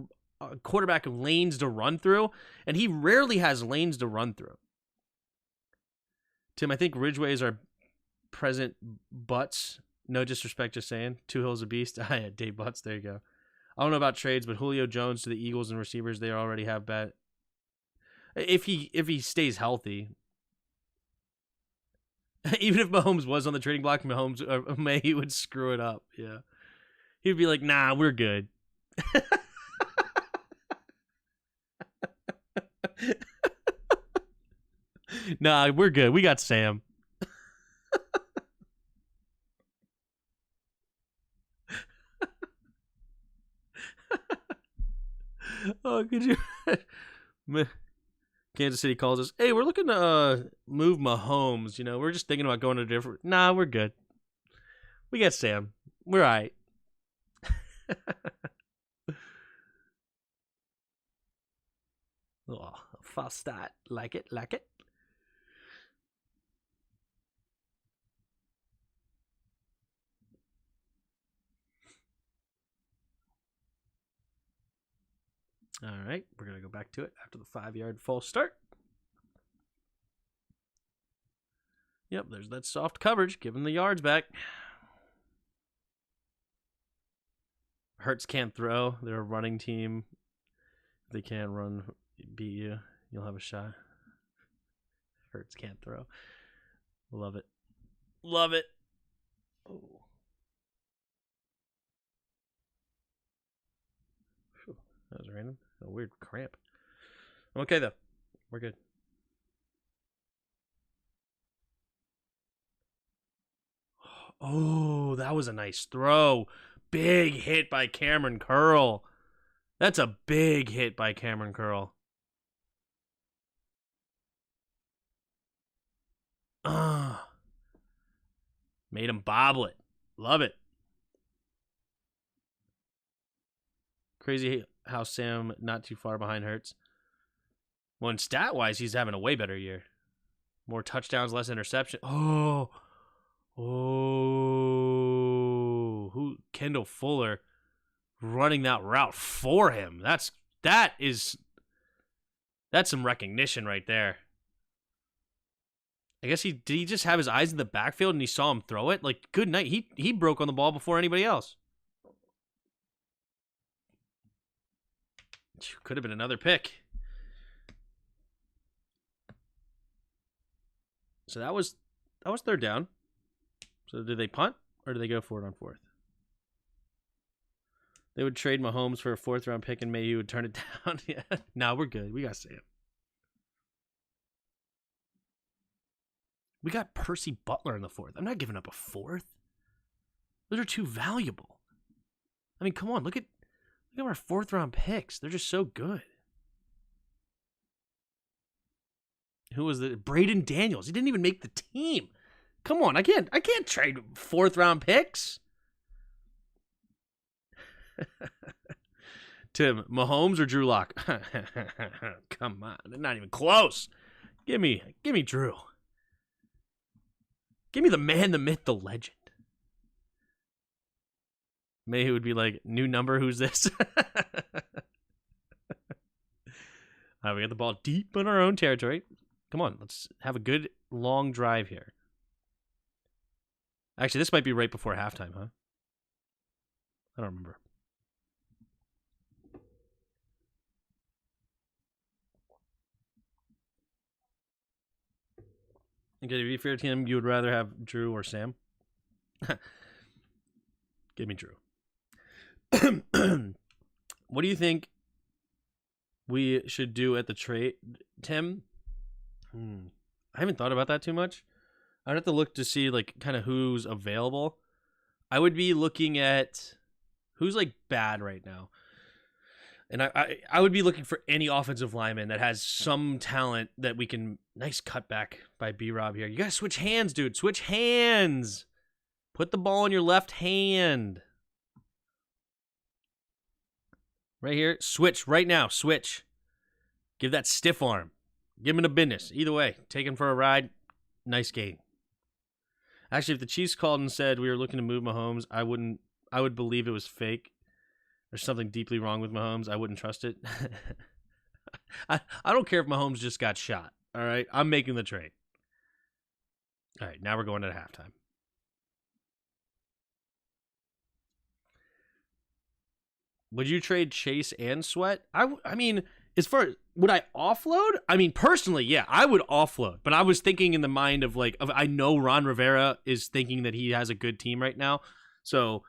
quarterback lanes to run through, and he rarely has lanes to run through. Tim, I think Ridgeway is our present Butts. No disrespect, just saying. 2 Hills a Beast. I had Dave Butts. There you go. I don't know about trades, but Julio Jones to the Eagles and receivers, they already have bad. If he stays healthy. Even if Mahomes was on the trading block, he would screw it up. Yeah. He'd be like, nah, we're good. Nah, we're good. We got Sam. Oh, could you? Kansas City calls us. Hey, we're looking to move Mahomes. You know, we're just thinking about going to a different. Nah, we're good. We got Sam. We're all right. Oh, false start. Like it, like it. All right, we're going to go back to it after the 5-yard false start. Yep, there's that soft coverage. Give him the yards back. Hurts can't throw. They're a running team. If they can't run, beat you, you'll have a shot. Hurts can't throw. Love it. Love it. Oh. Whew, that was random. A weird cramp. I'm okay, though. We're good. Oh, that was a nice throw. Big hit by Cameron Curl. That's a big hit by Cameron Curl. Made him bobble it. Love it. Crazy how Sam not too far behind Hurts. Well, in stat-wise, he's having a way better year. More touchdowns, less interception. Oh. Who? Kendall Fuller running that route for him. That's some recognition right there. I guess did he just have his eyes in the backfield and he saw him throw it? Like, good night. He broke on the ball before anybody else. Could have been another pick. So that was third down. So did they punt or did they go for it on fourth? They would trade Mahomes for a 4th-round pick and maybe he would turn it down. Yeah. No, we're good. We got Sam. We got Percy Butler in the 4th. I'm not giving up a 4th. Those are too valuable. I mean, come on. Look at our 4th-round picks. They're just so good. Who was the Braden Daniels? He didn't even make the team. Come on, I can't trade 4th-round picks. Tim, Mahomes or Drew Lock? Come on, they're not even close. Give me Drew. Give me the man, the myth, the legend. Maybe it would be like, new number, who's this? All right, we got the ball deep in our own territory. Come on, let's have a good long drive here. Actually, this might be right before halftime, huh? I don't remember. Okay, to be fair to him, you would rather have Drew or Sam? Give me Drew. What do you think we should do at the trade, Tim? I haven't thought about that too much. I'd have to look to see like kind of who's available. I would be looking at who's like bad right now. And I would be looking for any offensive lineman that has some talent that we can... Nice cutback by B-Rob here. You got to switch hands, dude. Switch hands. Put the ball in your left hand. Right here. Switch right now. Switch. Give that stiff arm. Give him the business. Either way. Take him for a ride. Nice game. Actually, if the Chiefs called and said we were looking to move Mahomes, I would believe it was fake. There's something deeply wrong with Mahomes. I wouldn't trust it. I don't care if Mahomes just got shot. All right? I'm making the trade. All right, now we're going to halftime. Would you trade Chase and Sweat? I mean, as far as, would I offload? I mean, personally, yeah, I would offload. But I was thinking in the mind of I know Ron Rivera is thinking that he has a good team right now. So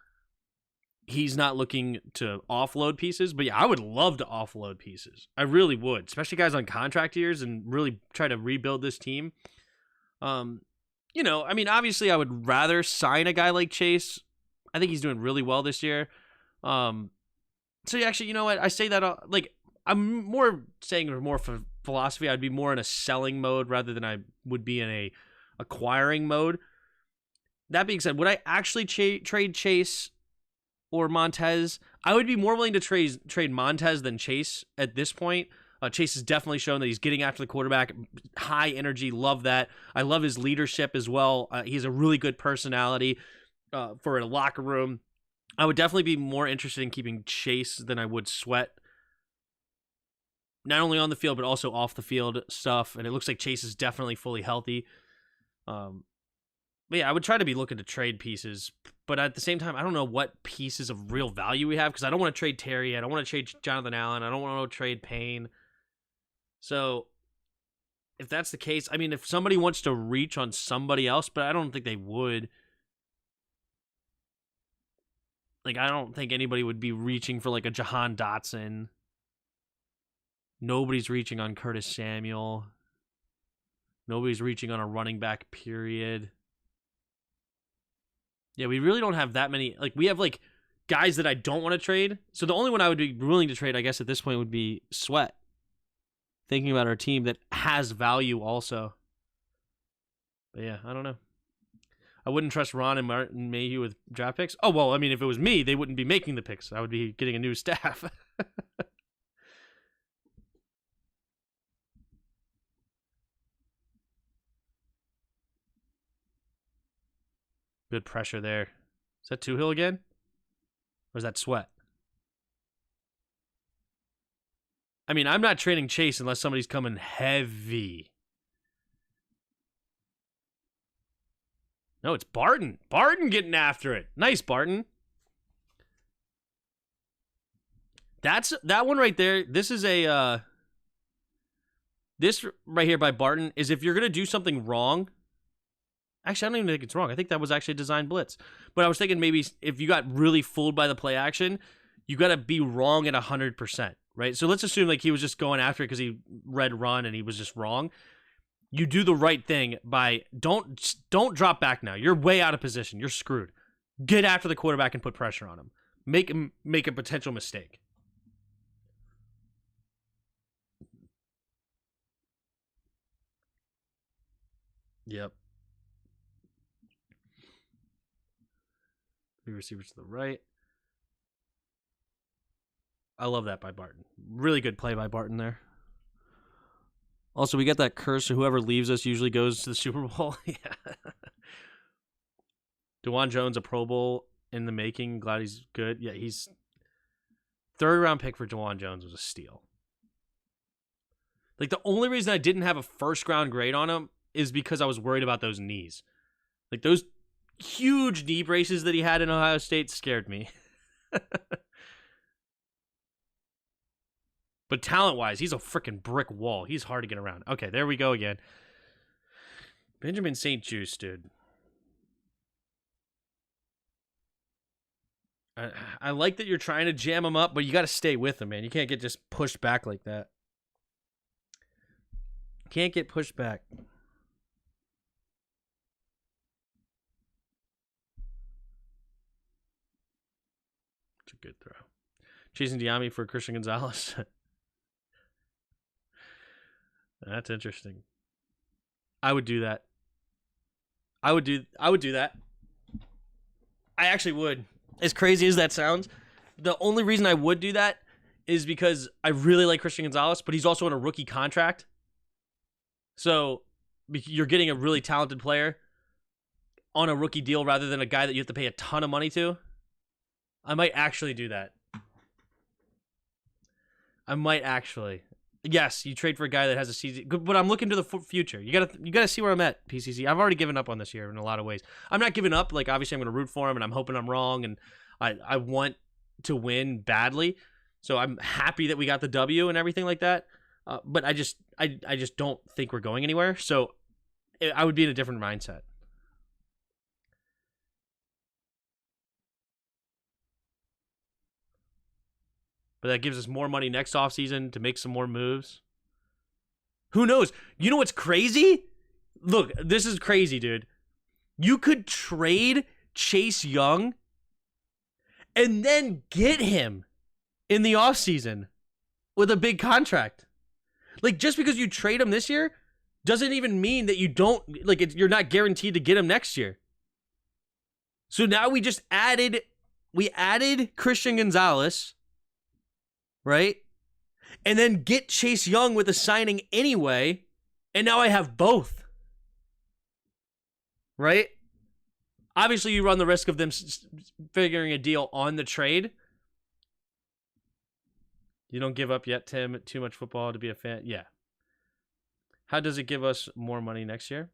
he's not looking to offload pieces. But yeah, I would love to offload pieces. I really would, especially guys on contract years and really try to rebuild this team. You know, I mean, obviously I would rather sign a guy like Chase. I think he's doing really well this year. So actually, you know what? I say that I'm more saying more for philosophy. I'd be more in a selling mode rather than I would be in a acquiring mode. That being said, would I actually trade Chase or Montez? I would be more willing to trade Montez than Chase at this point. Chase has definitely shown that he's getting after the quarterback. High energy. Love that. I love his leadership as well. He has a really good personality for a locker room. I would definitely be more interested in keeping Chase than I would Sweat. Not only on the field, but also off the field stuff. And it looks like Chase is definitely fully healthy. But yeah, I would try to be looking to trade pieces. But at the same time, I don't know what pieces of real value we have, because I don't want to trade Terry. I don't want to trade Jonathan Allen. I don't want to trade Payne. So if that's the case, I mean, if somebody wants to reach on somebody else, but I don't think they would. Like, I don't think anybody would be reaching for like a Jahan Dotson. Nobody's reaching on Curtis Samuel. Nobody's reaching on a running back, period. Yeah, we really don't have that many. Like, we have, like, guys that I don't want to trade. So the only one I would be willing to trade, I guess, at this point would be Sweat. Thinking about our team that has value also. But yeah, I don't know. I wouldn't trust Ron and Martin Mayhew with draft picks. Oh, well, I mean, if it was me, they wouldn't be making the picks. I would be getting a new staff. Good pressure there. Is that Tuhill again? Or is that Sweat? I mean, I'm not trading Chase unless somebody's coming heavy. No, it's Barton. Barton getting after it. Nice, Barton. That one right there. This is a this right here by Barton is if you're gonna do something wrong. Actually, I don't even think it's wrong. I think that was actually a design blitz. But I was thinking maybe if you got really fooled by the play action, you got to be wrong at 100%, right? So let's assume like he was just going after it because he read run and he was just wrong. You do the right thing by don't drop back now. You're way out of position. You're screwed. Get after the quarterback and put pressure on him. Make him make a potential mistake. Yep. Three receivers to the right. I love that by Barton. Really good play by Barton there. Also, we got that curse, so whoever leaves us usually goes to the Super Bowl. Yeah. DeJuan Jones, a Pro Bowl in the making. Glad he's good. Yeah, he's... Third-round pick for DeJuan Jones was a steal. Like, the only reason I didn't have a first-round grade on him is because I was worried about those knees. Like, those huge knee braces that he had in Ohio State scared me. But talent-wise, he's a freaking brick wall. He's hard to get around. Okay, there we go again. Benjamin St. Juice, dude. I like that you're trying to jam him up, but you got to stay with him, man. You can't get just pushed back like that. Can't get pushed back. It's a good throw. Chasing Diami for Christian Gonzalez. That's interesting. I would do that. I would do that. I actually would. As crazy as that sounds, the only reason I would do that is because I really like Christian Gonzalez, but he's also on a rookie contract. So you're getting a really talented player on a rookie deal rather than a guy that you have to pay a ton of money to. I might actually do that. I might actually. Yes, you trade for a guy that has a season, but I'm looking to the future. You gotta see where I'm at, PCC. I've already given up on this year in a lot of ways. I'm not giving up. Like, obviously, I'm going to root for him, and I'm hoping I'm wrong, and I want to win badly. So I'm happy that we got the W and everything like that. But I just don't think we're going anywhere. So I would be in a different mindset. But that gives us more money next offseason to make some more moves. Who knows? You know what's crazy? Look, this is crazy, dude. You could trade Chase Young and then get him in the offseason with a big contract. Like, just because you trade him this year doesn't even mean that you don't, like, you're not guaranteed to get him next year. So now we added Christian Gonzalez, right? and then get Chase Young with a signing anyway, and now I have both. Right? Obviously, you run the risk of them figuring a deal on the trade. You don't give up yet, Tim. Too much football to be a fan. Yeah. How does it give us more money next year?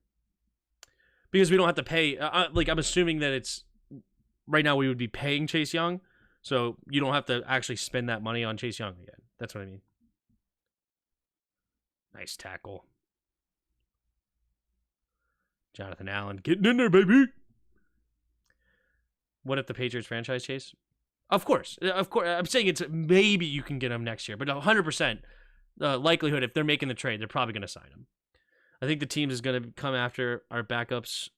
Because we don't have to pay. I'm assuming that it's right now we would be paying Chase Young, so you don't have to actually spend that money on Chase Young again. That's what I mean. Nice tackle. Jonathan Allen getting in there, baby. What if the Patriots franchise Chase? Of course. I'm saying it's maybe you can get him next year, but 100% likelihood if they're making the trade, they're probably going to sign him. I think the team is going to come after our backups,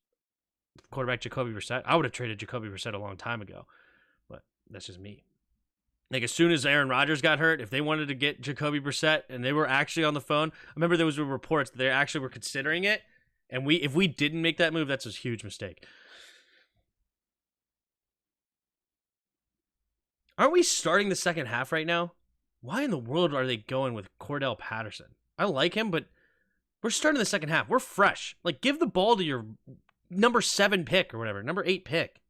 quarterback Jacoby Brissett. I would have traded Jacoby Brissett a long time ago, but that's just me. Like, as soon as Aaron Rodgers got hurt, if they wanted to get Jacoby Brissett and they were actually on the phone, I remember there was reports that they actually were considering it, and if we didn't make that move, that's a huge mistake. Aren't we starting the second half right now? Why in the world are they going with Cordell Patterson? I like him, but we're starting the second half. We're fresh. Like, give the ball to your number 7 pick or whatever, number 8 pick.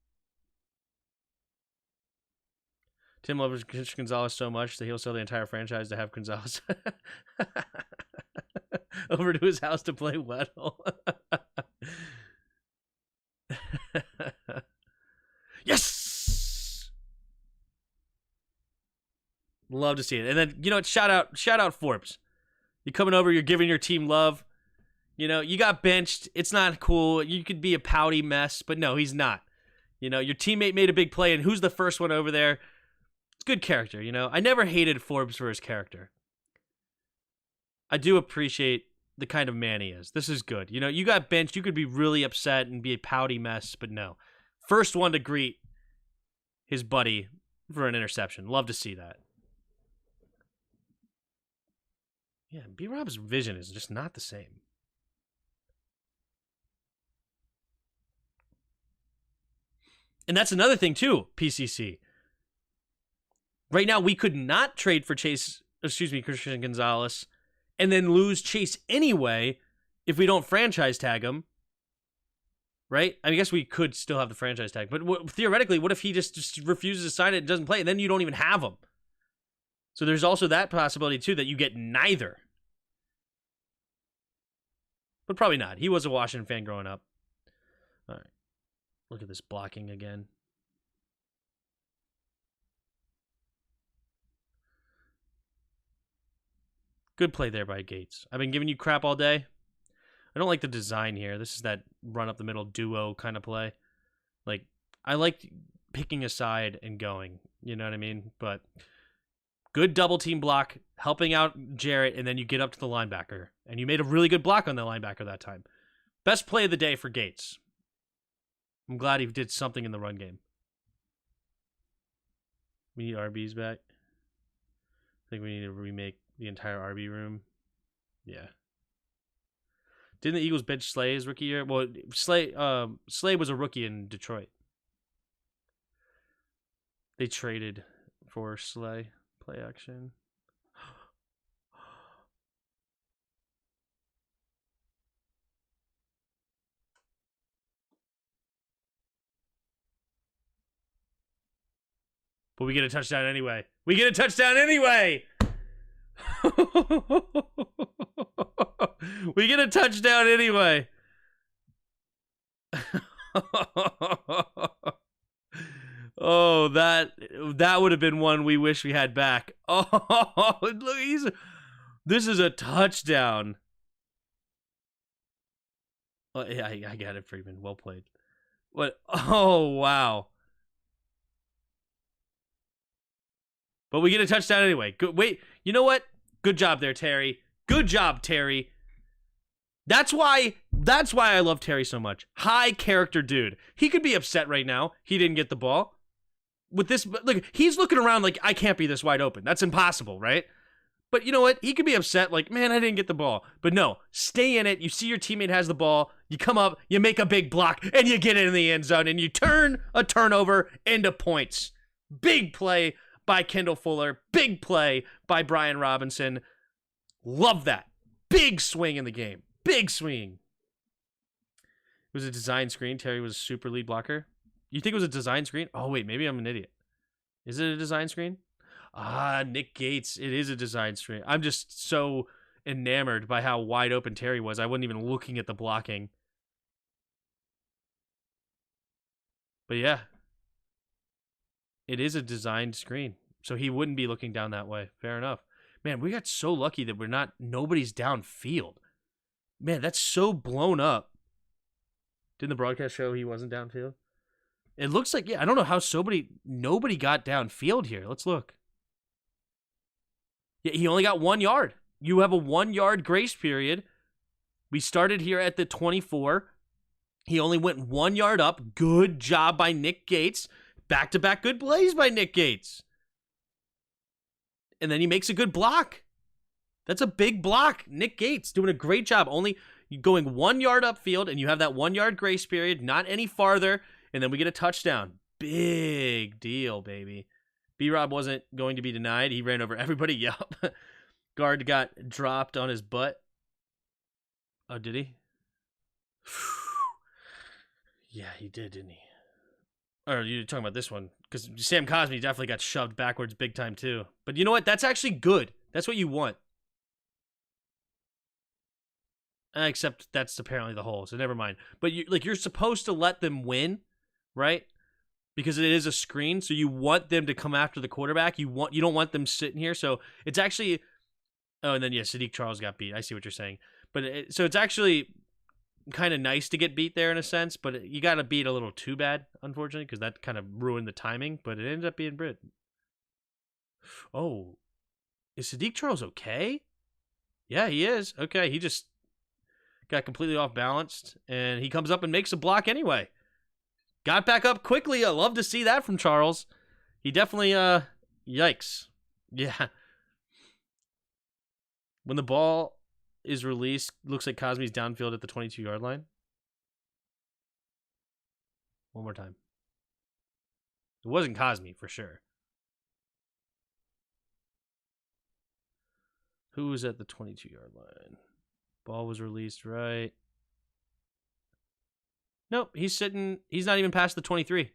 Tim loves Gonzalez so much that he'll sell the entire franchise to have Gonzalez over to his house to play Weddle. Yes! Love to see it. And then, you know what? Shout out Forbes. You're coming over, you're giving your team love. You know, you got benched. It's not cool. You could be a pouty mess, but no, he's not. You know, your teammate made a big play, and who's the first one over there? It's good character, you know. I never hated Forbes for his character. I do appreciate the kind of man he is. This is good. You know, you got benched. You could be really upset and be a pouty mess, but no. First one to greet his buddy for an interception. Love to see that. Yeah, B-Rob's vision is just not the same. And that's another thing too, PCC. Right now, we could not trade for Christian Gonzalez, and then lose Chase anyway if we don't franchise tag him. Right? I guess we could still have the franchise tag, but theoretically, what if he just refuses to sign it and doesn't play, and then you don't even have him? So there's also that possibility too, that you get neither. But probably not. He was a Washington fan growing up. All right. Look at this blocking again. Good play there by Gates. I've been giving you crap all day. I don't like the design here. This is that run up the middle duo kind of play. Like, I like picking a side and going. You know what I mean? But good double team block, helping out Jarrett, and then you get up to the linebacker. And you made a really good block on the linebacker that time. Best play of the day for Gates. I'm glad he did something in the run game. We need RBs back. I think we need to remake the entire RB room. Yeah. Didn't the Eagles bench Slay his rookie year? Well, Slay was a rookie in Detroit. They traded for Slay. Play action. But we get a touchdown anyway. We get a touchdown anyway! We get a touchdown anyway. Oh, that would have been one we wish we had back. Oh, look, this is a touchdown. Oh, yeah, I got it, Freeman. Well played. What? Oh, wow. But we get a touchdown anyway. Good. Wait, you know what? Good job there, Terry. Good job, Terry. That's why I love Terry so much. High character dude. He could be upset right now. He didn't get the ball. With this, look, he's looking around like, I can't be this wide open. That's impossible, right? But you know what? He could be upset like, man, I didn't get the ball. But no, stay in it. You see your teammate has the ball. You come up, you make a big block, and you get it in the end zone, and you turn a turnover into points. Big play by Kendall Fuller. Big play by Brian Robinson. Love that. Big swing in the game. Big swing. It was a design screen. Terry was a super lead blocker. You think it was a design screen? Oh, wait, maybe I'm an idiot. Is it a design screen? Ah, Nick Gates. It is a design screen. I'm just so enamored by how wide open Terry was. I wasn't even looking at the blocking. But yeah, it is a designed screen. So he wouldn't be looking down that way. Fair enough. Man, we got so lucky that nobody's downfield. Man, that's so blown up. Didn't the broadcast show he wasn't downfield? It looks like, yeah, I don't know how nobody got downfield here. Let's look. Yeah, he only got 1 yard. You have a 1 yard grace period. We started here at the 24. He only went 1 yard up. Good job by Nick Gates. Back-to-back good plays by Nick Gates. And then he makes a good block. That's a big block. Nick Gates doing a great job. Only going 1 yard upfield, and you have that 1 yard grace period, not any farther, and then we get a touchdown. Big deal, baby. B-Rob wasn't going to be denied. He ran over everybody. Yup. Guard got dropped on his butt. Oh, did he? Yeah, he did, didn't he? Or you're talking about this one. Because Sam Cosmi definitely got shoved backwards big time, too. But you know what? That's actually good. That's what you want. Except that's apparently the hole, so never mind. But you're supposed to let them win, right? Because it is a screen, so you want them to come after the quarterback. You don't want them sitting here. So it's actually... Oh, and then, yeah, Sadiq Charles got beat. I see what you're saying. But so it's actually kind of nice to get beat there in a sense, but you got to beat a little too bad, unfortunately, because that kind of ruined the timing, but it ended up being Brit. Oh, is Sadiq Charles okay? Yeah, he is. Okay, he just got completely off balanced, and he comes up and makes a block anyway. Got back up quickly. I love to see that from Charles. He definitely, yikes. Yeah. When the ball is released, looks like Cosmi's downfield at the 22-yard line. One more time. It wasn't Cosmi, for sure. Who was at the 22-yard line? Ball was released right. Nope, he's sitting. He's not even past the 23.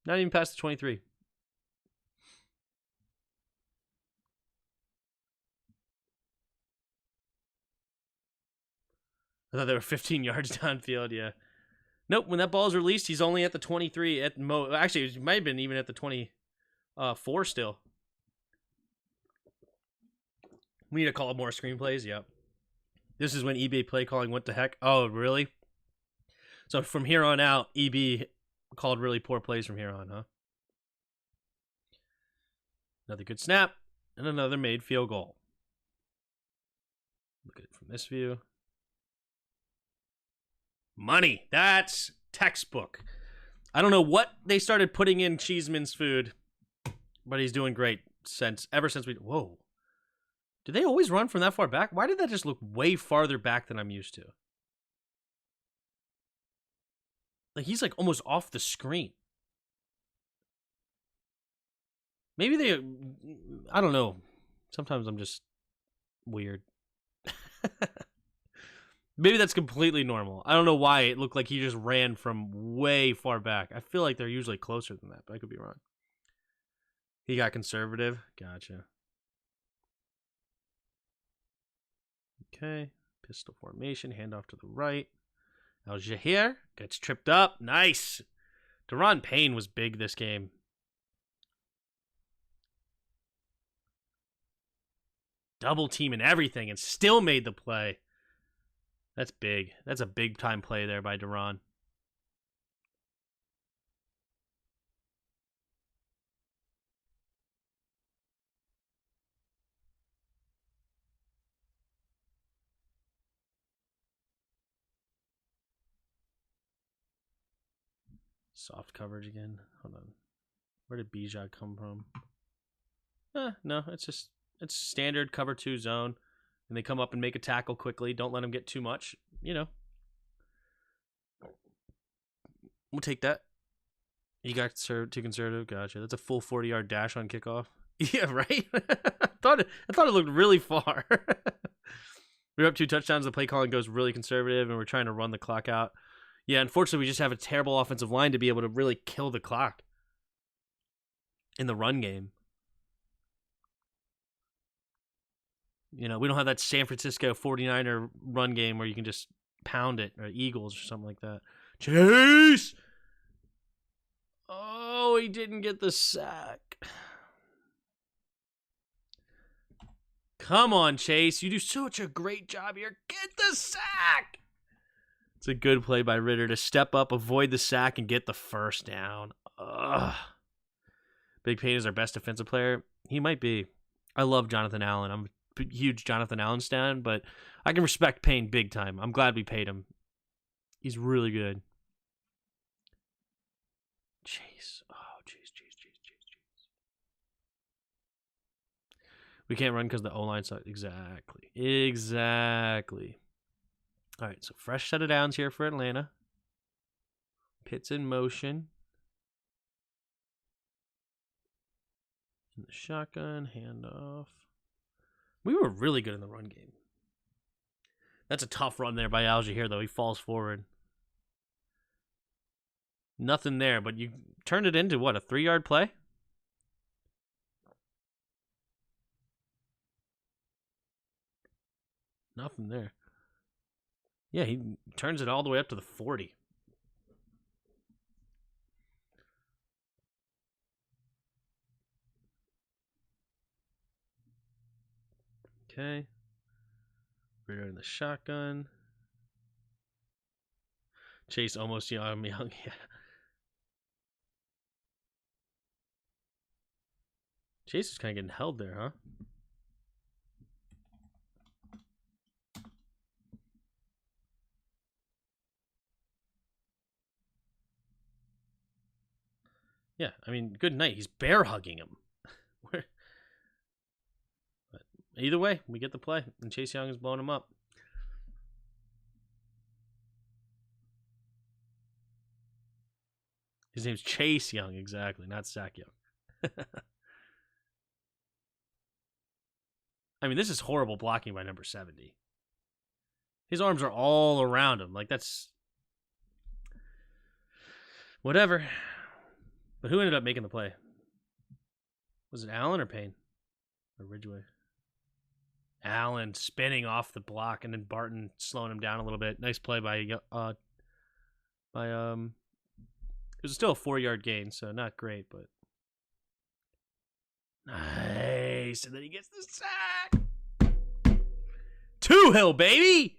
Not even past the 23. I thought they were 15 yards downfield, yeah. Nope, when that ball is released, he's only at the 23. Actually, it might have been even at the 24 still. We need to call more screenplays, yep. This is when eBay play calling went to heck. Oh, really? So from here on out, EB called really poor plays from here on, huh? Another good snap, and another made field goal. Look at it from this view. Money. That's textbook. I don't know what they started putting in Cheeseman's food, but he's doing great ever since we... Whoa. Do they always run from that far back? Why did that just look way farther back than I'm used to? Like, he's like almost off the screen. Maybe they... I don't know. Sometimes I'm just weird. Maybe that's completely normal. I don't know why it looked like he just ran from way far back. I feel like they're usually closer than that, but I could be wrong. He got conservative. Gotcha. Okay. Pistol formation. Handoff to the right. Al-Jahir gets tripped up. Nice. Deron Payne was big this game. Double team and everything and still made the play. That's big. That's a big time play there by Deron. Soft coverage again. Hold on. Where did Bijan come from? No, it's standard cover 2 zone. And they come up and make a tackle quickly. Don't let them get too much. You know, We'll take that. You got too conservative. Gotcha. That's a full 40-yard dash on kickoff. Yeah, right? I thought it looked really far. We're up 2 touchdowns. The play calling goes really conservative, and we're trying to run the clock out. Yeah, unfortunately, we just have a terrible offensive line to be able to really kill the clock in the run game. You know, we don't have that San Francisco 49er run game where you can just pound it, or Eagles or something like that. Chase! Oh, he didn't get the sack. Come on, Chase. You do such a great job here. Get the sack! It's a good play by Ritter to step up, avoid the sack, and get the first down. Ugh. Big Payne is our best defensive player. He might be. I love Jonathan Allen. I'm a huge Jonathan Allen stan, but I can respect Payne big time. I'm glad we paid him. He's really good. Chase. Oh, Chase. We can't run because the O-line sucks. Exactly. All right, so fresh set of downs here for Atlanta. Pitts in motion. In the shotgun, handoff. We were really good in the run game. That's a tough run there by Algier here, though. He falls forward. Nothing there, but you turned it into, what, a 3-yard play? Nothing there. Yeah, he turns it all the way up to the 40. Okay. We're in the shotgun. Chase almost young. Yeah. Chase is kind of getting held there, huh? Yeah, I mean, good night. He's bear hugging him. But either way, we get the play, and Chase Young is blowing him up. His name's Chase Young, exactly, not Sack Young. I mean, this is horrible blocking by number 70. His arms are all around him. Like, that's... whatever. But who ended up making the play? Was it Allen or Payne? Or Ridgeway? Allen spinning off the block, and then Barton slowing him down a little bit. Nice play by it was still a 4-yard gain, so not great, but nice. And then he gets the sack. 2 Hill, baby.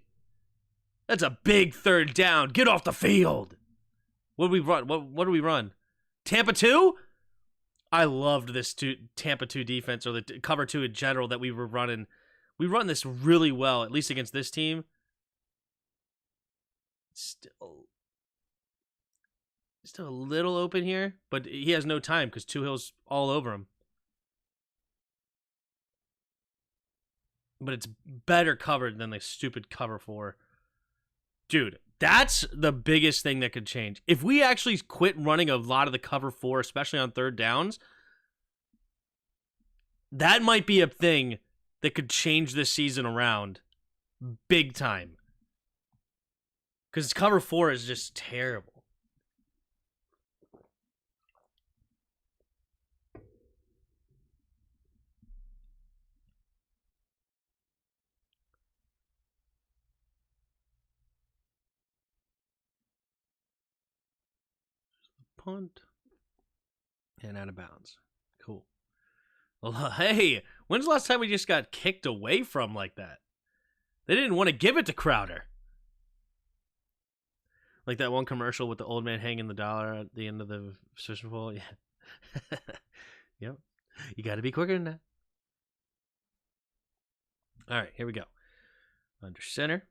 That's a big 3rd down. Get off the field. What do we run? What do we run? Tampa 2? I loved this Tampa 2 defense, or the cover 2 in general that we were running. We run this really well, at least against this team. Still a little open here, but he has no time because 2 Hill's all over him. But it's better covered than the stupid cover 4. Dude, that's the biggest thing that could change. If we actually quit running a lot of the cover 4, especially on 3rd downs, that might be a thing that could change this season around big time. Because cover 4 is just terrible. Punt. And out of bounds. Cool. Well, hey, when's the last time we just got kicked away from like that? They didn't want to give it to Crowder. Like that one commercial with the old man hanging the dollar at the end of the Super Bowl. Yeah. Yep. You got to be quicker than that. All right, here we go. Under center.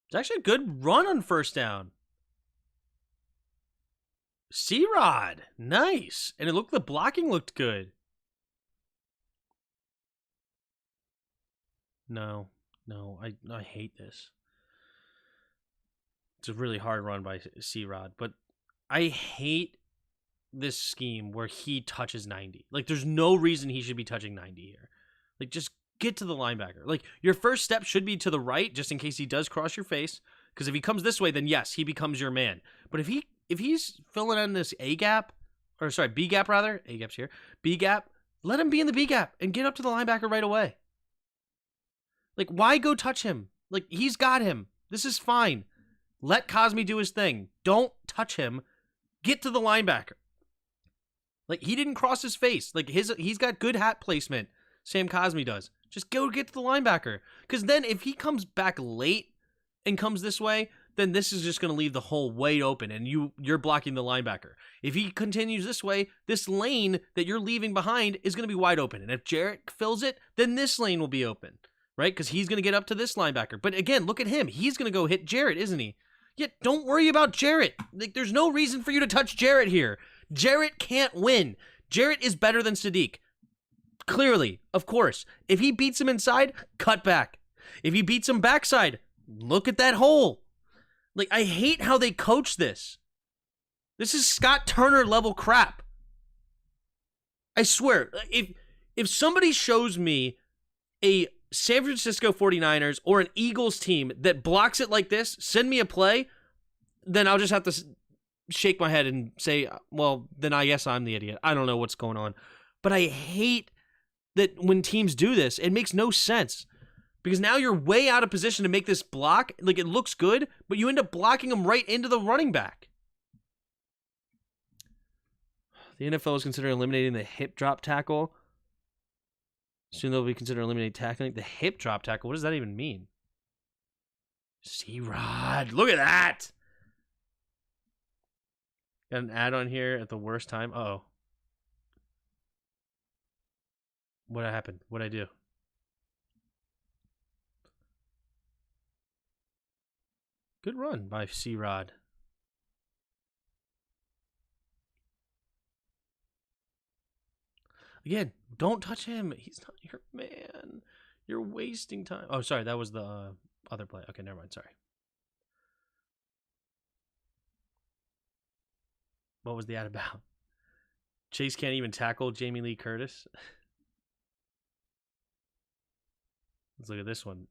It's actually a good run on 1st down. C-Rod. Nice. And the blocking looked good. No, I hate this. It's a really hard run by C-Rod, but I hate this scheme where he touches 90. Like, there's no reason he should be touching 90 here. Like, just get to the linebacker. Like, your first step should be to the right, just in case he does cross your face. Because if he comes this way, then yes, he becomes your man. But if he's filling in this B gap rather, A gap's here, B gap, let him be in the B gap and get up to the linebacker right away. Like, why go touch him? Like, he's got him. This is fine. Let Cosmi do his thing. Don't touch him. Get to the linebacker. Like, he didn't cross his face. Like, he's got good hat placement. Sam Cosmi does. Just go get to the linebacker. Because then if he comes back late and comes this way, then this is just going to leave the hole wide open, and you're blocking the linebacker. If he continues this way, this lane that you're leaving behind is going to be wide open. And if Jarrett fills it, then this lane will be open, right? Because he's going to get up to this linebacker. But again, look at him. He's going to go hit Jarrett, isn't he? Yet don't worry about Jarrett. Like, there's no reason for you to touch Jarrett here. Jarrett can't win. Jarrett is better than Sadiq. Clearly, of course. If he beats him inside, cut back. If he beats him backside, look at that hole. Like, I hate how they coach this. This is Scott Turner level crap. I swear, if somebody shows me a San Francisco 49ers or an Eagles team that blocks it like this, send me a play, then I'll just have to shake my head and say, well, then I guess I'm the idiot. I don't know what's going on. But I hate that when teams do this, it makes no sense. Because now you're way out of position to make this block. Like, it looks good, but you end up blocking him right into the running back. The NFL is considering eliminating the hip drop tackle. Soon they'll be considering eliminating tackling. The hip drop tackle, what does that even mean? C-Rod, look at that! Got an ad on here at the worst time. Uh-oh. What happened? What'd I do? Good run by C-Rod. Again, don't touch him. He's not your man. You're wasting time. Oh, sorry. That was the other play. Okay, never mind. Sorry. What was the ad about? Chase can't even tackle Jamie Lee Curtis. Let's look at this one.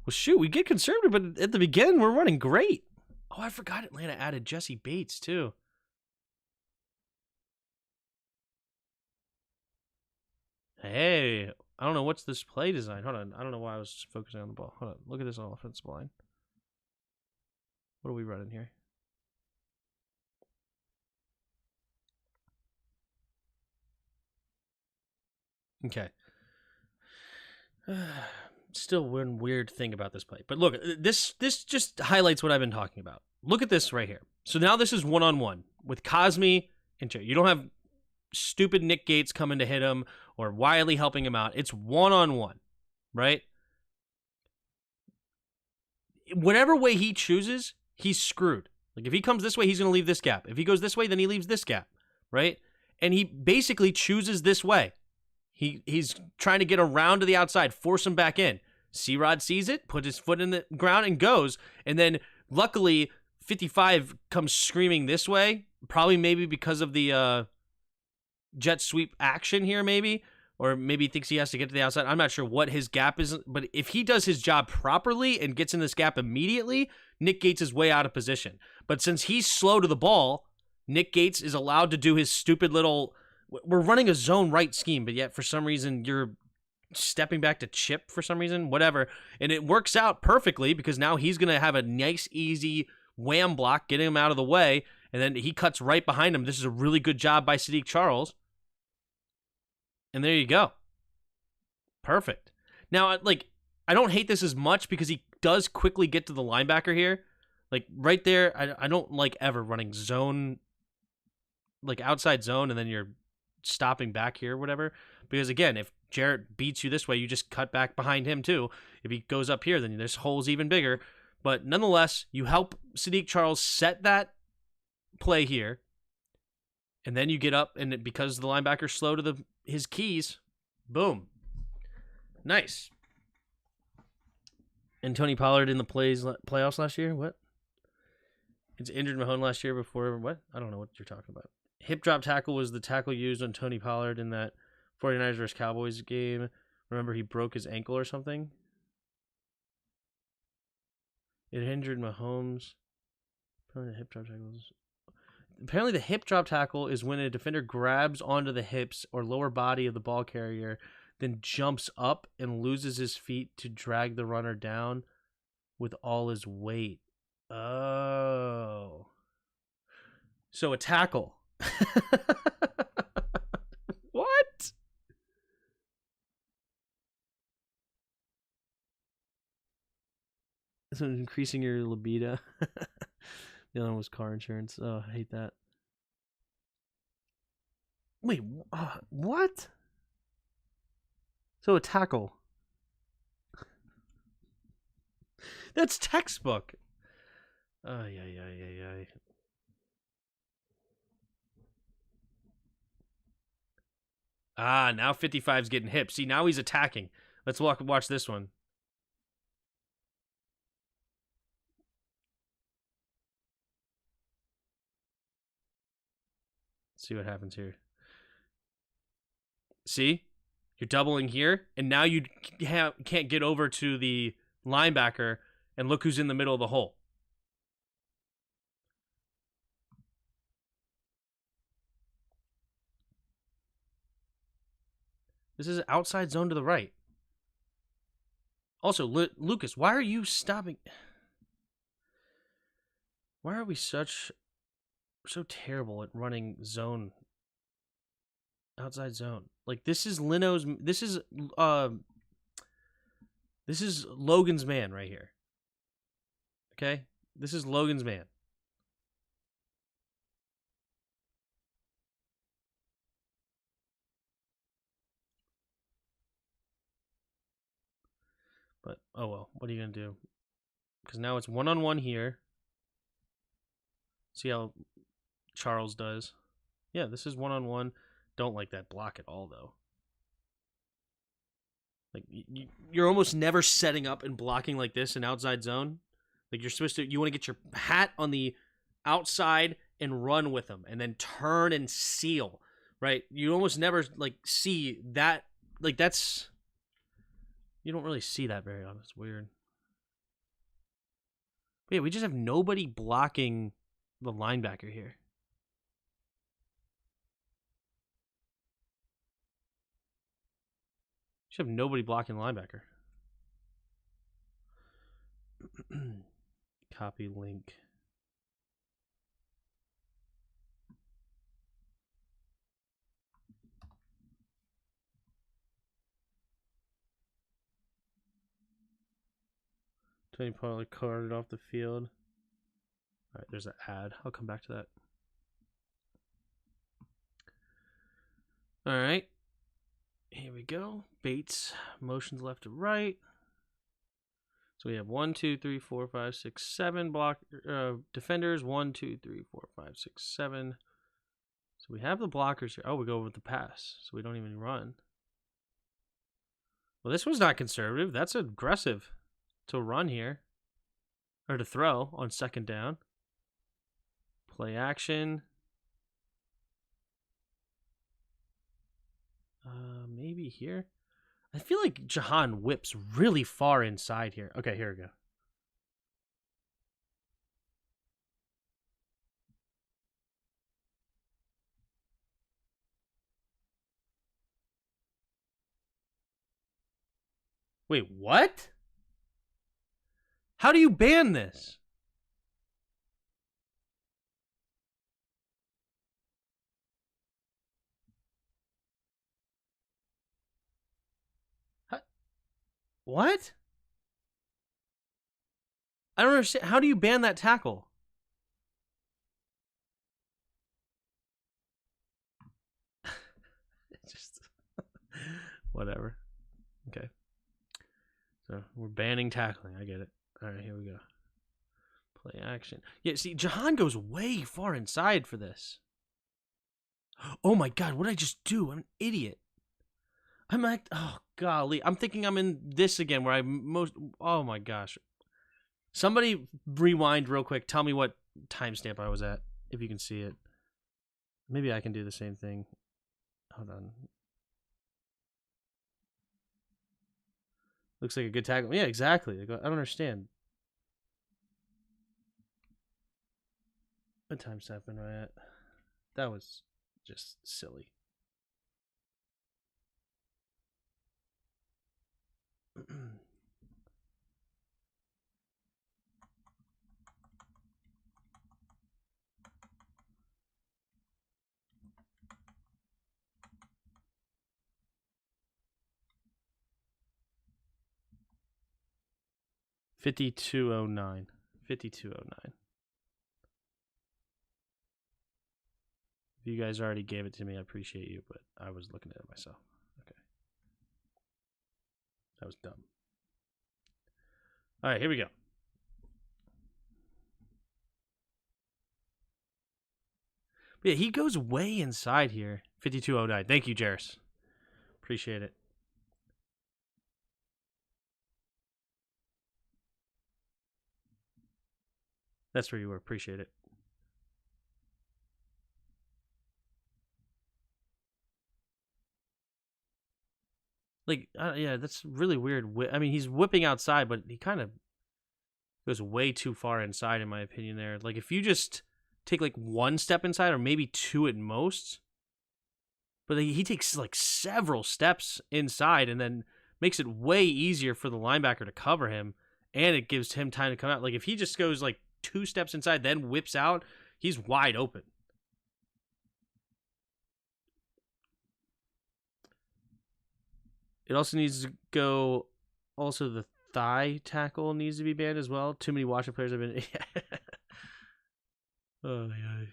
Well, shoot, we get conservative, but at the beginning, we're running great. Oh, I forgot Atlanta added Jesse Bates, too. Hey, I don't know what's this play design. Hold on. I don't know why I was focusing on the ball. Hold on. Look at this offensive line. What are we running here? Okay. Still one weird thing about this play. But look, this just highlights what I've been talking about. Look at this right here. So now this is one-on-one with Cosmi and Jay. You don't have stupid Nick Gates coming to hit him or Wiley helping him out. It's one-on-one, right? Whatever way he chooses, he's screwed. Like, if he comes this way, he's going to leave this gap. If he goes this way, then he leaves this gap, right? And he basically chooses this way. He's trying to get around to the outside, force him back in. C-Rod sees it, puts his foot in the ground, and goes. And then, luckily, 55 comes screaming this way, probably maybe because of the jet sweep action here, maybe. Or maybe he thinks he has to get to the outside. I'm not sure what his gap is. But if he does his job properly and gets in this gap immediately, Nick Gates is way out of position. But since he's slow to the ball, Nick Gates is allowed to do his stupid little... We're running a zone right scheme, but yet for some reason you're stepping back to chip for some reason, whatever. And it works out perfectly because now he's going to have a nice, easy wham block, getting him out of the way. And then he cuts right behind him. This is a really good job by Sadiq Charles. And there you go. Perfect. Now, like, I don't hate this as much because he does quickly get to the linebacker here. Like, right there, I don't like ever running zone, like outside zone, and then you're stopping back here or whatever. Because, again, if Jarrett beats you this way, you just cut back behind him, too. If he goes up here, then this hole's even bigger. But nonetheless, you help Sadiq Charles set that play here. And then you get up, and because the linebacker's slow to his keys, boom. Nice. And Tony Pollard in the playoffs last year? What? It's injured Mahone last year before what? I don't know what you're talking about. Hip drop tackle was the tackle used on Tony Pollard in that 49ers vs. Cowboys game. Remember he broke his ankle or something? It injured Mahomes. Apparently the hip drop tackles. Apparently the hip drop tackle is when a defender grabs onto the hips or lower body of the ball carrier, then jumps up and loses his feet to drag the runner down with all his weight. Oh. So a tackle. What? So increasing your libido. The other one was car insurance. Oh, I hate that. Wait, what? So a tackle. That's textbook. Yeah. Ah, now 55's getting hip. See, now he's attacking. Let's watch this one. See what happens here. See? You're doubling here, and now you can't get over to the linebacker, and look who's in the middle of the hole. This is outside zone to the right. Also, Lucas, why are you stopping? Why are we so terrible at running zone, outside zone? Like, this is Lino's, this is Logan's man right here. Okay? This is Logan's man. But, oh well, what are you going to do? Because now it's one-on-one here. See how Charles does. Yeah, this is one-on-one. Don't like that block at all, though. Like, you're almost never setting up and blocking like this in outside zone. Like, you're supposed to, you want to get your hat on the outside and run with them, and then turn and seal, right? You almost never, like, see that. Like, that's, you don't really see that very often. It's weird. But yeah, we just have nobody blocking the linebacker here. Should have nobody blocking the linebacker. Copy link. Tony Pollard carted off the field. All right, there's an ad. I'll come back to that. All right. Here we go. Bates motions left to right. So we have 1, 2, 3, 4, 5, 6, 7 block defenders. 1, 2, 3, 4, 5, 6, 7. So we have the blockers here. Oh, we go with the pass, so we don't even run. Well, this was not conservative. That's aggressive to run here, or to throw on second down. Play action. Maybe here. I feel like Jahan whips really far inside here. Okay, here we go. Wait, what? How do you ban this? What? I don't understand. How do you ban that tackle? Just whatever. Okay. So we're banning tackling. I get it. All right, here we go. Play action. Yeah, see, Jahan goes way far inside for this. Oh my God, what did I just do? I'm an idiot. I'm like, oh golly, I'm thinking I'm in this again where I oh my gosh. Somebody rewind real quick. Tell me what timestamp I was at, if you can see it. Maybe I can do the same thing. Hold on. Looks like a good tackle. Yeah, exactly. I don't understand. What timestamp am I at? That was just silly. $52.09. $52.09. If you guys already gave it to me, I appreciate you, but I was looking at it myself. Okay. That was dumb. All right, here we go. But yeah, he goes way inside here. 52.09. Thank you, Jairus. Appreciate it. That's where you were. Appreciate it. Like, yeah, that's really weird. I mean, he's whipping outside, but he kind of goes way too far inside, in my opinion, there. Like, if you just take, like, one step inside, or maybe two at most, but he takes, like, several steps inside and then makes it way easier for the linebacker to cover him, and it gives him time to come out. Like, if he just goes, like, two steps inside, then whips out, he's wide open. It also needs to go. Also, the thigh tackle needs to be banned as well. Too many Washington players have been. Oh, yeah.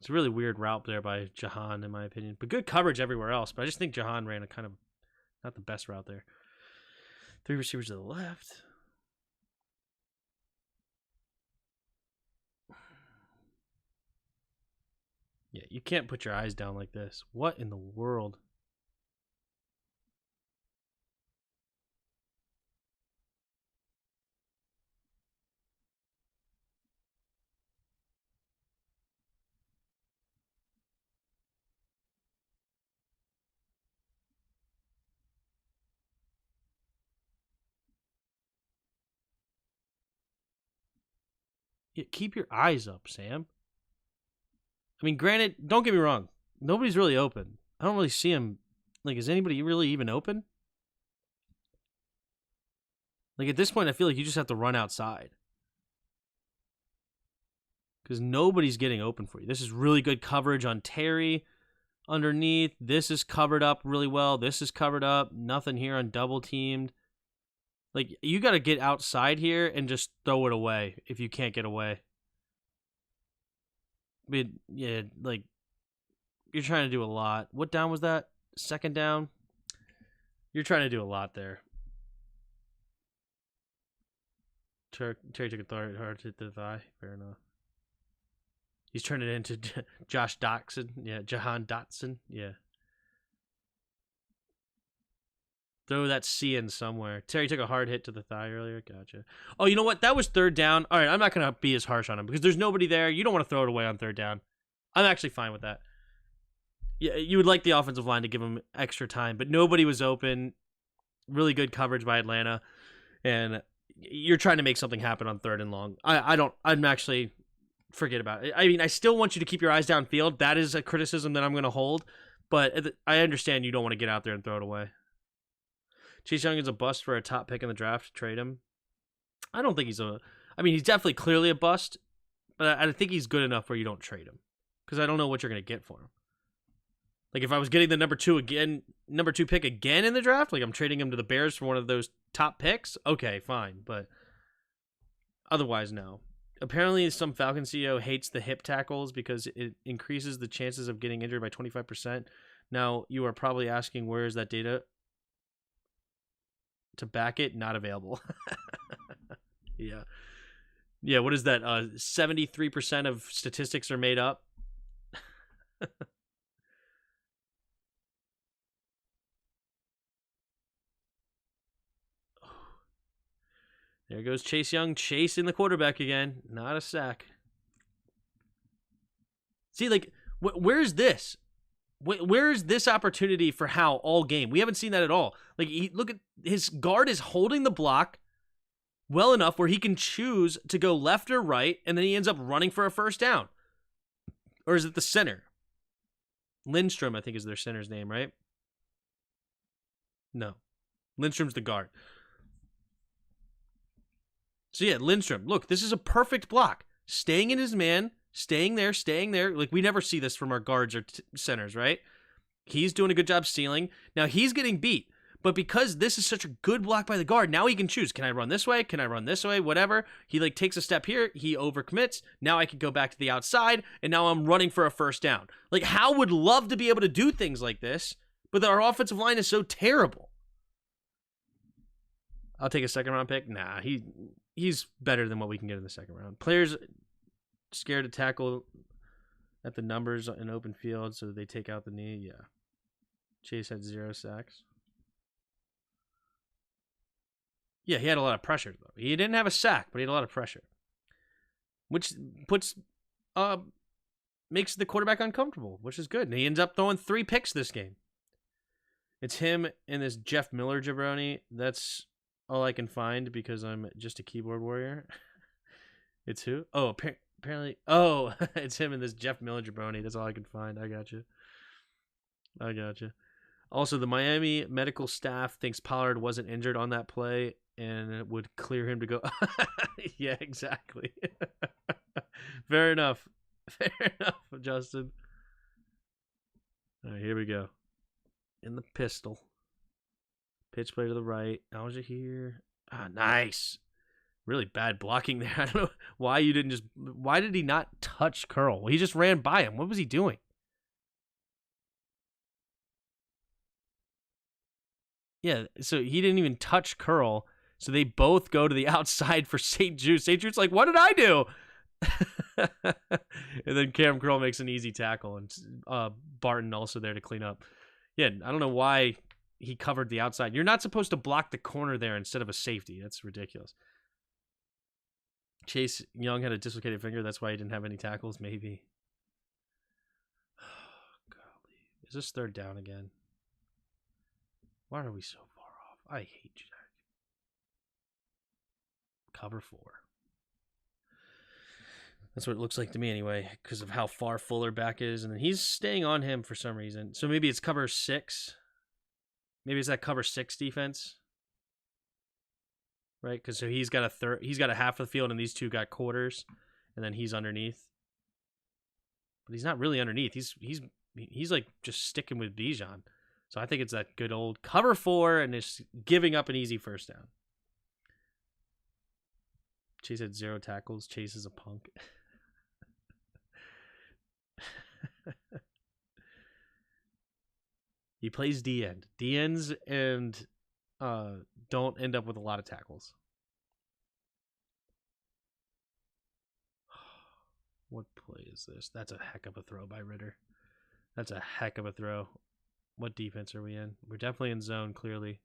It's a really weird route there by Jahan, in my opinion. But good coverage everywhere else. But I just think Jahan ran a kind of not the best route there. Three receivers to the left. Yeah, you can't put your eyes down like this. What in the world? Yeah, keep your eyes up, Sam. I mean, granted, don't get me wrong. Nobody's really open. I don't really see him. Like, is anybody really even open? Like, at this point, I feel like you just have to run outside. Because nobody's getting open for you. This is really good coverage on Terry underneath. This is covered up really well. This is covered up. Nothing here on double teamed. Like, you got to get outside here and just throw it away if you can't get away. I mean, yeah, like, you're trying to do a lot. What down was that? Second down? You're trying to do a lot there. Terry took a hard hit to the thigh. Fair enough. He's turned it into Josh Dotson. Yeah, Jahan Dotson. Yeah. Throw that C in somewhere. Terry took a hard hit to the thigh earlier. Gotcha. Oh, you know what? That was third down. All right, I'm not going to be as harsh on him because there's nobody there. You don't want to throw it away on third down. I'm actually fine with that. Yeah, you would like the offensive line to give him extra time, but nobody was open. Really good coverage by Atlanta, and you're trying to make something happen on third and long. I'm actually forget about it. I mean, I still want you to keep your eyes downfield. That is a criticism that I'm going to hold, but I understand you don't want to get out there and throw it away. Chase Young is a bust for a top pick in the draft. Trade him. I don't think he's he's definitely clearly a bust, but I think he's good enough where you don't trade him because I don't know what you're going to get for him. Like, if I was getting the number two pick again in the draft, like I'm trading him to the Bears for one of those top picks, okay, fine. But otherwise, no. Apparently, some Falcons CEO hates the hip tackles because it increases the chances of getting injured by 25%. Now, you are probably asking, where is that data to back it? Not available. Yeah. Yeah, what is that? 73% of statistics are made up. There goes Chase Young chasing the quarterback again. Not a sack. See, like, where's this? Where's this opportunity for Howe all game? We haven't seen that at all. Like, look at his guard is holding the block well enough where he can choose to go left or right, and then he ends up running for a first down. Or is it the center? Lindstrom, I think, is their center's name, right? No. Lindstrom's the guard. So, yeah, Lindstrom. Look, this is a perfect block. Staying in his man, staying there. Like, we never see this from our guards or centers, right? He's doing a good job stealing. Now, he's getting beat. But because this is such a good block by the guard, now he can choose. Can I run this way? Can I run this way? Whatever. He, like, takes a step here. He overcommits. Now I can go back to the outside, and now I'm running for a first down. Like, Howe would love to be able to do things like this, but our offensive line is so terrible. I'll take a second-round pick. Nah, he's better than what we can get in the second round. Players scared to tackle at the numbers in open field, so they take out the knee. Yeah. Chase had 0 sacks. Yeah, he had a lot of pressure, though. He didn't have a sack, but he had a lot of pressure. Which makes the quarterback uncomfortable, which is good. And he ends up throwing 3 picks this game. It's him and this Jeff Miller jabroni. That's all I can find because I'm just a keyboard warrior. It's who? Oh, apparently. Oh, it's him and this Jeff Miller jabroni. That's all I can find. I got you. Also, the Miami medical staff thinks Pollard wasn't injured on that play and it would clear him to go. Yeah, exactly. Fair enough, Justin. All right, here we go. In the pistol. Pitch play to the right. How was it here? Ah, nice. Really bad blocking there. I don't know why you didn't just... Why did he not touch Curl? Well, he just ran by him. What was he doing? Yeah, so he didn't even touch Curl. So they both go to the outside for St. Jude. St. Jude's like, what did I do? And then Cam Curl makes an easy tackle. And Barton also there to clean up. Yeah, I don't know why he covered the outside. You're not supposed to block the corner there instead of a safety. That's ridiculous. Chase Young had a dislocated finger. That's why he didn't have any tackles, maybe. Oh, golly. Is this third down again? Why are we so far off? I hate you, Jack. Cover 4. That's what it looks like to me anyway, because of how far Fuller back is. And then he's staying on him for some reason. So maybe it's cover 6. Maybe it's that cover 6 defense. Right? Because so he's got a half of the field and these two got quarters. And then he's underneath. But he's not really underneath. He's like just sticking with Bijan. So I think it's that good old cover 4 and just giving up an easy first down. Chase had 0 tackles. Chase is a punk. He plays D-end. D-ends and don't end up with a lot of tackles. What play is this? That's a heck of a throw by Ritter. That's a heck of a throw. What defense are we in? We're definitely in zone, clearly.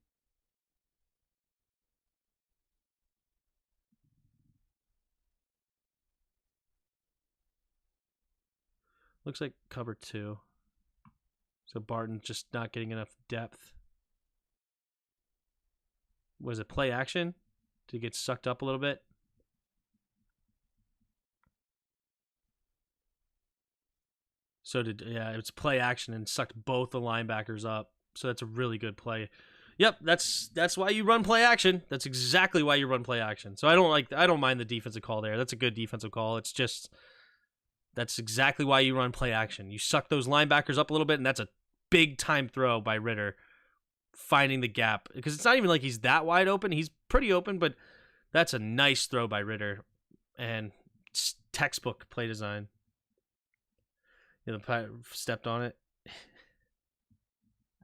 Looks like cover 2. So Barton just not getting enough depth. Was it play action? Did he get sucked up a little bit? It's play action and sucked both the linebackers up. So that's a really good play. Yep, that's why you run play action. That's exactly why you run play action. So I don't mind the defensive call there. That's a good defensive call. It's just that's exactly why you run play action. You suck those linebackers up a little bit, and that's a big time throw by Ritter, finding the gap. Because it's not even like he's that wide open. He's pretty open, but that's a nice throw by Ritter. And it's textbook play design. Stepped on it.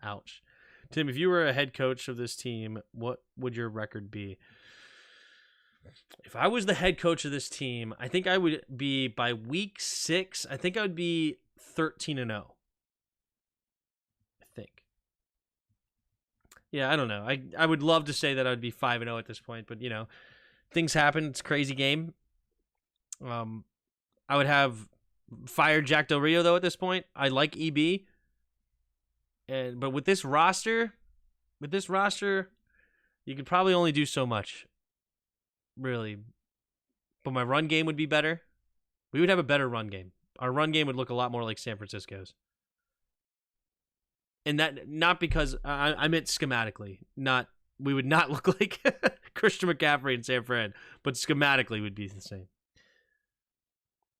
Ouch. Tim, if you were a head coach of this team, what would your record be? If I was the head coach of this team, I think I would be, by week 6, I think I would be 13-0. I think. Yeah, I don't know. I would love to say that I would be 5-0 at this point, but, things happen. It's a crazy game. I would have fired Jack Del Rio though at this point. I like EB, but with this roster, you could probably only do so much, really. But my run game would be better. We would have a better run game. Our run game would look a lot more like San Francisco's. And that not because I meant schematically. We would not look like Christian McCaffrey and San Fran, but schematically would be the same.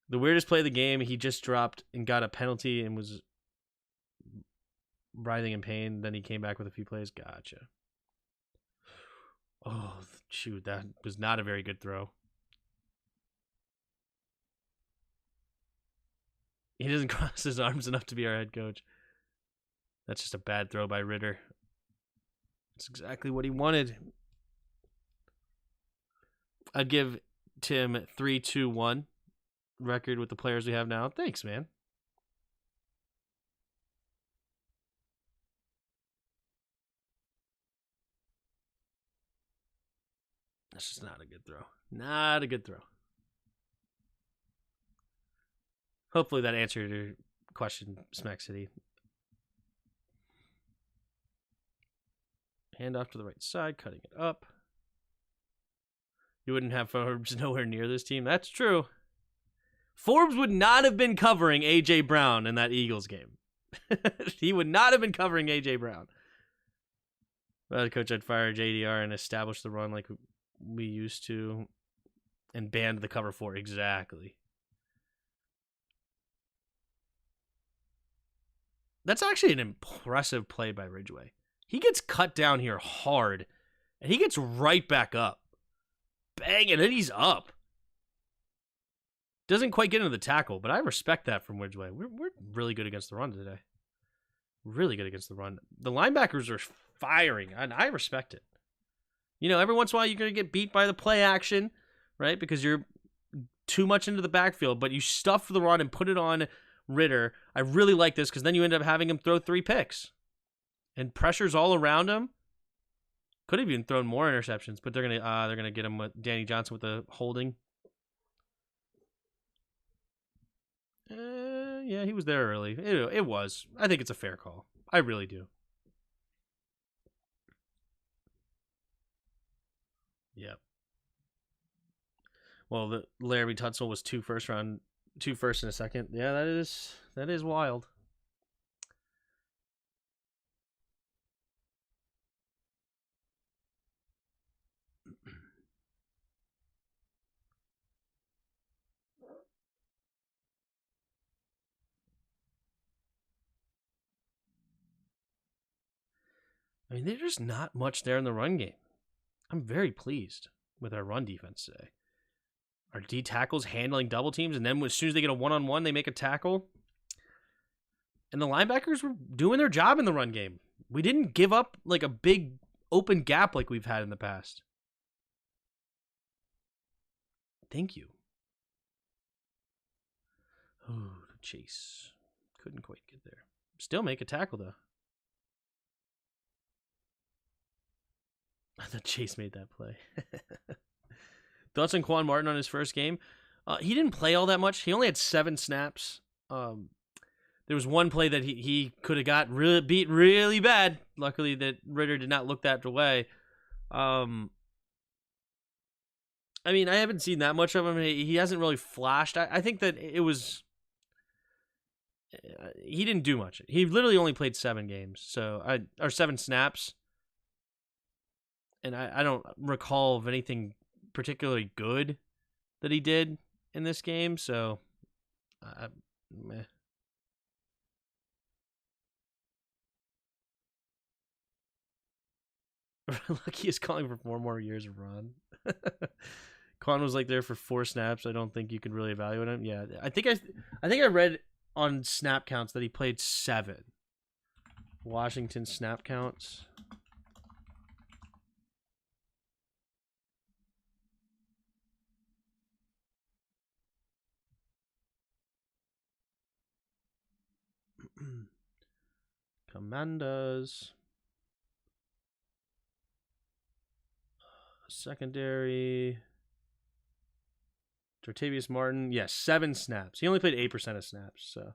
The weirdest play of the game, he just dropped and got a penalty and was writhing in pain. Then he came back with a few plays. Gotcha. Oh, shoot. That was not a very good throw. He doesn't cross his arms enough to be our head coach. That's just a bad throw by Ritter. That's exactly what he wanted. I'd give Tim 3-2-1 record with the players we have now. Thanks, man. That's just not a good throw. Not a good throw. Hopefully that answered your question, Smack City. Hand off to the right side, cutting it up. You wouldn't have Forbes nowhere near this team. That's true. Forbes would not have been covering A.J. Brown in that Eagles game. He would not have been covering A.J. Brown. Well, coach, I'd fire JDR and establish the run like we used to and banned the cover 4. Exactly. That's actually an impressive play by Ridgeway. He gets cut down here hard, and he gets right back up. Bang, and then he's up. Doesn't quite get into the tackle, but I respect that from Ridgeway. We're really good against the run today. Really good against the run. The linebackers are firing, and I respect it. You know, every once in a while you're going to get beat by the play action, right? Because you're too much into the backfield, but you stuff the run and put it on Ritter. I really like this because then you end up having him throw 3 picks. And pressure's all around him. Could have even thrown more interceptions, but they're gonna get him with Danny Johnson with the holding. Yeah, he was there early. It was. I think it's a fair call. I really do. Yep. Well, the Larry Tutzel was 2 first and a second. Yeah, that is wild. I mean, there's just not much there in the run game. I'm very pleased with our run defense today. Our D tackles handling double teams, and then as soon as they get a one-on-one, they make a tackle. And the linebackers were doing their job in the run game. We didn't give up like a big open gap like we've had in the past. Thank you. Oh, Chase. Couldn't quite get there. Still make a tackle, though. I thought Chase made that play. Thoughts on Quan Martin on his first game? He didn't play all that much. He only had 7 snaps. There was one play that he could have got beat really bad. Luckily, that Ritter did not look that way. I mean, I haven't seen that much of him. He hasn't really flashed. I think that it was... he didn't do much. He literally only played 7 games. Or 7 snaps. And I don't recall of anything particularly good that he did in this game. So, meh. Lucky is calling for 4 more years of run. Quan was like there for 4 snaps. I don't think you can really evaluate him. Yeah, I think I read on snap counts that he played 7. Washington snap counts. Commanders. Secondary. Jartavius Martin, yes, 7 snaps. He only played 8% of snaps, so.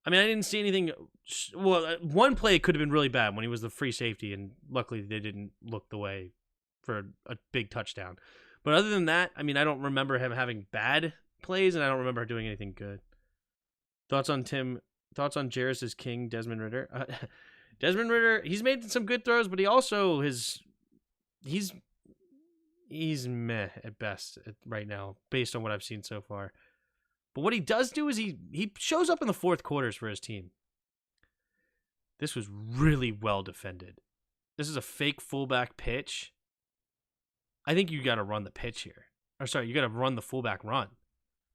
I mean, I didn't see anything. Well, one play could have been really bad when he was the free safety, and luckily they didn't look the way for a big touchdown. But other than that, I mean, I don't remember him having bad plays, and I don't remember doing anything good. Thoughts on Jairus is king, Desmond Ridder? Desmond Ridder, he's made some good throws, but he also he's meh at best right now, based on what I've seen so far. But what he does do is he shows up in the fourth quarters for his team. This was really well defended. This is a fake fullback pitch. I think you got to run the pitch here. Or sorry, you got to run the fullback run.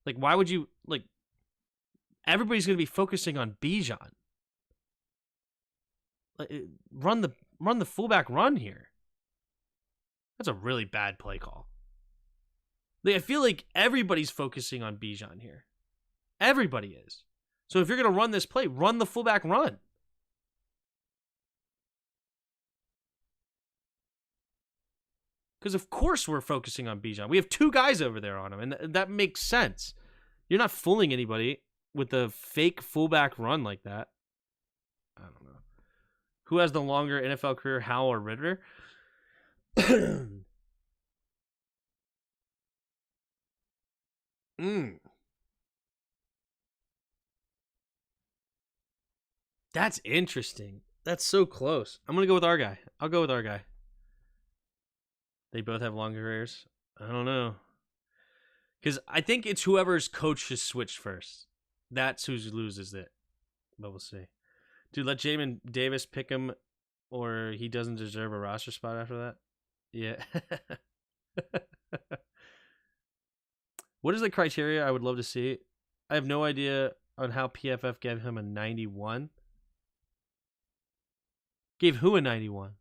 Like, why would you, like, everybody's going to be focusing on Bijan. Like, run the fullback run here. That's a really bad play call. Like, I feel like everybody's focusing on Bijan here. Everybody is. So if you're going to run this play, run the fullback run. Because of course we're focusing on Bijan. We have 2 guys over there on him, and that makes sense. You're not fooling anybody with a fake fullback run like that. I don't know. Who has the longer NFL career, Howell or Ridder? That's interesting. That's so close. I'm going to go with our guy. I'll go with our guy. They both have longer careers. I don't know. Because I think it's whoever's coach has switched first. That's who loses it. But we'll see. Dude, let Jamin Davis pick him, or he doesn't deserve a roster spot after that. Yeah. What is the criteria I would love to see? I have no idea on how PFF gave him a 91. Gave who a 91?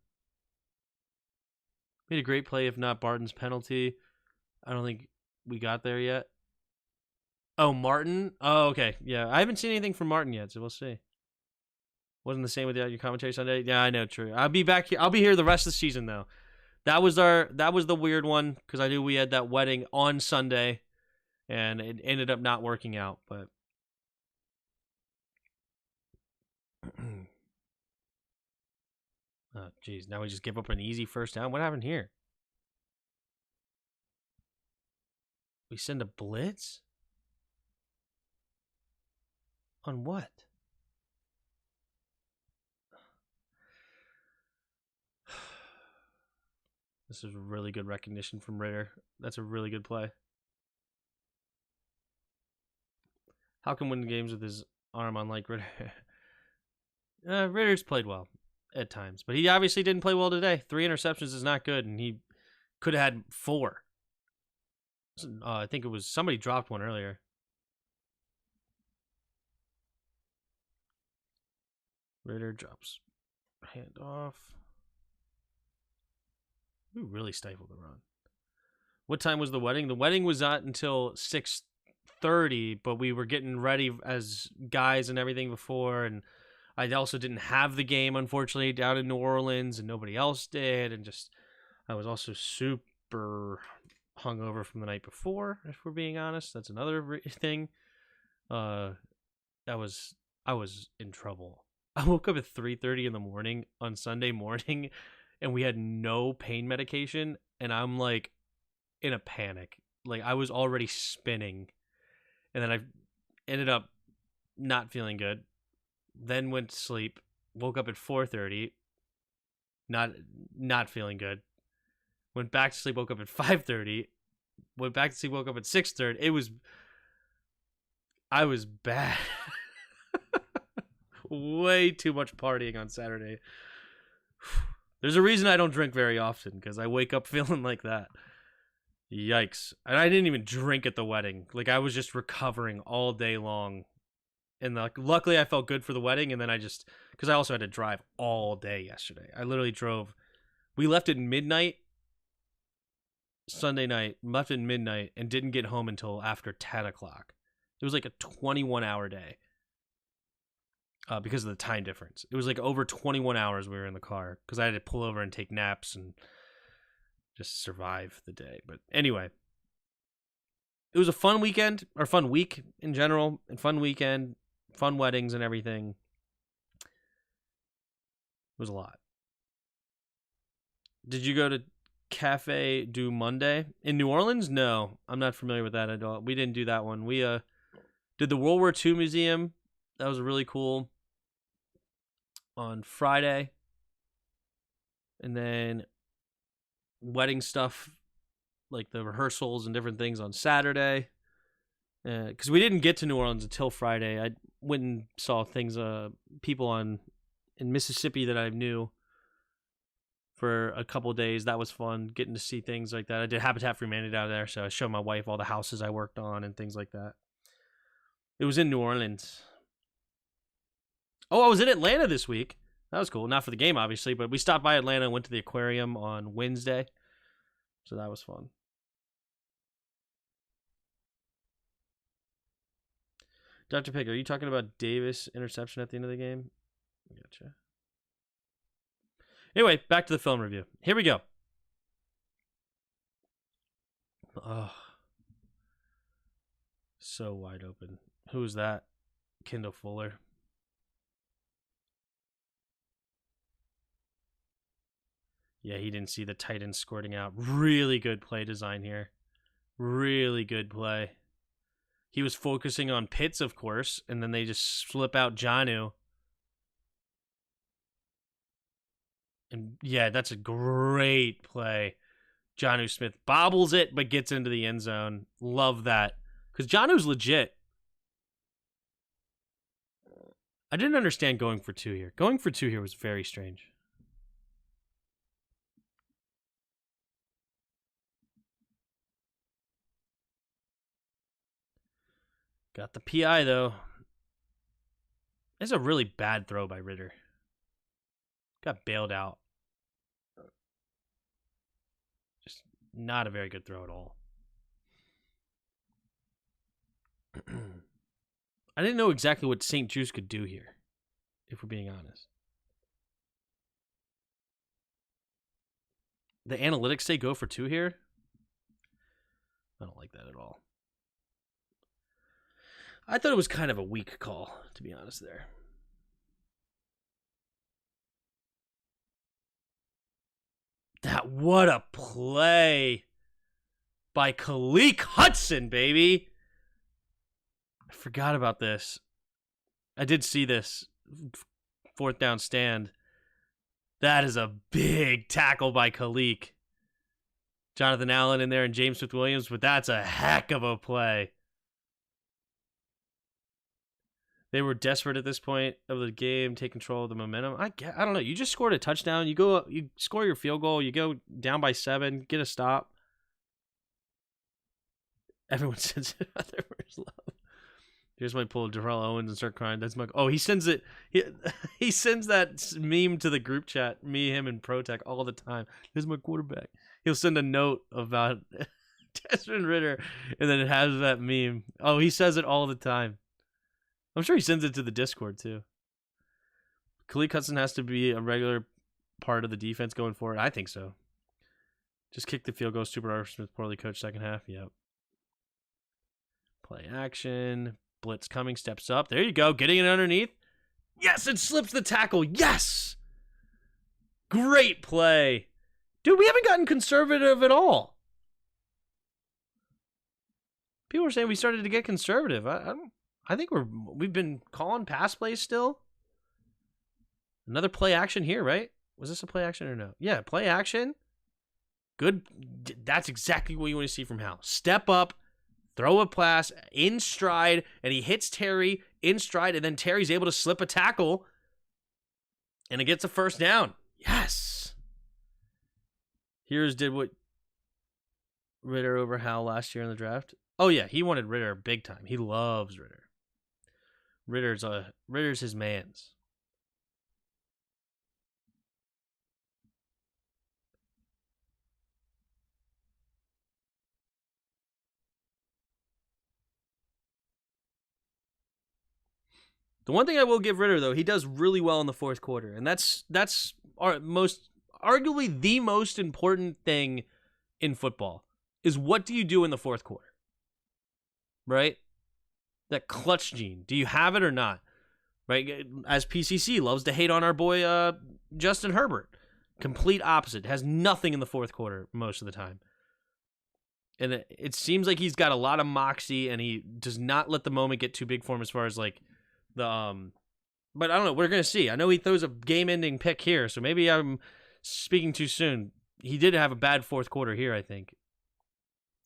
Made a great play, if not Barton's penalty. I don't think we got there yet. Oh, Martin? Oh, okay. Yeah, I haven't seen anything from Martin yet, so we'll see. Wasn't the same without your commentary Sunday? Yeah, I know, true. I'll be back here. I'll be here the rest of the season, though. That was the weird one, because I knew we had that wedding on Sunday, and it ended up not working out, but... Oh, jeez. Now we just give up an easy first down? What happened here? We send a blitz? On what? This is really good recognition from Ridder. That's a really good play. How can win games with his arm unlike Ridder? Ridder's played well at times, but he obviously didn't play well today. 3 interceptions is not good, and he could have had 4. I think it was somebody dropped one earlier. Ridder drops hand off. We really stifled the run. What time was the wedding? The wedding was not until 6:30, but we were getting ready as guys and everything before, and I also didn't have the game, unfortunately, down in New Orleans, and nobody else did, and just I was also super hungover from the night before, if we're being honest. That's another thing. I was in trouble. I woke up at 3:30 in the morning on Sunday morning, and we had no pain medication, and I'm like in a panic. Like, I was already spinning, and then I ended up not feeling good. Then went to sleep, woke up at 4:30, not feeling good. Went back to sleep, woke up at 5:30, went back to sleep, woke up at 6:30. I was bad. Way too much partying on Saturday. There's a reason I don't drink very often, because I wake up feeling like that. Yikes. And I didn't even drink at the wedding. Like, I was just recovering all day long. And luckily I felt good for the wedding, and then because I also had to drive all day yesterday. I literally drove. We left at midnight Sunday night, left at midnight, and didn't get home until after 10 o'clock. It was like a 21-hour day. Because of the time difference. It was like over 21 hours we were in the car, because I had to pull over and take naps and just survive the day. But anyway, it was a fun weekend, or fun week in general, and fun weekend, fun weddings and everything. It was a lot. Did you go to Cafe du Monde in New Orleans? No, I'm not familiar with that at all. We didn't do that one. We did the World War II Museum. That was really cool on Friday. And then wedding stuff, like the rehearsals and different things on Saturday. Because we didn't get to New Orleans until Friday. I went and saw things, people in Mississippi that I knew for a couple of days. That was fun, getting to see things like that. I did Habitat for Humanity down there, so I showed my wife all the houses I worked on and things like that. It was in New Orleans. Oh, I was in Atlanta this week. That was cool. Not for the game, obviously, but we stopped by Atlanta and went to the aquarium on Wednesday. So that was fun. Dr. Pig, are you talking about Davis interception at the end of the game? Gotcha. Anyway, back to the film review. Here we go. Oh, so wide open. Who's that? Kendall Fuller. Yeah, he didn't see the tight end squirting out. Really good play design here. Really good play. He was focusing on Pitts, of course, and then they just slip out Jonnu. And yeah, that's a great play. Jonnu Smith bobbles it, but gets into the end zone. Love that. Because Jonnu's legit. I didn't understand going for two here. Going for two here was very strange. Got the PI, though. It's a really bad throw by Ritter. Got bailed out. Just not a very good throw at all. I didn't know exactly what St. Juice could do here, if we're being honest. The analytics say go for two here. I don't like that at all. I thought it was kind of a weak call, to be honest there. What a play by Khaleke Hudson, baby. I forgot about this. I did see this. Fourth down stand. That is a big tackle by Khaleke. Jonathan Allen in there and James Smith-Williams, but that's a heck of a play. They were desperate at this point of the game, take control of the momentum. I don't know. You just scored a touchdown. You score your field goal. You go down by 7, get a stop. Everyone sends it out there for his love. Here's my pull Darrell Owens and start crying. That's my. Oh, he sends it. He sends that meme to the group chat. Me, him, and ProTech all the time. This is my quarterback. He'll send a note about Desmond Ritter, and then it has that meme. Oh, he says it all the time. I'm sure he sends it to the Discord, too. Khaleke Hudson has to be a regular part of the defense going forward. I think so. Just kick the field goal. Super R. Smith, poorly coached second half. Yep. Play action. Blitz coming. Steps up. There you go. Getting it underneath. Yes, it slips the tackle. Yes! Great play. Dude, we haven't gotten conservative at all. People are saying we started to get conservative. I think we've been calling pass plays still. Another play action here, right? Was this a play action or no? Yeah, play action. Good. That's exactly what you want to see from Hal. Step up, throw a pass in stride, and he hits Terry in stride, and then Terry's able to slip a tackle, and it gets a first down. Yes. Here's did what Ritter over Hal last year in the draft. Oh yeah, he wanted Ritter big time. He loves Ritter. Ritter's his mans. The one thing I will give Ritter, though, he does really well in the fourth quarter, and that's arguably the most important thing in football is what do you do in the fourth quarter? right? That clutch gene. Do you have it or not? Right? As PCC loves to hate on our boy Justin Herbert. Complete opposite. Has nothing in the fourth quarter most of the time. And it seems like he's got a lot of moxie, and he does not let the moment get too big for him as far as like the But I don't know. We're gonna see. I know he throws a game-ending pick here, so maybe I'm speaking too soon. He did have a bad fourth quarter here, I think.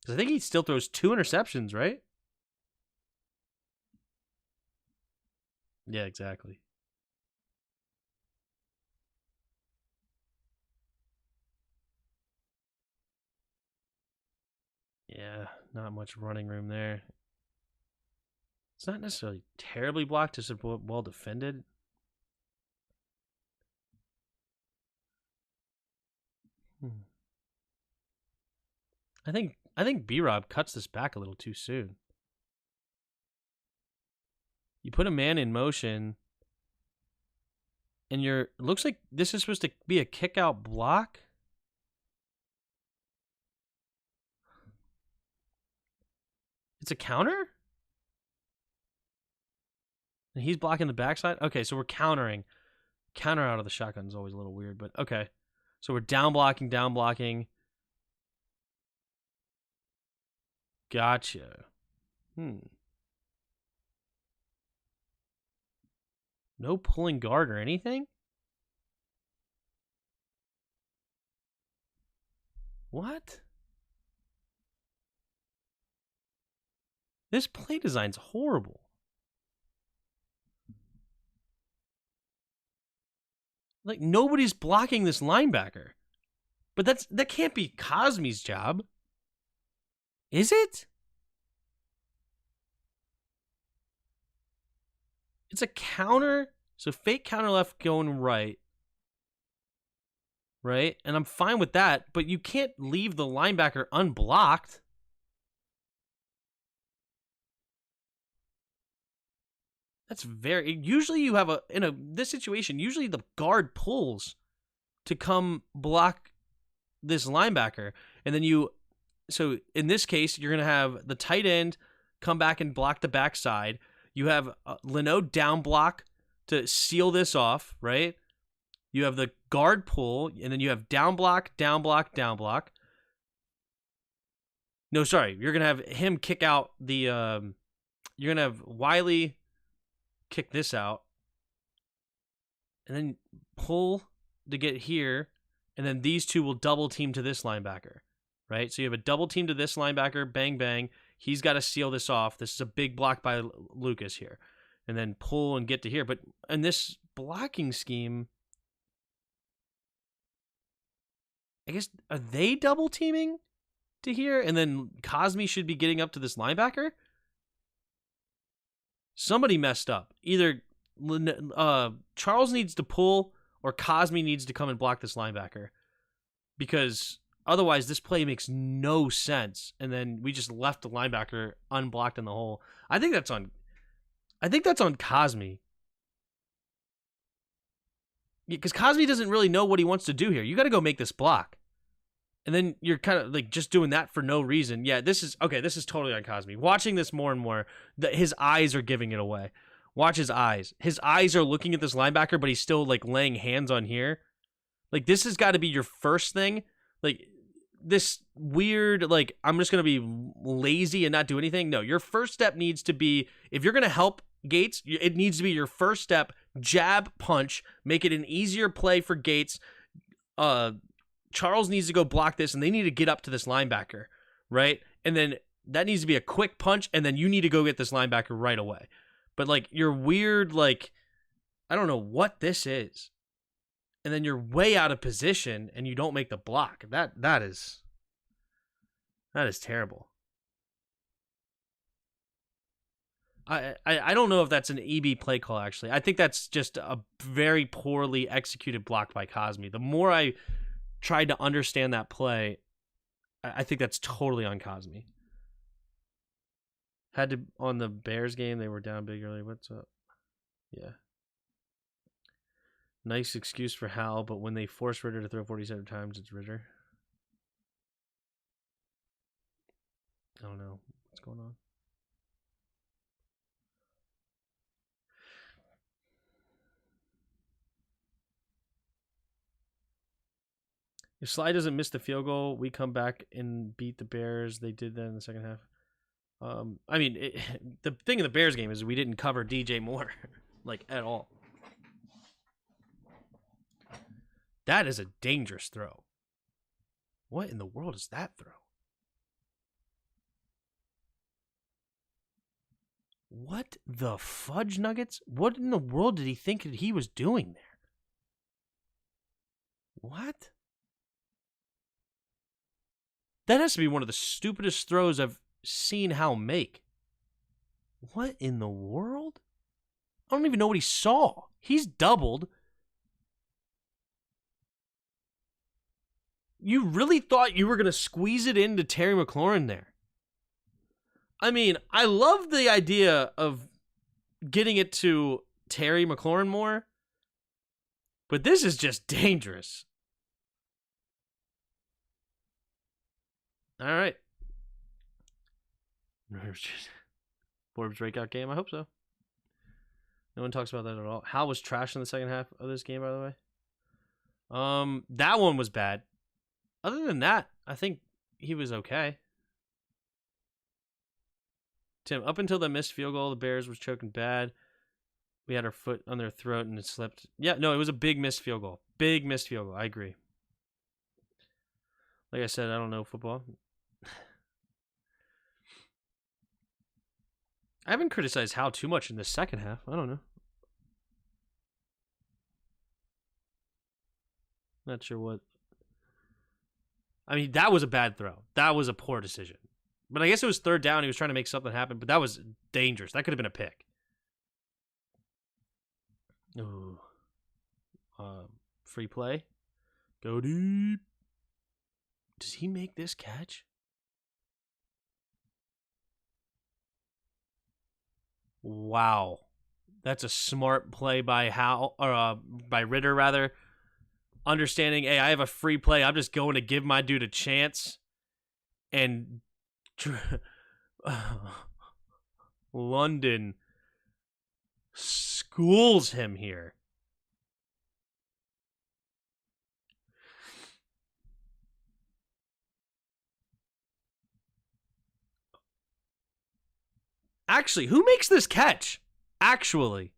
Because I think he still throws 2 interceptions, right? Yeah, exactly. Yeah, not much running room there. It's not necessarily terribly blocked, just well defended. I think B-Rob cuts this back a little too soon. You put a man in motion, and looks like this is supposed to be a kick out block. It's a counter? And he's blocking the backside? Okay, so we're countering. Counter out of the shotgun is always a little weird, but okay. So we're down blocking. Gotcha. No pulling guard or anything? What? This play design's horrible. Like, nobody's blocking this linebacker. But that can't be Cosme's job. Is it? It's a counter. So fake counter left going right. Right? And I'm fine with that, but you can't leave the linebacker unblocked. That's usually you have this situation, usually the guard pulls to come block this linebacker. And then so in this case, you're going to have the tight end come back and block the backside. You have Leno down block to seal this off, right? You have the guard pull, and then you have down block. No, sorry. You're going to have him kick out you're going to have Wiley kick this out, and then pull to get here, and then these two will double team to this linebacker, right? So you have a double team to this linebacker, bang, bang. He's got to seal this off. This is a big block by Lucas here. And then pull and get to here. But in this blocking scheme, I guess, are they double teaming to here? And then Cosme should be getting up to this linebacker? Somebody messed up. Either Charles needs to pull or Cosme needs to come and block this linebacker. Because otherwise, this play makes no sense. And then we just left the linebacker unblocked in the hole. I think that's on Cosme. Because Cosme doesn't really know what he wants to do here. You got to go make this block. And then you're kind of like just doing that for no reason. Yeah, this is totally on Cosme. Watching this more and more, his eyes are giving it away. Watch his eyes. His eyes are looking at this linebacker, but he's still like laying hands on here. Like, this has got to be your first thing. Like, this weird, like, I'm just going to be lazy and not do anything. No, your first step needs to be, if you're going to help Gates, it needs to be your first step, jab, punch, make it an easier play for Gates. Charles needs to go block this, and they need to get up to this linebacker, right? And then that needs to be a quick punch, and then you need to go get this linebacker right away. But, like, you're weird, like, I don't know what this is. And then you're way out of position, and you don't make the block. That is terrible. I don't know if that's an EB play call, actually. I think that's just a very poorly executed block by Cosme. The more I tried to understand that play, I think that's totally on Cosme. Had to, on the Bears game, they were down big early. What's up? Yeah. Nice excuse for Hal, but when they force Ritter to throw 47 times, it's Ritter. I don't know what's going on. If Sly doesn't miss the field goal, we come back and beat the Bears. They did that in the second half. The thing in the Bears game is we didn't cover DJ Moore, like, at all. That is a dangerous throw. What in the world is that throw? What the fudge nuggets? What in the world did he think that he was doing there? What? That has to be one of the stupidest throws I've seen Hal make. What in the world? I don't even know what he saw. He's doubled. You really thought you were going to squeeze it into Terry McLaurin there? I mean, I love the idea of getting it to Terry McLaurin more, but this is just dangerous. All right. Forbes breakout game? I hope so. No one talks about that at all. Hal was trash in the second half of this game, by the way. That one was bad. Other than that, I think he was okay. Tim, up until the missed field goal, the Bears was choking bad. We had our foot on their throat and it slipped. Yeah, no, it was a big missed field goal. Big missed field goal. I agree. Like I said, I don't know football. I haven't criticized Hal too much in the second half. I don't know. Not sure what. I mean, that was a bad throw. That was a poor decision. But I guess it was third down. He was trying to make something happen, but that was dangerous. That could have been a pick. Ooh. Free play. Go deep. Does he make this catch? Wow. That's a smart play by Hal, or by Ritter, rather. Understanding, hey, I have a free play. I'm just going to give my dude a chance. And London schools him here. Actually, who makes this catch? Actually.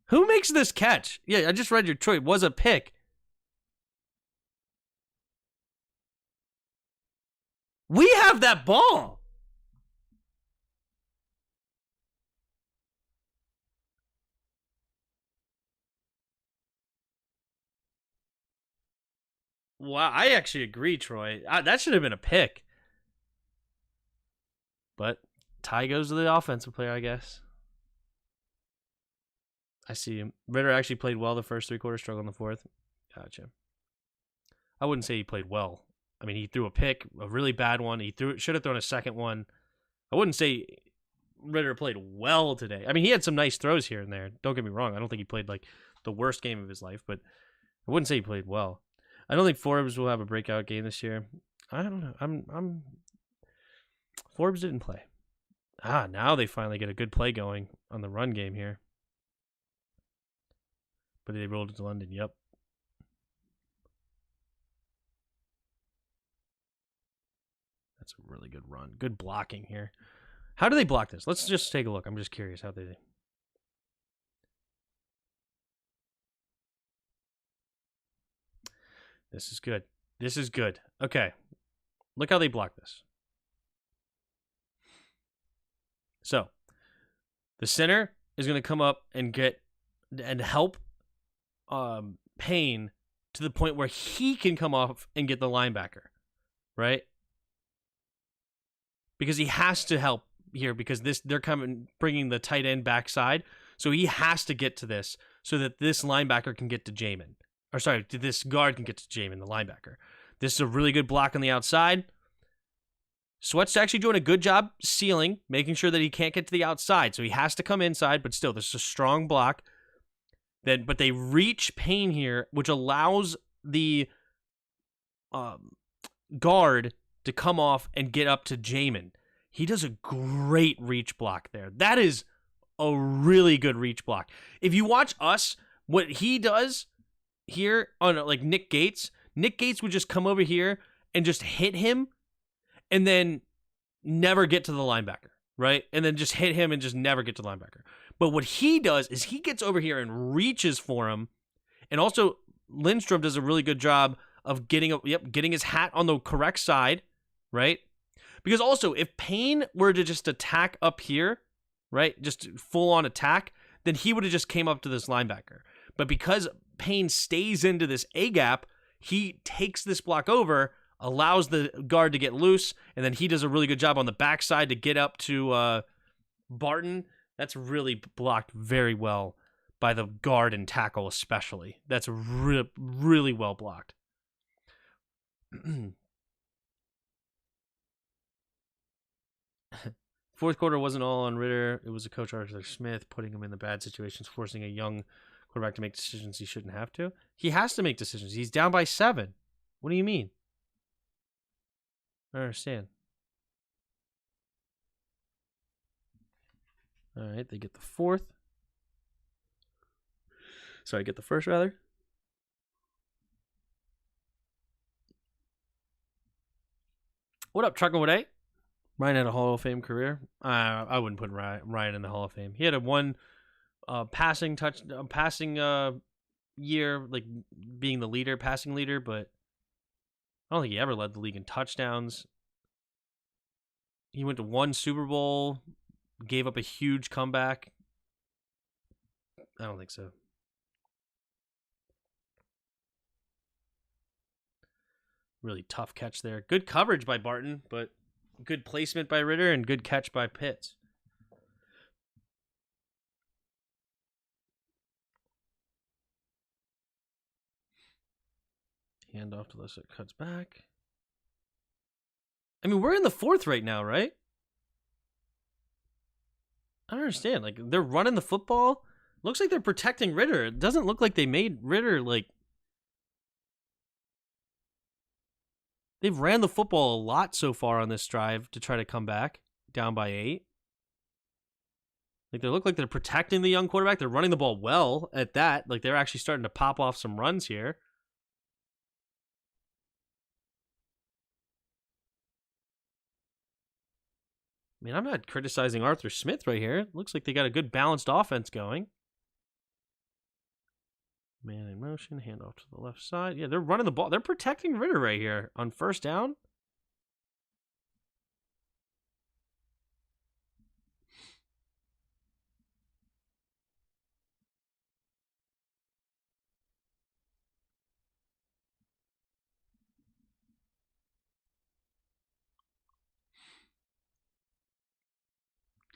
Who makes this catch? Yeah, I just read your tweet. It was a pick. We have that ball. Wow, I actually agree, Troy. That should have been a pick. But tie goes to the offensive player, I guess. I see him. Ritter actually played well the first three quarters, struggled in the fourth. Gotcha. I wouldn't say he played well. I mean, he threw a pick, a really bad one. Should have thrown a second one. I wouldn't say Ritter played well today. I mean, he had some nice throws here and there. Don't get me wrong. I don't think he played like the worst game of his life, but I wouldn't say he played well. I don't think Forbes will have a breakout game this year. I don't know. Forbes didn't play. Now they finally get a good play going on the run game here. But they rolled it to London. Yep. That's a really good run. Good blocking here. How do they block this? Let's just take a look. I'm just curious how they do. This is good. This is good. Okay. Look how they block this. So, the center is going to come up and help Payne to the point where he can come off and get the linebacker, right? Because he has to help here because they're bringing the tight end backside, so he has to get to this so that this linebacker can get to Jamin. Or sorry, this guard can get to Jamin, the linebacker. This is a really good block on the outside. Sweat's actually doing a good job sealing, making sure that he can't get to the outside. So he has to come inside, but still, this is a strong block. But they reach Payne here, which allows the guard to come off and get up to Jamin. He does a great reach block there. That is a really good reach block. If you watch us, what he does here on like Nick Gates Nick Gates would just come over here and just hit him and then never get to the linebacker, right? And then just hit him and just never get to the linebacker. But what he does is he gets over here and reaches for him. And also, Lindstrom does a really good job of getting his hat on the correct side, right? Because also, if Payne were to just attack up here, right, just full-on attack, then he would have just came up to this linebacker. But because Payne stays into this A-gap, he takes this block over, allows the guard to get loose, and then he does a really good job on the backside to get up to Barton. That's really blocked very well by the guard and tackle especially. That's really well blocked. Fourth quarter wasn't all on Ritter. It was a coach, Arthur Smith, putting him in the bad situations, forcing a young quarterback to make decisions he shouldn't have to. He has to make decisions. He's down by 7. What do you mean? I don't understand. All right, they get the fourth. Sorry, get the first, rather. What up, Trucker Wood 8? Ryan had a Hall of Fame career. I wouldn't put Ryan in the Hall of Fame. He had a one passing year, like being the leader, passing leader, but I don't think he ever led the league in touchdowns. He went to 1 Super Bowl, gave up a huge comeback. I don't think so. Really tough catch there. Good coverage by Barton, but good placement by Ritter and good catch by Pitts. Hand off to Lissa, cuts back. I mean, we're in the 4th right now, right? I don't understand. Like, they're running the football. Looks like they're protecting Ritter. It doesn't look like they made Ritter, like... They've ran the football a lot so far on this drive to try to come back, down by 8. Like, they look like they're protecting the young quarterback. They're running the ball well at that. Like, they're actually starting to pop off some runs here. I mean, I'm not criticizing Arthur Smith right here. It looks like they got a good balanced offense going. Man in motion, handoff to the left side. Yeah, they're running the ball. They're protecting Ritter right here on first down.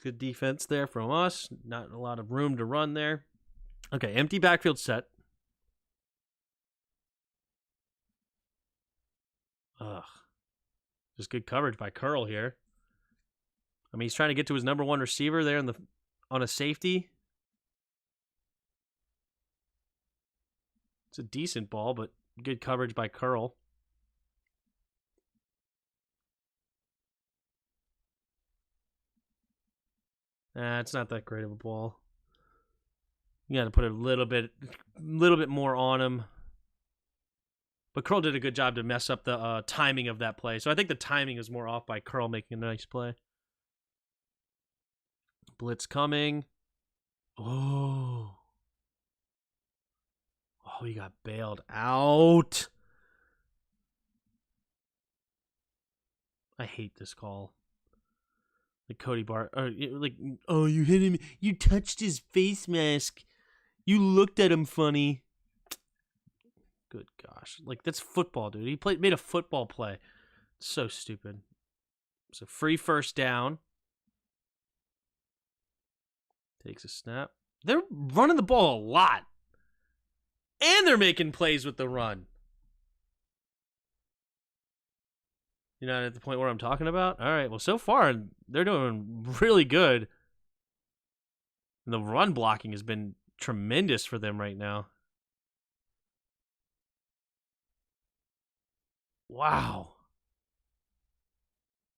Good defense there from us. Not a lot of room to run there. Okay, empty backfield set. Ugh. Just good coverage by Curl here. I mean, he's trying to get to his number 1 receiver there on a safety. It's a decent ball, but good coverage by Curl. It's not that great of a ball. You got to put a little bit more on him. But Curl did a good job to mess up the timing of that play. So I think the timing is more off by Curl making a nice play. Blitz coming. Oh, he got bailed out. I hate this call. Like Cody Bart, oh, you hit him. You touched his face mask. You looked at him funny. Good gosh. Like, that's football, dude. He made a football play. So stupid. So free first down. Takes a snap. They're running the ball a lot. And they're making plays with the run. You're not at the point where I'm talking about? All right. Well, so far, they're doing really good. And the run blocking has been tremendous for them right now. Wow.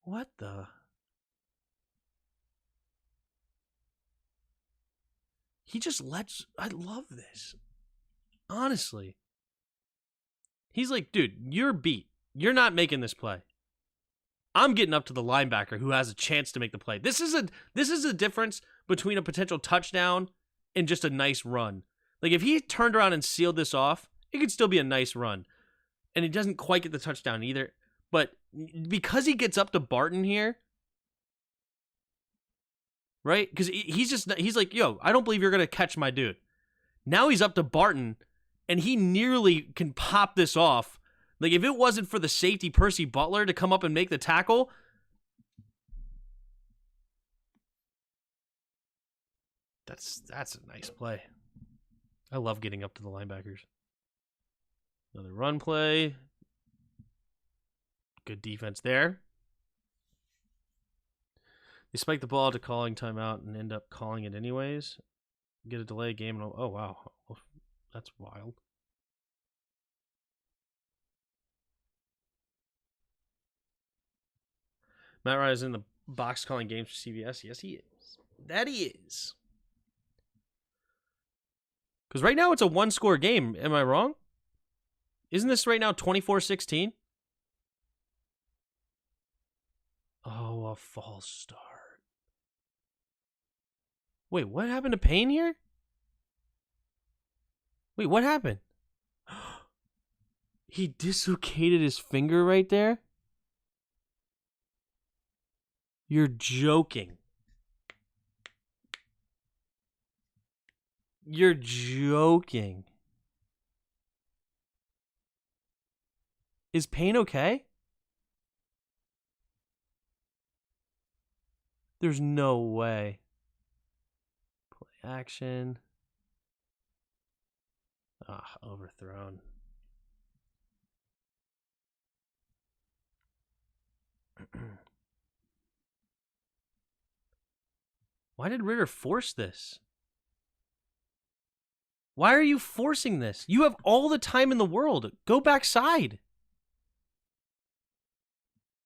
What the? He just lets... I love this. Honestly. He's like, dude, you're beat. You're not making this play. I'm getting up to the linebacker who has a chance to make the play. This is a difference between a potential touchdown and just a nice run. Like, if he turned around and sealed this off, it could still be a nice run. And he doesn't quite get the touchdown either. But because he gets up to Barton here, right? Because he's like, yo, I don't believe you're going to catch my dude. Now he's up to Barton, and he nearly can pop this off. Like, if it wasn't for the safety Percy Butler to come up and make the tackle, that's a nice play. I love getting up to the linebackers. Another run play. Good defense there. They spike the ball to calling timeout and end up calling it anyways. Get a delay game. And oh, wow. That's wild. Matt Ryan is in the box calling games for CBS. Yes, he is. That he is. Because right now it's a one-score game. Am I wrong? Isn't this right now 24-16? Oh, a false start. Wait, what happened to Payne here? Wait, what happened? He dislocated his finger right there? You're joking. You're joking. Is Payne okay? There's no way. Play action. Overthrown. Why did Ritter force this? Why are you forcing this? You have all the time in the world. Go backside.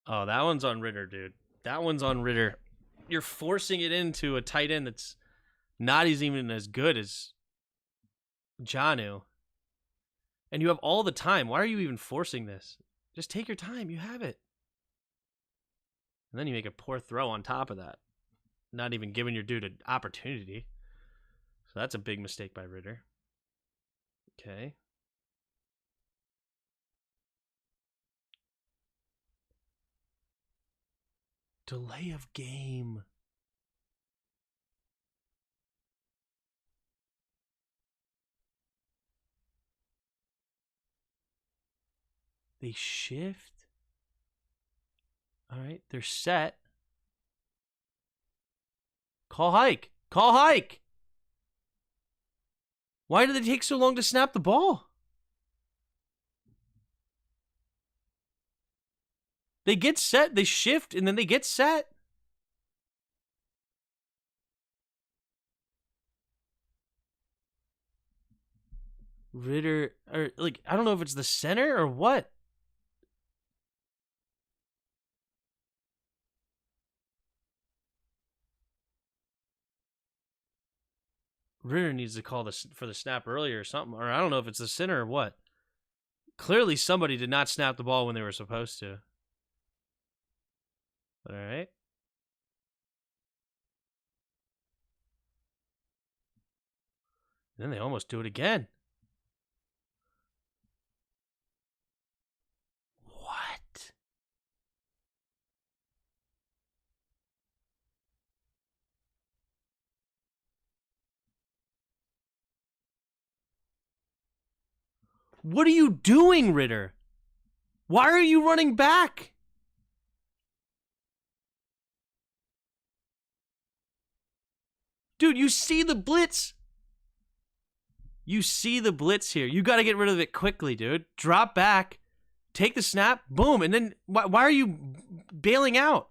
Oh, that one's on Ritter, dude. That one's on Ritter. You're forcing it into a tight end that's not even as good as Jonnu. And you have all the time. Why are you even forcing this? Just take your time. You have it. And then you make a poor throw on top of that. Not even giving your dude an opportunity. So that's a big mistake by Ritter. Okay. Delay of game. They shift. All right, they're set. Call hike. Call hike. Why did they take so long to snap the ball? They get set, they shift, and then they get set. Ritter, or like, I don't know if it's the center or what. Ritter needs to call for the snap earlier or something, or I don't know if it's the center or what. Clearly, somebody did not snap the ball when they were supposed to. All right. Then they almost do it again. What? What are you doing, Ritter? Why are you running back? Dude, you see the blitz. You see the blitz here. You got to get rid of it quickly, dude. Drop back. Take the snap. Boom. And then why are you bailing out?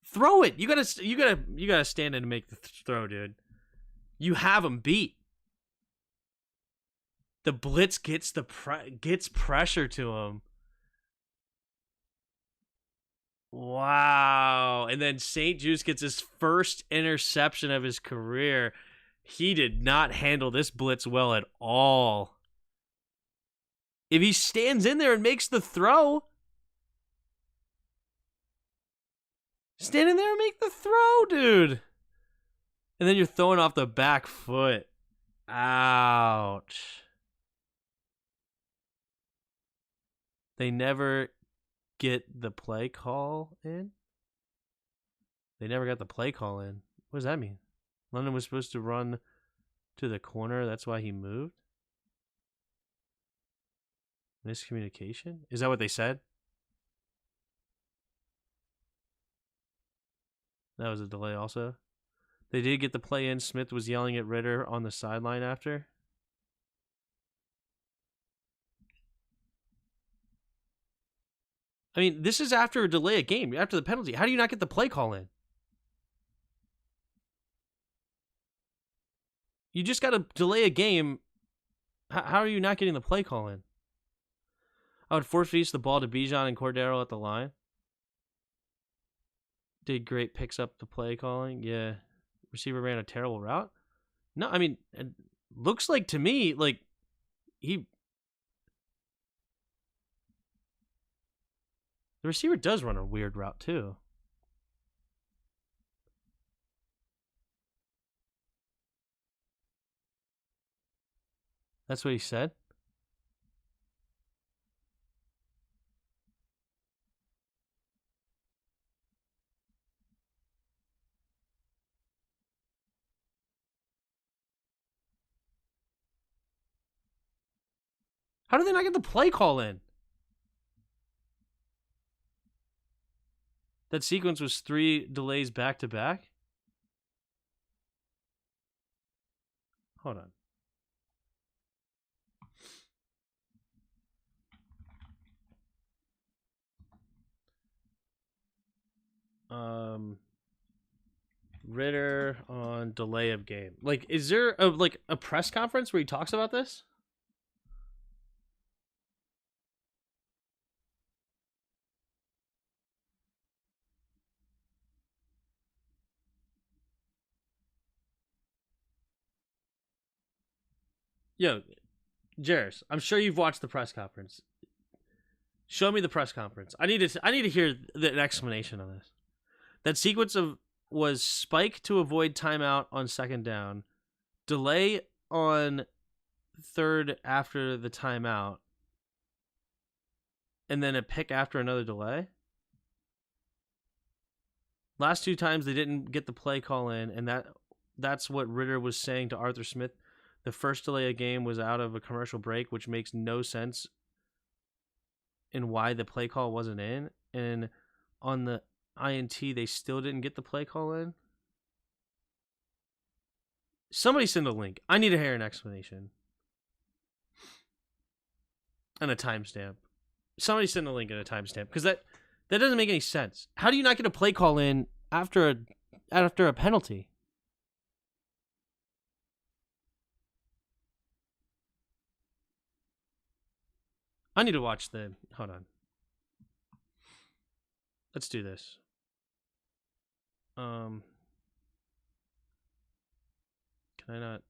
Throw it. You got to stand in and make the throw, dude. You have him beat. The blitz gets gets pressure to him. Wow. And then St. Juice gets his first interception of his career. He did not handle this blitz well at all. If he stands in there and makes the throw, stand in there and make the throw, dude. And then you're throwing off the back foot. Ouch. They never get the play call in? They never got the play call in. What does that mean? London was supposed to run to the corner. That's why he moved? Miscommunication? Is that what they said? That was a delay also. They did get the play in. Smith was yelling at Ritter on the sideline after. I mean, this is after a delay of game, after the penalty. How do you not get the play call in? You just got to delay a game. How are you not getting the play call in? I would force the ball to Bijan and Cordero at the line. Did great, picks up the play calling. Yeah. Receiver ran a terrible route. No, I mean, it looks like to me, like, the receiver does run a weird route, too. That's what he said? How did they not get the play call in? That sequence was 3 delays back to back? Hold on. Ritter on delay of game. Like, is there a press conference where he talks about this? Yo, Jairus, I'm sure you've watched the press conference. Show me the press conference. I need to hear an explanation on this. That sequence was spike to avoid timeout on second down, delay on third after the timeout, and then a pick after another delay. Last 2 times they didn't get the play call in, and that's what Ritter was saying to Arthur Smith. The first delay of game was out of a commercial break, which makes no sense in why the play call wasn't in. And on the INT, they still didn't get the play call in. Somebody send a link. I need to hear an explanation. And a timestamp. Somebody send a link and a timestamp. Because that doesn't make any sense. How do you not get a play call in after a penalty? I need to watch hold on. Let's do this. Can I not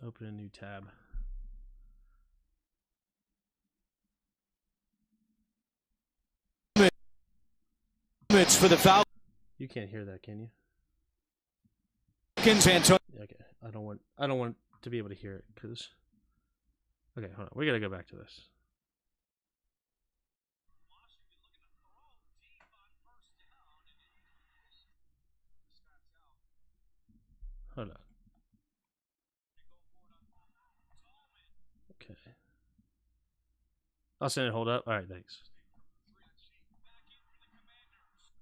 open a new tab? For the Falcons. You can't hear that, can you? Antonio. Okay, I don't want to be able to hear it because. Okay, hold on. We gotta go back to this. Hold on. Okay. I'll send it. Hold up. All right, thanks.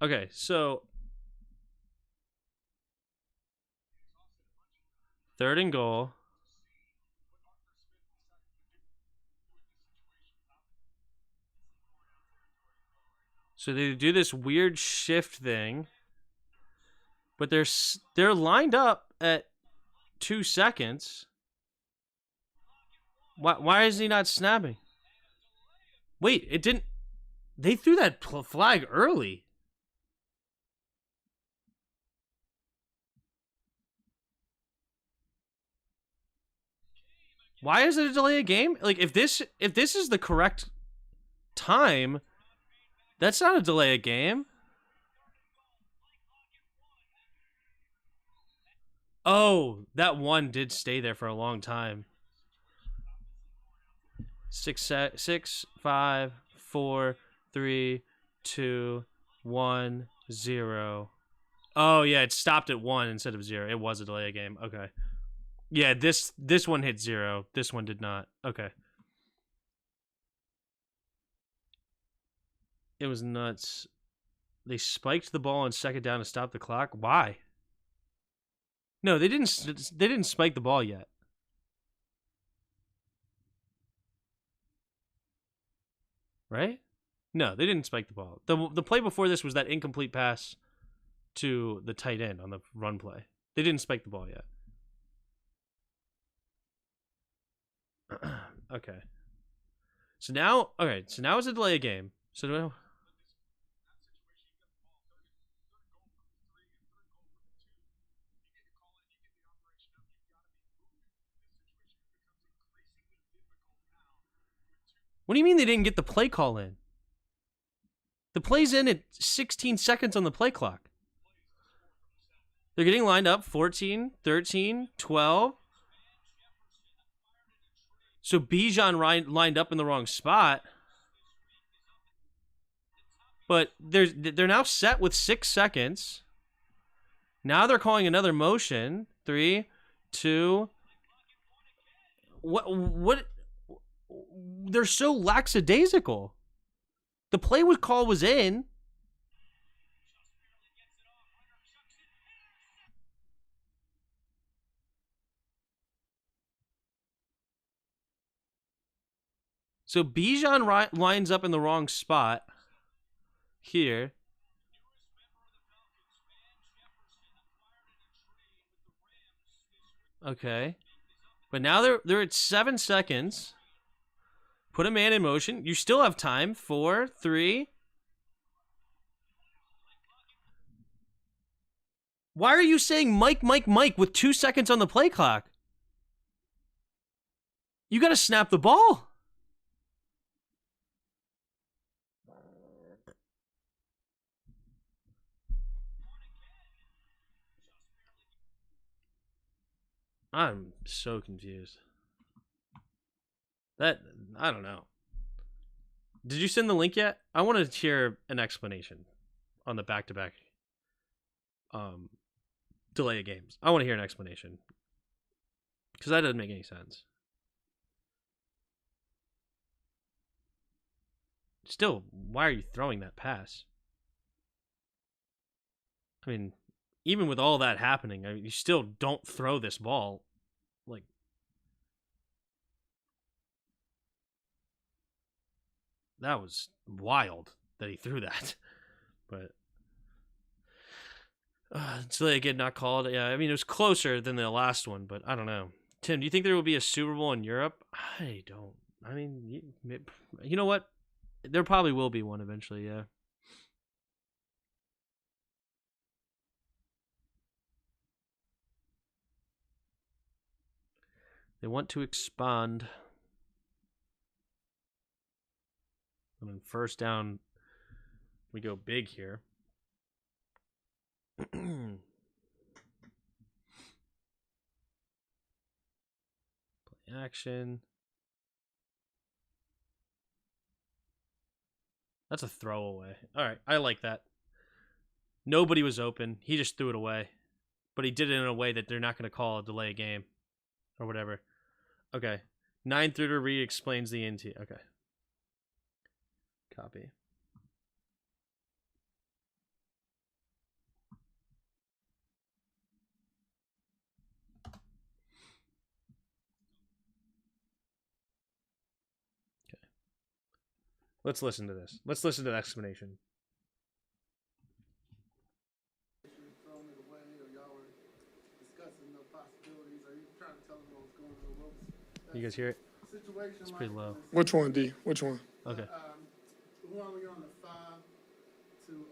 Okay, so 3rd and goal. So they do this weird shift thing, but they're lined up at 2 seconds. Why is he not snapping? Wait, it didn't. They threw that flag early. Why is it a delay of game? Like, if this is the correct time, that's not a delay of game. Oh, that one did stay there for a long time. 6, 5, 4, 3, 2, 1, 0. Oh yeah, it stopped at 1 instead of 0. It was a delay of game. Okay. Yeah, this one hit 0. This one did not. Okay. It was nuts. They spiked the ball on second down to stop the clock. Why? No, they didn't. They didn't spike the ball yet. Right? No, they didn't spike the ball. The play before this was that incomplete pass to the tight end on the run play. They didn't spike the ball yet. Okay. So now it's a delay of game. So now, what do you mean they didn't get the play call in? The play's in at 16 seconds on the play clock. They're getting lined up 14, 13, 12. So Bijan lined up in the wrong spot. But they're now set with 6 seconds. Now they're calling another motion. 3, 2. What? They're so lackadaisical. The play call was in. So Bijan lines up in the wrong spot here. Okay. But now they're at 7 seconds. Put a man in motion. You still have time. 4, 3. Why are you saying Mike with 2 seconds on the play clock? You got to snap the ball. I'm so confused. I don't know. Did you send the link yet? I want to hear an explanation on the back-to-back delay of games. I want to hear an explanation. Because that doesn't make any sense. Still, why are you throwing that pass? I mean, even with all that happening, you still don't throw this ball. Like, that was wild that he threw that. But delay again, not called. Yeah, I mean, it was closer than the last one, but I don't know. Tim, do you think there will be a Super Bowl in Europe? I don't. I mean, you know what? There probably will be one eventually, yeah. They want to expand. And then first down, we go big here. Play action. That's a throwaway. All right, I like that. Nobody was open. He just threw it away. But he did it in a way that they're not going to call a delay game or whatever. Okay. 9 through to re-explains the NT. Okay. Copy. Okay. Let's listen to this. Let's listen to the explanation. You guys hear it? It's pretty low. Which one, D? Which one? Okay. Who are we on the 5 to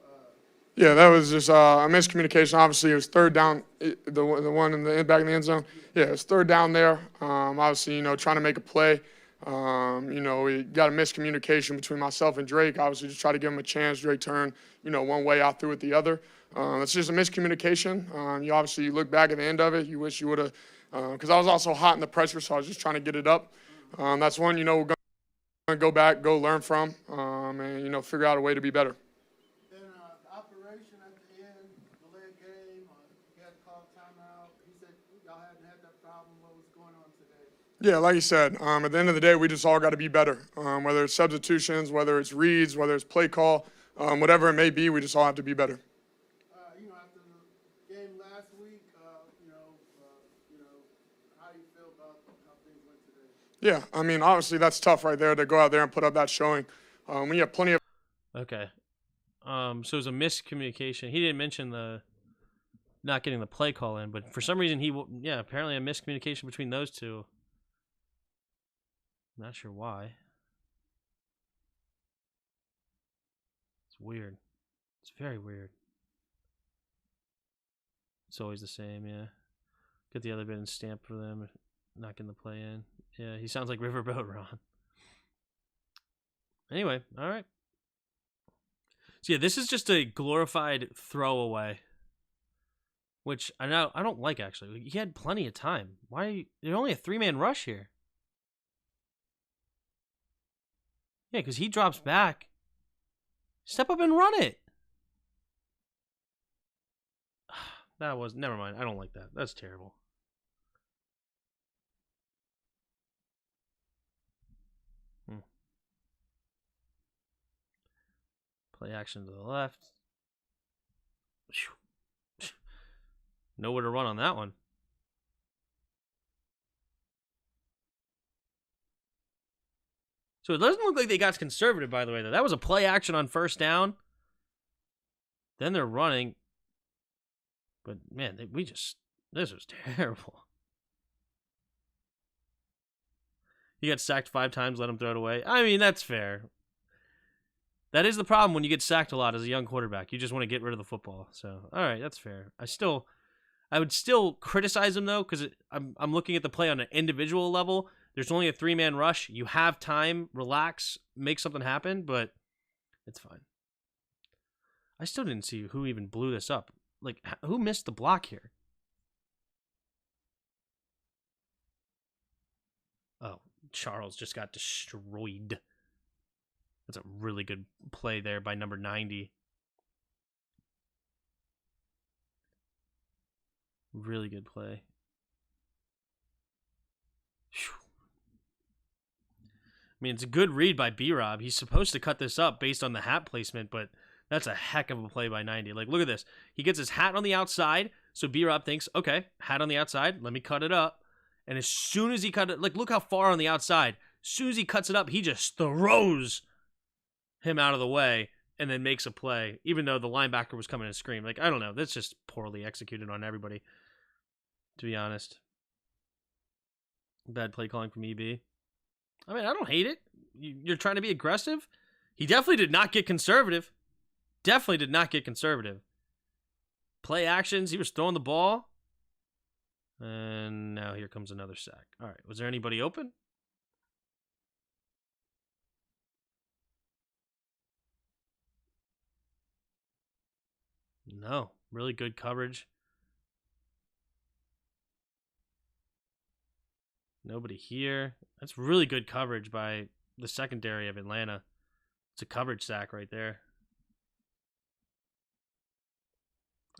Yeah, that was just a miscommunication. Obviously, it was third down, the one in the back in the end zone. Yeah, it was third down there. Obviously, trying to make a play. We got a miscommunication between myself and Drake. Obviously, just try to give him a chance. Drake turned, one way, I threw it the other. It's just a miscommunication. You look back at the end of it. You wish you would have, because I was also hot in the pressure, so I was just trying to get it up. That's one, we're going to go back, go learn from, and figure out a way to be better. Operation at the end, the leg game, you had to call timeout. He said y'all hadn't had that problem. What was going on today? Yeah, like you said, at the end of the day, we just all got to be better. Whether it's substitutions, whether it's reads, whether it's play call, whatever it may be, we just all have to be better. After the game last week, how do you feel about how things went today? Yeah, obviously that's tough right there to go out there and put up that showing. We have plenty of. Okay. So it was a miscommunication. He didn't mention the not getting the play call in, but for some reason apparently a miscommunication between those two. Not sure why. It's weird. It's very weird. It's always the same, yeah. Get the other bit and stamp for them, not getting the play in. Yeah, he sounds like Riverboat Ron. Anyway, all right. So yeah, this is just a glorified throwaway, which I don't like actually. He had plenty of time. Why? There's only a 3-man rush here. Yeah, because he drops back. Step up and run it. Never mind. I don't like that. That's terrible. Play action to the left. Nowhere to run on that one. So it doesn't look like they got conservative, by the way, though. That was a play action on first down. Then they're running. But, man, this was terrible. He got sacked 5 times, let him throw it away. I mean, that's fair. That is the problem when you get sacked a lot as a young quarterback. You just want to get rid of the football. So, all right, that's fair. I would still criticize him, though, because I'm looking at the play on an individual level. There's only a 3-man rush. You have time, relax, make something happen, but it's fine. I still didn't see who even blew this up. Like, who missed the block here? Oh, Charles just got destroyed. That's a really good play there by number 90. Really good play. Whew. I mean, it's a good read by B-Rob. He's supposed to cut this up based on the hat placement, but that's a heck of a play by 90. Like, look at this. He gets his hat on the outside, so B-Rob thinks, okay, hat on the outside, let me cut it up. And as soon as he cut it, like, look how far on the outside. As soon as he cuts it up, he just throws him out of the way and then makes a play, even though the linebacker was coming to scream. Like, I don't know. That's just poorly executed on everybody, to be honest. Bad play calling from EB. I mean, I don't hate it. You're trying to be aggressive. He definitely did not get conservative. Definitely did not get conservative. Play actions. He was throwing the ball. And now here comes another sack. All right. Was there anybody open? No. Really good coverage. Nobody here. That's really good coverage by the secondary of Atlanta. It's a coverage sack right there.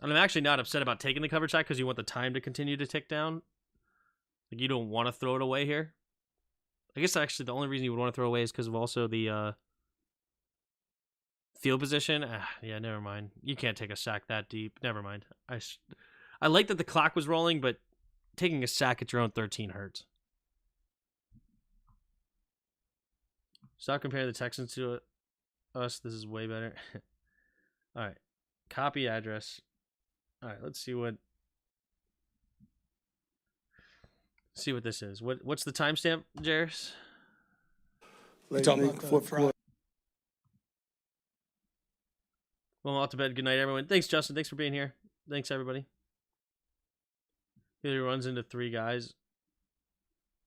And I'm actually not upset about taking the coverage sack because you want the time to continue to tick down. Like, you don't want to throw it away here. I guess actually the only reason you would want to throw away is because of also the field position. Yeah, never mind. You can't take a sack that deep. Never mind. I like that the clock was rolling, but taking a sack at your own 13 hurts. Stop comparing the Texans to us. This is way better. All right. Copy address. All right, let's see what this is. What's the timestamp, Jairus? Talking about Well, off to bed. Good night, everyone. Thanks, Justin. Thanks for being here. Thanks, everybody. He runs into 3 guys.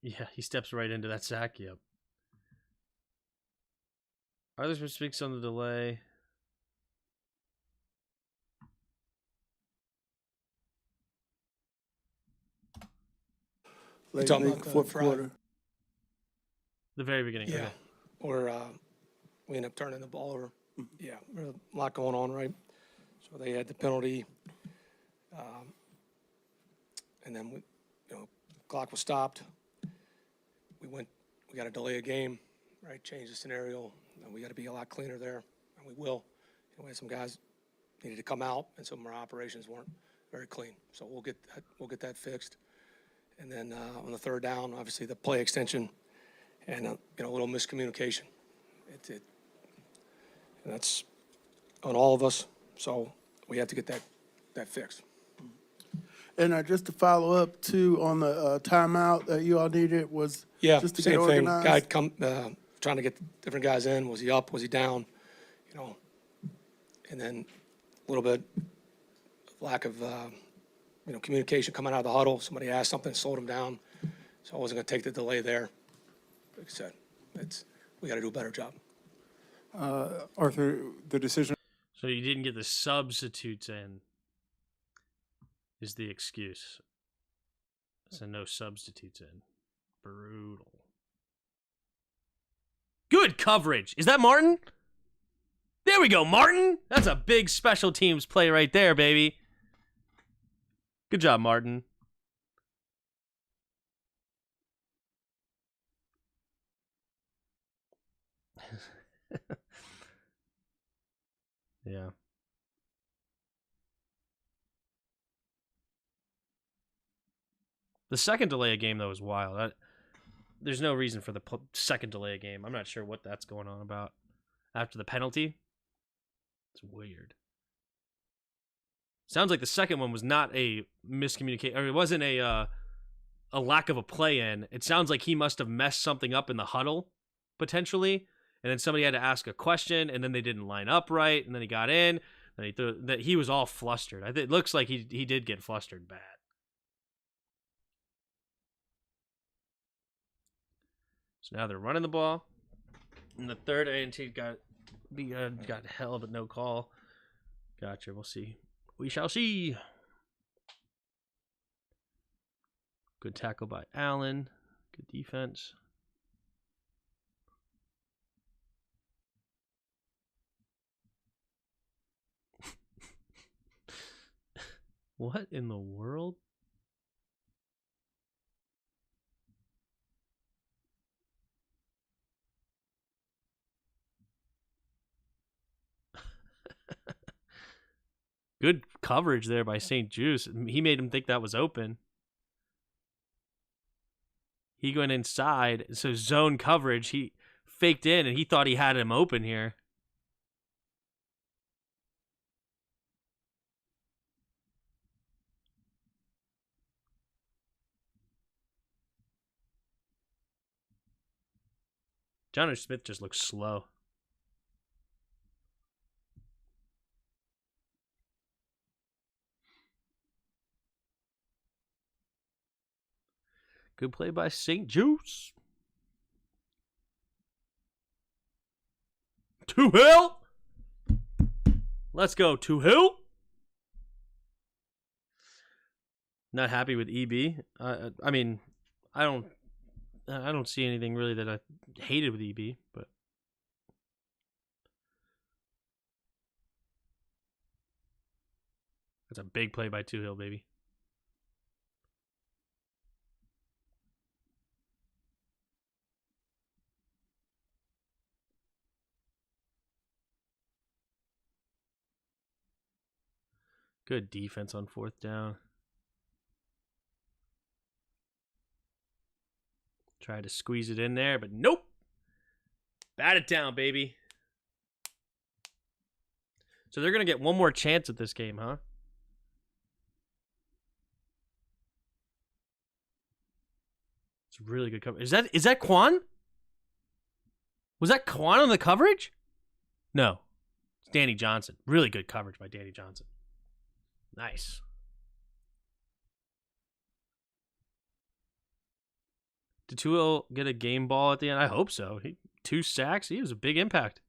Yeah, he steps right into that sack. Yep. Arthur speaks on the delay. You're talking about the fourth drive? quarter. The very beginning. Yeah, Okay. or we ended up turning the ball over. Yeah, there's a lot going on, right? So they had the penalty, and then clock was stopped. We got to delay a game, right? Change the scenario. And we got to be a lot cleaner there, and we will. We had some guys needed to come out, and some of our operations weren't very clean. So we'll get that fixed. And then on the third down, obviously the play extension and a little miscommunication. And that's on all of us. So we have to get that fixed. And just to follow up too on the timeout that you all needed was Yeah, just to same get thing. organized. Guy trying to get different guys in. Was he up? Was he down? And then a little bit of lack of communication coming out of the huddle. Somebody asked something, slowed him down. So I wasn't going to take the delay there. Like I said, we got to do a better job. Arthur, the decision. So you didn't get the substitutes in, is the excuse. So no substitutes in. Brutal. Good coverage. Is that Martin? There we go, Martin. That's a big special teams play right there, baby. Good job, Martin. Yeah. The second delay of game, though, was wild. There's no reason for the second delay of game. I'm not sure what that's going on about. After the penalty, it's weird. Sounds like the second one was not a miscommunication, or it wasn't a lack of a play in. It sounds like he must have messed something up in the huddle, potentially, and then somebody had to ask a question, and then they didn't line up right, and then he got in, and he was all flustered. It looks like he did get flustered bad. So now they're running the ball. And the third A&T got held, but no call. Gotcha. We'll see. We shall see. Good tackle by Allen. Good defense. What in the world? Good coverage there by St. Juice. He made him think that was open. He went inside, so zone coverage. He faked in, and he thought he had him open here. Jonathan Smith just looks slow. Good play by St. Juice. To Hill. Let's go to Hill. Not happy with EB. I mean, I don't see anything really that I hated with EB, but that's a big play by Two Hill, baby. Good defense on fourth down. Tried to squeeze it in there, but nope. Bat it down, baby. So they're going to get one more chance at this game, huh? It's really good coverage. Is that Quan? Was that Quan on the coverage? No. Danny Johnson. Really good coverage by Danny Johnson. Nice. Did Tua get a game ball at the end? I hope so. 2 sacks. He was a big impact.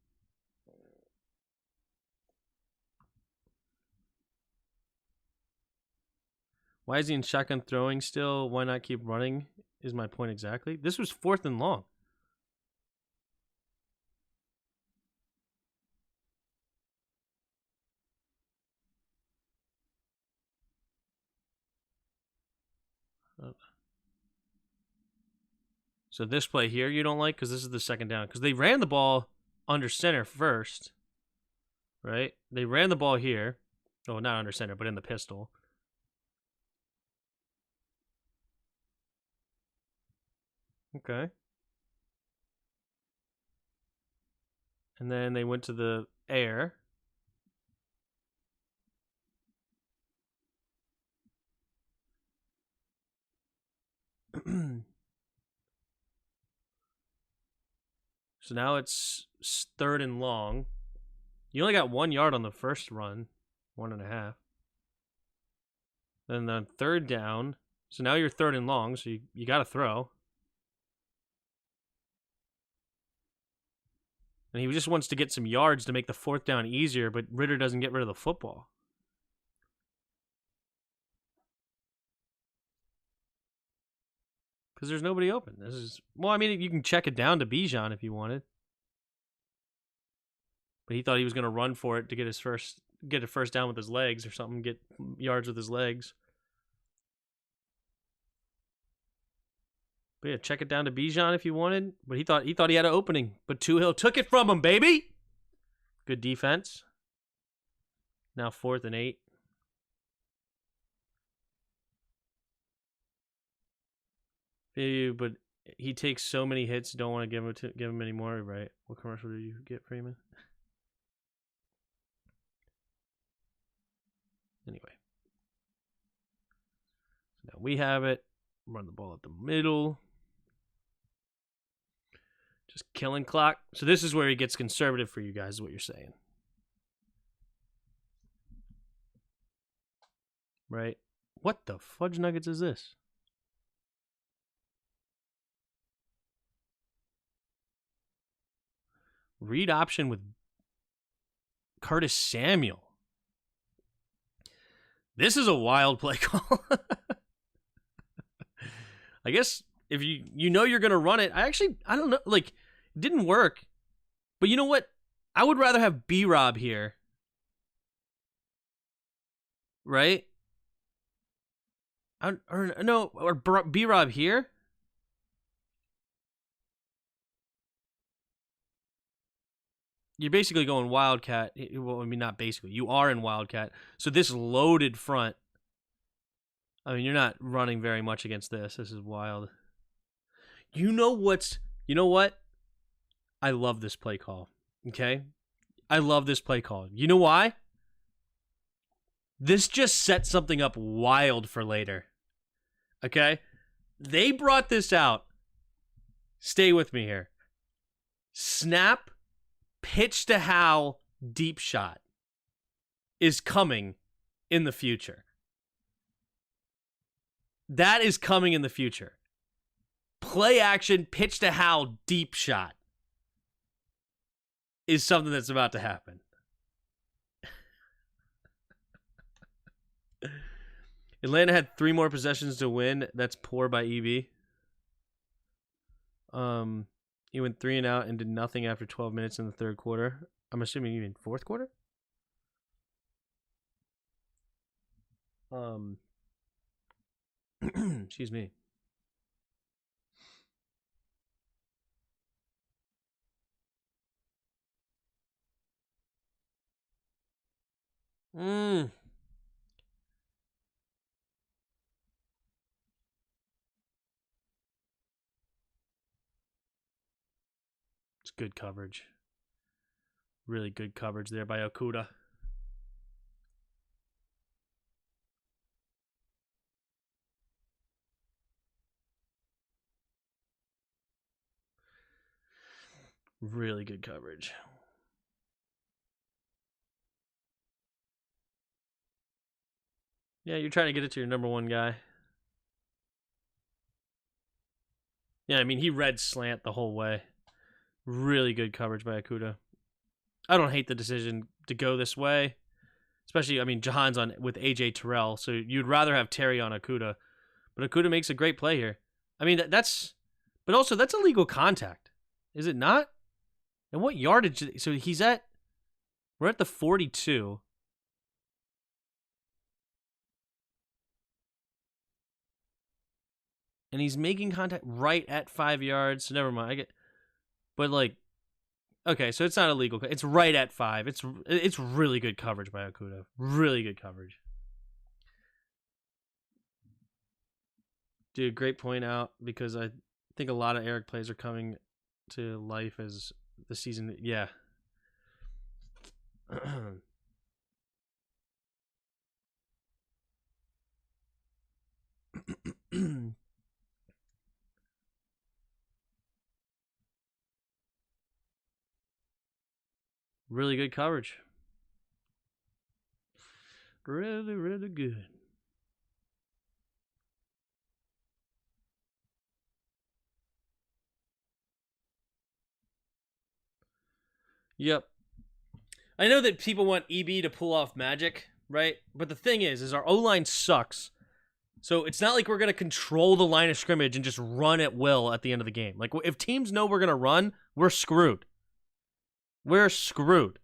Why is he in shotgun throwing still? Why not keep running? Is my point exactly. This was 4th and long. So this play here you don't like because this is the 2nd down. Because they ran the ball under center first. Right? They ran the ball here. Oh, not under center, but in the pistol. Okay. And then they went to the air. So now it's 3rd and long. You only got 1 yard on the first run. 1.5. Then the 3rd down. So now you're 3rd and long, so you got to throw. And he just wants to get some yards to make the 4th down easier, but Ritter doesn't get rid of the football. Because there's nobody open. This is, well, I mean, you can check it down to Bijan if you wanted. But he thought he was going to run for it to get a first down with his legs or something, get yards with his legs. But yeah, check it down to Bijan if you wanted. But he thought he had an opening. But Tuhill took it from him, baby. Good defense. Now 4th and 8. But he takes so many hits. Don't want to give him any more. Right? What commercial did you get, Freeman? Anyway, so now we have it. Run the ball at the middle. Just killing clock. So this is where he gets conservative for you guys, is what you're saying. Right? What the fudge nuggets is this? Read option with Curtis Samuel. This is a wild play call. I guess if you know you're going to run it, I don't know. Like, it didn't work. But you know what? I would rather have B-Rob here. Right? Or B-Rob here. You're basically going Wildcat. Well, I mean, not basically. You are in Wildcat. So this loaded front. I mean, you're not running very much against this. This is wild. You know what? I love this play call. Okay? I love this play call. You know why? This just set something up wild for later. Okay? They brought this out. Stay with me here. Snap, pitch to Hal, deep shot is coming in the future. That is coming in the future. Play action, pitch to Hal, deep shot is something that's about to happen. Atlanta had 3 more possessions to win. That's poor by EB. He went 3 and out and did nothing after 12 minutes in the 3rd quarter. I'm assuming you mean 4th quarter? Excuse me. It's good coverage. Really good coverage there by Okuda. Really good coverage. Yeah, you're trying to get it to your number one guy. Yeah, I mean, he read slant the whole way. Really good coverage by Okudah. I don't hate the decision to go this way. Especially, I mean, Jahan's on with A.J. Terrell, so you'd rather have Terry on Okudah. But Okudah makes a great play here. I mean, that's... But also, that's illegal contact. Is it not? And what yardage... So he's at... We're at the 42. And he's making contact right at 5 yards. So never mind. But like, okay, so it's not illegal. It's right at 5. It's really good coverage by Okudah. Really good coverage. Dude, great point out, because I think a lot of Eric plays are coming to life as the season. Yeah. Really good coverage. Really, really good. Yep. I know that people want EB to pull off magic, right? But the thing is our O-line sucks. So it's not like we're going to control the line of scrimmage and just run at will at the end of the game. Like, if teams know we're going to run, we're screwed. We're screwed,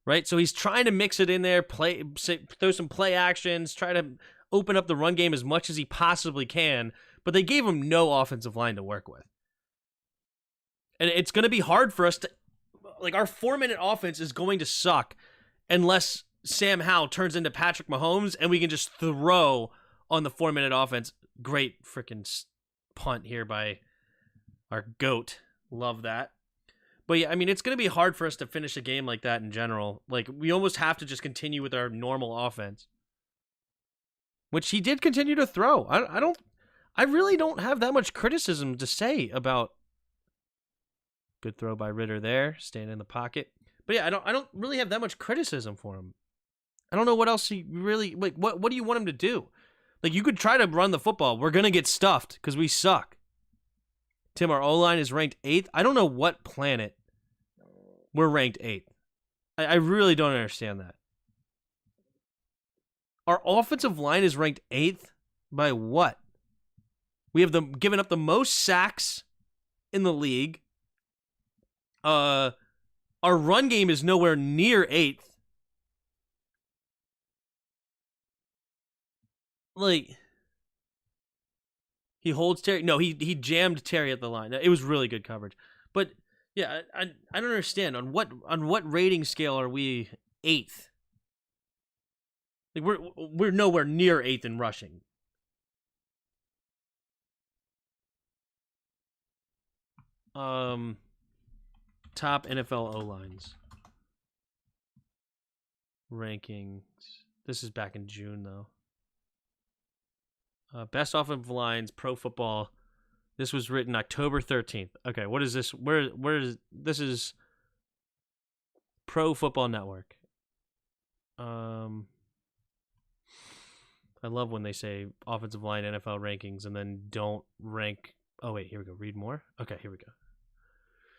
right? So he's trying to mix it in there, throw some play actions, try to open up the run game as much as he possibly can, but they gave him no offensive line to work with. And it's going to be hard for us to, like, our 4-minute offense is going to suck unless Sam Howell turns into Patrick Mahomes and we can just throw on the 4-minute offense. Great freaking punt here by our GOAT. Love that. But yeah, I mean, it's going to be hard for us to finish a game like that in general. Like, we almost have to just continue with our normal offense, which he did continue to throw. I really don't have that much criticism to say about. Good throw by Ritter there, staying in the pocket. But yeah, I don't really have that much criticism for him. I don't know what else he really, like, what do you want him to do? Like, you could try to run the football. We're going to get stuffed because we suck. Tim, our O-line is ranked 8th. I don't know what planet we're ranked 8th. I really don't understand that. Our offensive line is ranked 8th by what? We have given up the most sacks in the league. Our run game is nowhere near 8th. Like, he holds Terry. No, he jammed Terry at the line. It was really good coverage. But yeah, I don't understand on what rating scale are we 8th? Like, we're nowhere near 8th in rushing. Top NFL O-lines rankings. This is back in June though. Best offensive lines, Pro Football. This was written October 13th. Okay, what is this? Where is this? Is Pro Football Network. I love when they say offensive line NFL rankings and then don't rank. Oh wait, here we go. Read more. Okay, here we go.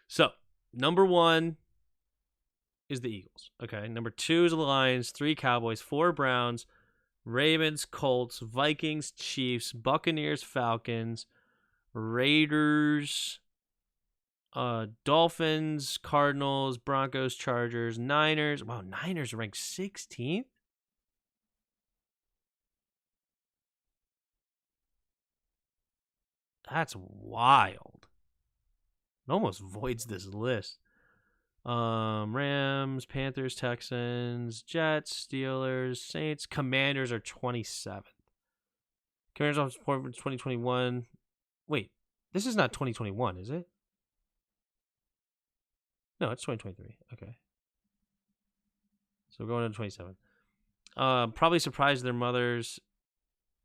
So, number 1 is the Eagles. Okay, number 2 is the Lions, 3 Cowboys, 4 Browns, Ravens, Colts, Vikings, Chiefs, Buccaneers, Falcons, Raiders, Dolphins, Cardinals, Broncos, Chargers, Niners. Wow, Niners ranked 16th? That's wild. It almost voids this list. Rams, Panthers, Texans, Jets, Steelers, Saints, Commanders are 27th. Commanders on support for 2021. Wait, this is not 2021, is it? No, it's 2023. Okay. So we're going to 27th. Probably surprised their mothers.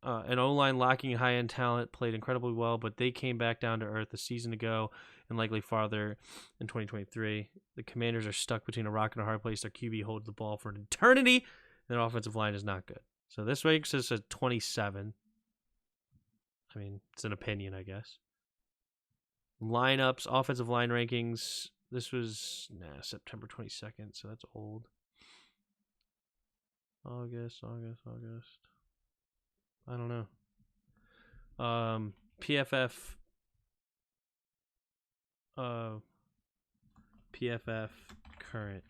An O-line lacking high-end talent, played incredibly well, but they came back down to earth a season ago and likely farther in 2023. The Commanders are stuck between a rock and a hard place. Their QB holds the ball for an eternity, and their offensive line is not good. So this week's is a 27. I mean, it's an opinion, I guess. Lineups, offensive line rankings. This was September 22nd, so that's old. August. I don't know. PFF. PFF current.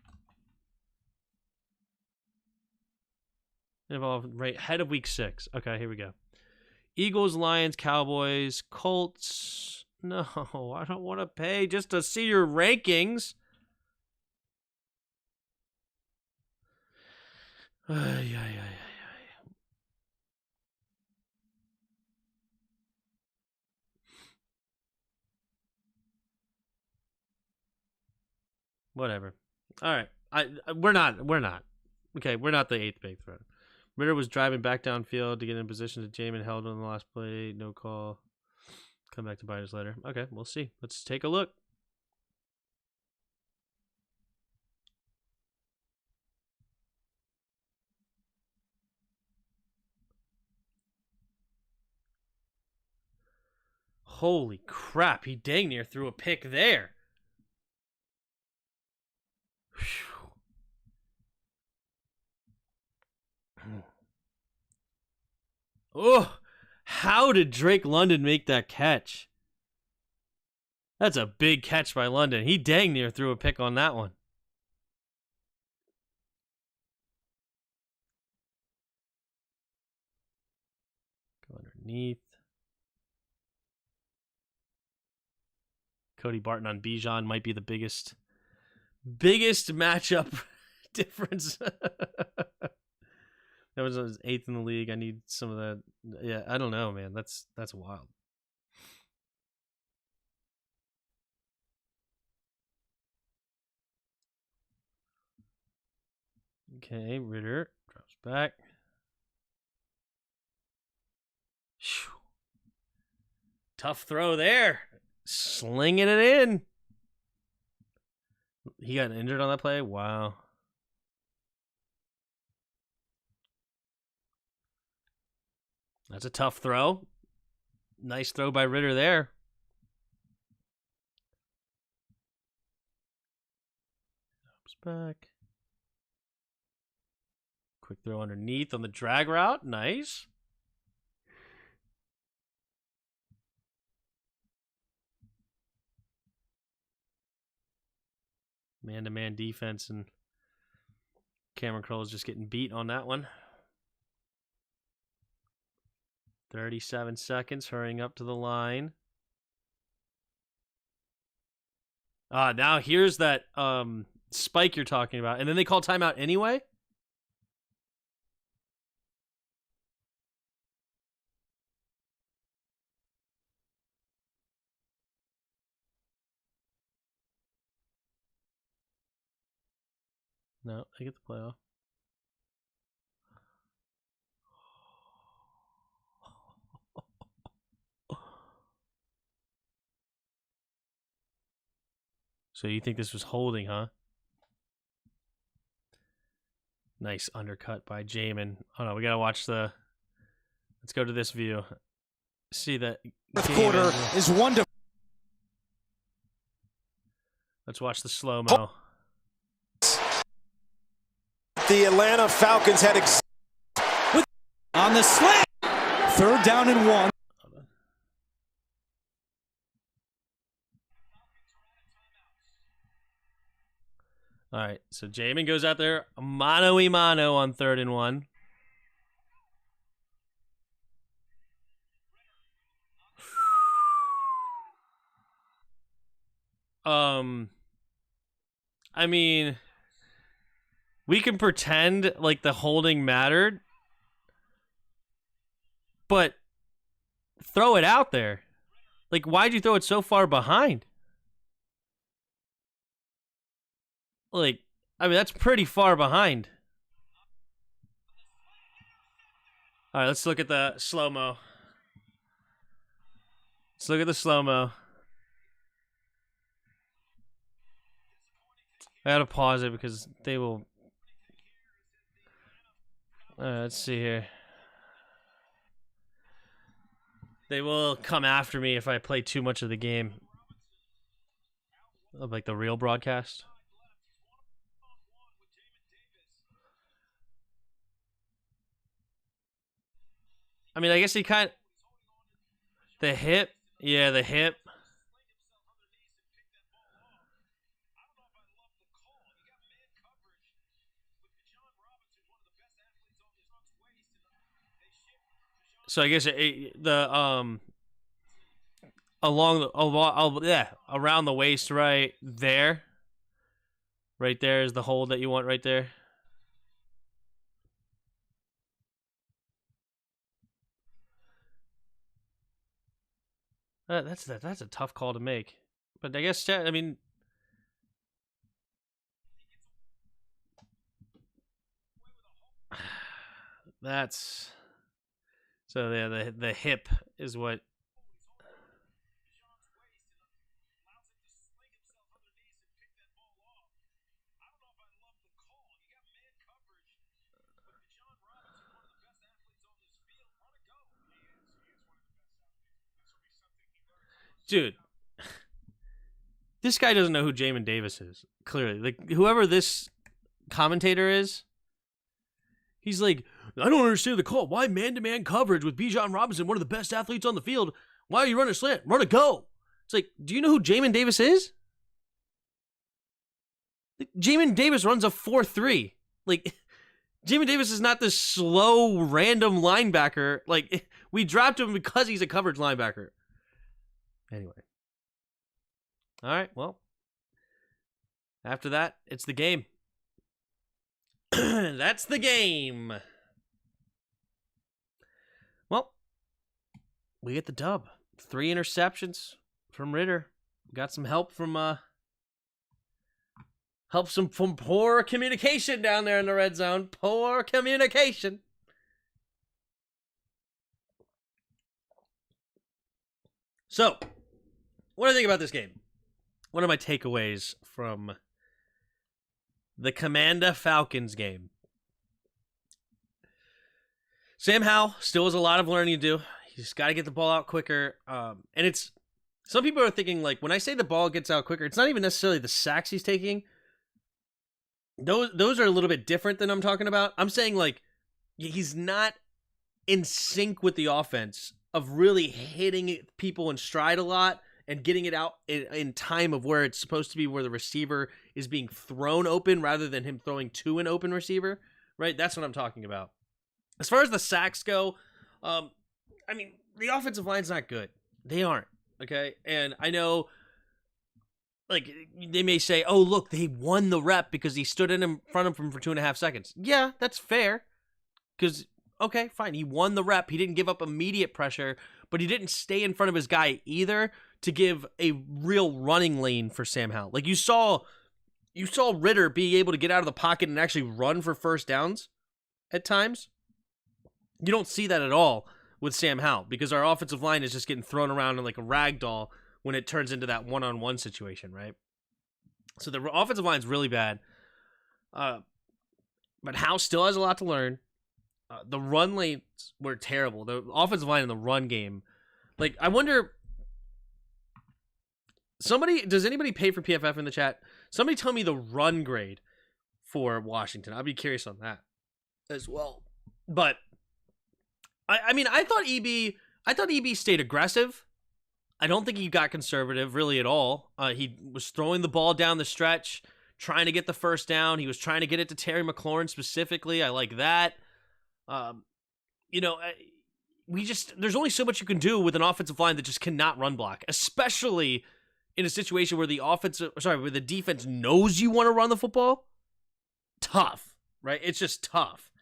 Involved right head of week 6. Okay, here we go. Eagles, Lions, Cowboys, Colts. No, I don't want to pay just to see your rankings. Whatever. All right. We're not. Okay, we're not the 8th big threat. Ritter was driving back downfield to get in position to Jamin, held on the last play. No call. Come back to bite us later. Okay, we'll see. Let's take a look. Holy crap, he dang near threw a pick there. Oh, how did Drake London make that catch? That's a big catch by London. He dang near threw a pick on that one. Go underneath. Cody Barton on Bijan might be the biggest matchup difference. That was 8th in the league. I need some of that. Yeah, I don't know, man. That's wild. Okay, Ritter drops back. Whew. Tough throw there. Slinging it in. He got injured on that play? Wow. That's a tough throw. Nice throw by Ritter there. Drops back. Quick throw underneath on the drag route. Nice. Man-to-man defense, and Cameron Crowe is just getting beat on that one. 37 seconds, hurrying up to the line. Now here's that spike you're talking about. And then they call timeout anyway? No, they get the playoff. So you think this was holding, huh? Nice undercut by Jamin. Oh no, we gotta watch the. Let's go to this view. See that. Fourth quarter is wonderful. Let's watch the slow-mo. The Atlanta Falcons had on the slant. 3rd down and 1. All right, so Jamin goes out there mano-a-mano on 3rd and 1. I mean, we can pretend like the holding mattered, but throw it out there. Like, why'd you throw it so far behind? Like, I mean, that's pretty far behind. All right, let's look at the slow-mo. Let's look at the slow-mo. I gotta pause it because they will. Let's see here. They will come after me if I play too much of the game. Of like the real broadcast. I mean, I guess he kind of... The hip? Yeah, the hip. So I guess around the waist right there. Right there is the hold that you want right there. That's a tough call to make. But I guess, I mean... That's... So yeah, the hip is what... Dude, this guy doesn't know who Jamin Davis is. Clearly, like whoever this commentator is, he's like, I don't understand the call. Why man-to-man coverage with Bijan Robinson, one of the best athletes on the field? Why are you running a slant? Run a go. It's like, do you know who Jamin Davis is? Like, Jamin Davis runs a 4.3. Like, Jamin Davis is not this slow, random linebacker. Like, we dropped him because he's a coverage linebacker. Anyway. All right, well. After that, it's the game. That's the game. Well, we get the dub. 3 interceptions from Ritter. Got some help from from poor communication down there in the red zone. Poor communication. So, what do I think about this game? What are my takeaways from the Commander Falcons game? Sam Howell still has a lot of learning to do. He's got to get the ball out quicker. And it's, some people are thinking, like, when I say the ball gets out quicker, it's not even necessarily the sacks he's taking. Those are a little bit different than I'm talking about. I'm saying, like, he's not in sync with the offense of really hitting people in stride a lot and getting it out in time of where it's supposed to be, where the receiver is being thrown open rather than him throwing to an open receiver, right? That's what I'm talking about. As far as the sacks go, I mean, the offensive line's not good. They aren't, okay? And I know, like, they may say, oh, look, they won the rep because he stood in front of him for 2.5 seconds. Yeah, that's fair. Because, okay, fine, he won the rep. He didn't give up immediate pressure, but he didn't stay in front of his guy either to give a real running lane for Sam Howell. Like, you saw Ritter be able to get out of the pocket and actually run for first downs at times. You don't see that at all with Sam Howell because our offensive line is just getting thrown around in like a rag doll when it turns into that one-on-one situation, right? So the offensive line is really bad. But Howell still has a lot to learn. The run lanes were terrible. The offensive line in the run game. Like, I wonder... Does anybody pay for PFF in the chat? Somebody tell me the run grade for Washington. I'd be curious on that as well. But I mean, I thought EB stayed aggressive. I don't think he got conservative really at all. He was throwing the ball down the stretch, trying to get the first down. He was trying to get it to Terry McLaurin specifically. I like that. You know, there's only so much you can do with an offensive line that just cannot run block, especially in a situation where where the defense knows you want to run the football. Tough, right? It's just tough.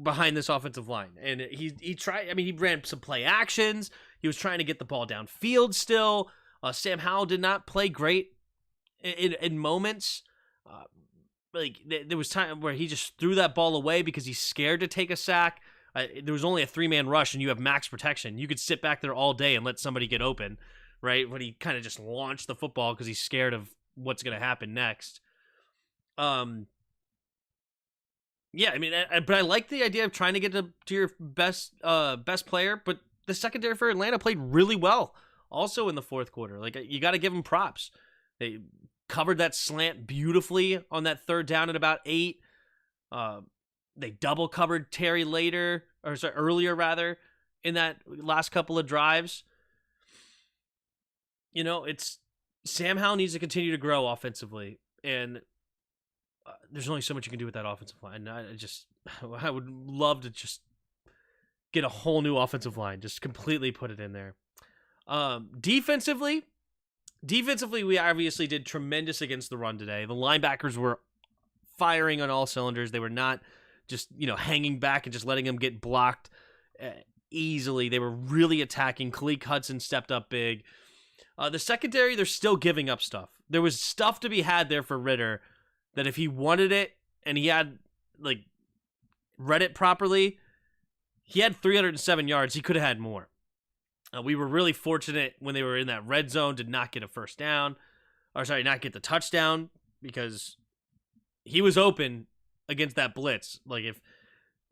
Behind this offensive line. And he tried, I mean, he ran some play actions. He was trying to get the ball downfield still. Sam Howell did not play great in moments. There was time where he just threw that ball away because he's scared to take a sack. There was only a 3-man rush and you have max protection. You could sit back there all day and let somebody get open, right? But he kind of just launched the football because he's scared of what's going to happen next. Yeah, I mean, but I like the idea of trying to get to your best player. But the secondary for Atlanta played really well, also in the fourth quarter. Like, you got to give them props. They covered that slant beautifully on that third down at about 8. They double covered Terry earlier rather, in that last couple of drives. You know, Sam Howell needs to continue to grow offensively, and there's only so much you can do with that offensive line. I would love to just get a whole new offensive line, just completely put it in there. Defensively, we obviously did tremendous against the run today. The linebackers were firing on all cylinders. They were not just, hanging back and just letting them get blocked easily. They were really attacking. Khaleke Hudson stepped up big. The secondary, they're still giving up stuff. There was stuff to be had there for Ridder that if he wanted it and he had, read it properly, he had 307 yards. He could have had more. We were really fortunate when they were in that red zone to not get a first down. Not get the touchdown, because he was open against that blitz. If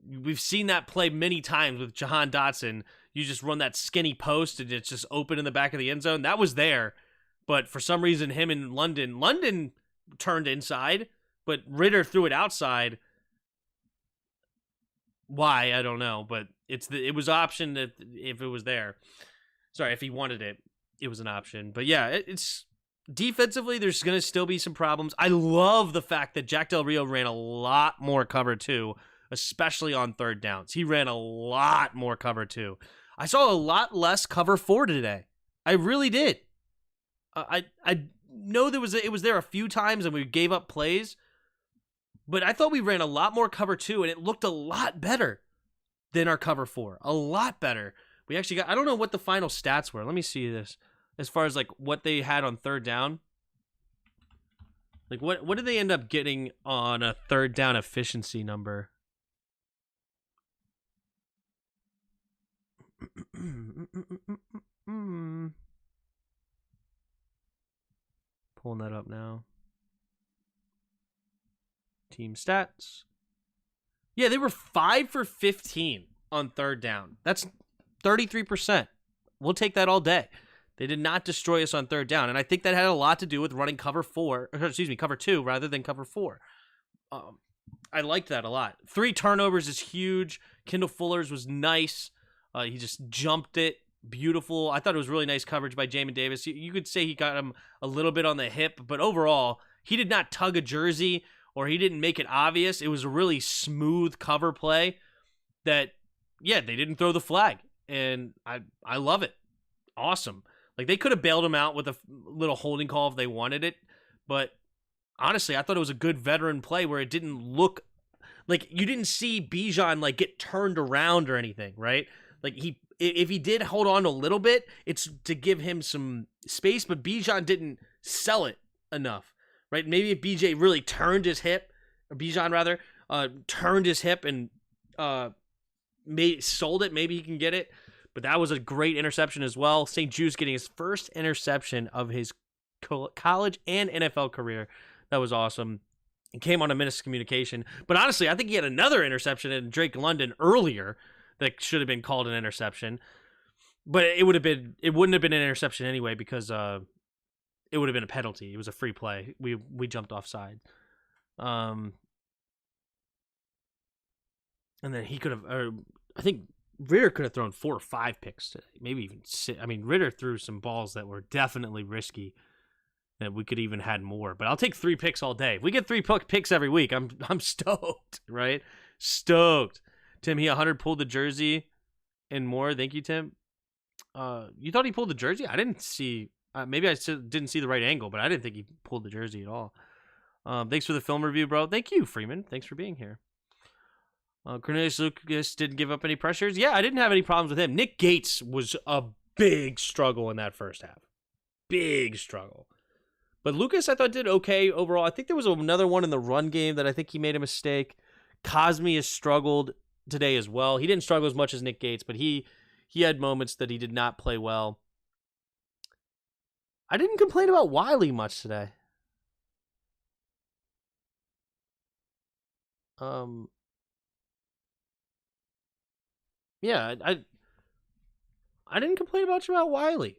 we've seen that play many times with Jahan Dotson, you just run that skinny post and it's just open in the back of the end zone. That was there, but for some reason, him and London turned inside, but Ridder threw it outside. Why, I don't know, but it was option that if it was there. Sorry, if he wanted it, it was an option. But yeah, it's defensively, there's going to still be some problems. I love the fact that Jack Del Rio ran a lot more cover 2, especially on third downs. He ran a lot more cover 2. I saw a lot less cover 4 today. I really did. I know it was there a few times and we gave up plays, but I thought we ran a lot more cover 2 and it looked a lot better than our cover 4. A lot better. We actually got, I don't know what the final stats were. Let me see this. As far as what they had on third down. What did they end up getting on a third down efficiency number? Pulling that up now. Team stats. Yeah, they were 5 for 15 on third down. That's 33%. We'll take that all day. They did not destroy us on third down, and I think that had a lot to do with running cover 2 rather than cover 4. I liked that a lot. 3 turnovers is huge. Kendall Fuller's was nice. He just jumped it. Beautiful. I thought it was really nice coverage by Jamin Davis. You could say he got him a little bit on the hip, but overall, he did not tug a jersey or he didn't make it obvious. It was a really smooth cover play that, yeah, they didn't throw the flag, and I love it. Awesome. They could have bailed him out with a little holding call if they wanted it, but honestly, I thought it was a good veteran play where it didn't look you didn't see Bijan get turned around or anything, right? If he did hold on a little bit, it's to give him some space, but Bijan didn't sell it enough, right? Maybe if BJ really turned his hip, or Bijan rather, turned his hip and sold it, maybe he can get it. But that was a great interception as well. St. Jude's getting his first interception of his college and NFL career. That was awesome. It came on a miscommunication. But honestly, I think he had another interception in Drake London earlier that should have been called an interception. But it wouldn't have been an interception anyway because it would have been a penalty. It was a free play. We jumped offside. And then he could have I think Ridder could have thrown 4 or 5 picks today, maybe even 6. I mean, Ridder threw some balls that were definitely risky that we could even had more. But I'll take 3 picks all day. If we get 3 picks every week, I'm stoked, right? Stoked. Tim, he 100 pulled the jersey and more. Thank you, Tim. You thought he pulled the jersey? I didn't see. Maybe I didn't see the right angle, but I didn't think he pulled the jersey at all. Thanks for the film review, bro. Thank you, Freeman. Thanks for being here. Cornelius Lucas didn't give up any pressures. Yeah, I didn't have any problems with him. Nick Gates was a big struggle in that first half. Big struggle. But Lucas, I thought, did okay overall. I think there was another one in the run game that I think he made a mistake. Cosme has struggled today as well. He didn't struggle as much as Nick Gates, but he had moments that he did not play well. I didn't complain about Wiley much today. yeah, I didn't complain much about Wiley.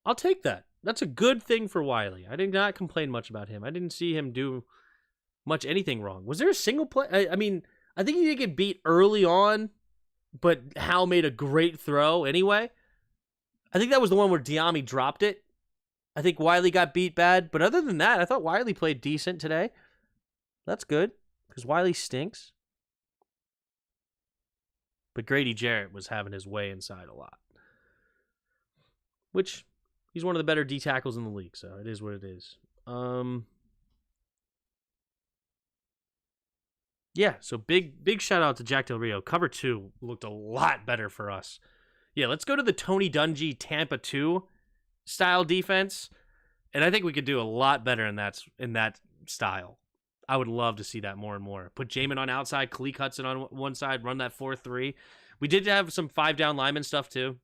I'll take that. That's a good thing for Wiley. I did not complain much about him. I didn't see him do much anything wrong. Was there a single play? I mean, I think he did get beat early on, but Hal made a great throw anyway. I think that was the one where Diami dropped it. I think Wiley got beat bad, but other than that, I thought Wiley played decent today. That's good, because Wiley stinks. But Grady Jarrett was having his way inside a lot. Which, he's one of the better D tackles in the league, so it is what it is. Yeah, so big shout out to Jack Del Rio. Cover 2 looked a lot better for us. Yeah, let's go to the Tony Dungy Tampa 2 style defense, and I think we could do a lot better in that style. I would love to see that more and more. Put Jamin on outside, Khaleke Hudson on one side, run that 4-3. We did have some 5-down lineman stuff too.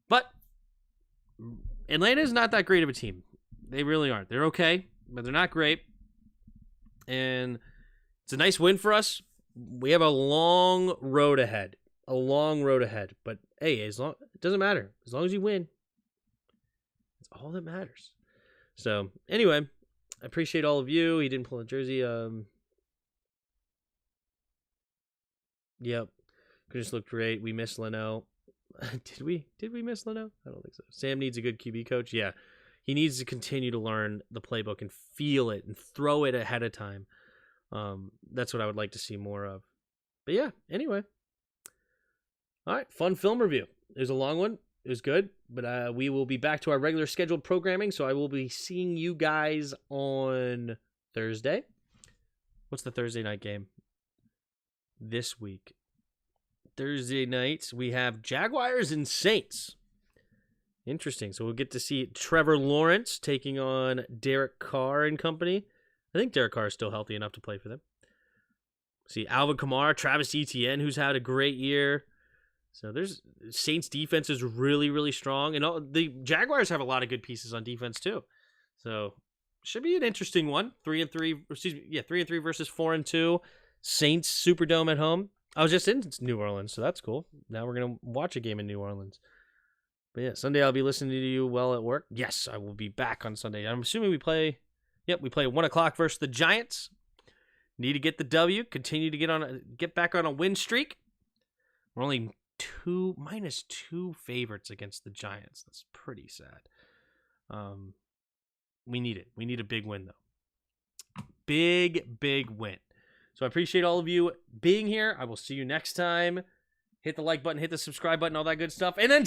But Atlanta is not that great of a team. They really aren't. They're okay, but they're not great. And it's a nice win for us. We have a long road ahead. But hey, it doesn't matter. As long as you win, it's all that matters. So anyway, I appreciate all of you. He didn't pull a jersey. Yep. Just looked great. We missed Leno. Did we miss Leno? I don't think so. Sam needs a good QB coach. Yeah. He needs to continue to learn the playbook and feel it and throw it ahead of time. That's what I would like to see more of. But yeah, anyway. All right, fun film review. It was a long one. It was good. But we will be back to our regular scheduled programming, so I will be seeing you guys on Thursday. What's the Thursday night game this week? Thursday night, we have Jaguars and Saints. Interesting. So we'll get to see Trevor Lawrence taking on Derek Carr and company. I think Derek Carr is still healthy enough to play for them. See Alvin Kamara, Travis Etienne, who's had a great year. So there's Saints defense is really, really strong. And the Jaguars have a lot of good pieces on defense too. So should be an interesting one. 3-3 versus 4-2. Saints Superdome at home. I was just in New Orleans, so that's cool. Now we're going to watch a game in New Orleans. But yeah, Sunday I'll be listening to you while at work. Yes, I will be back on Sunday. I'm assuming we play 1 o'clock versus the Giants. Need to get the W. Continue to get back on a win streak. We're only -2 favorites against the Giants. That's pretty sad. We need it. We need a big win though. Big win. So I appreciate all of you being here. I will see you next time. Hit the like button, hit the subscribe button, all that good stuff. And until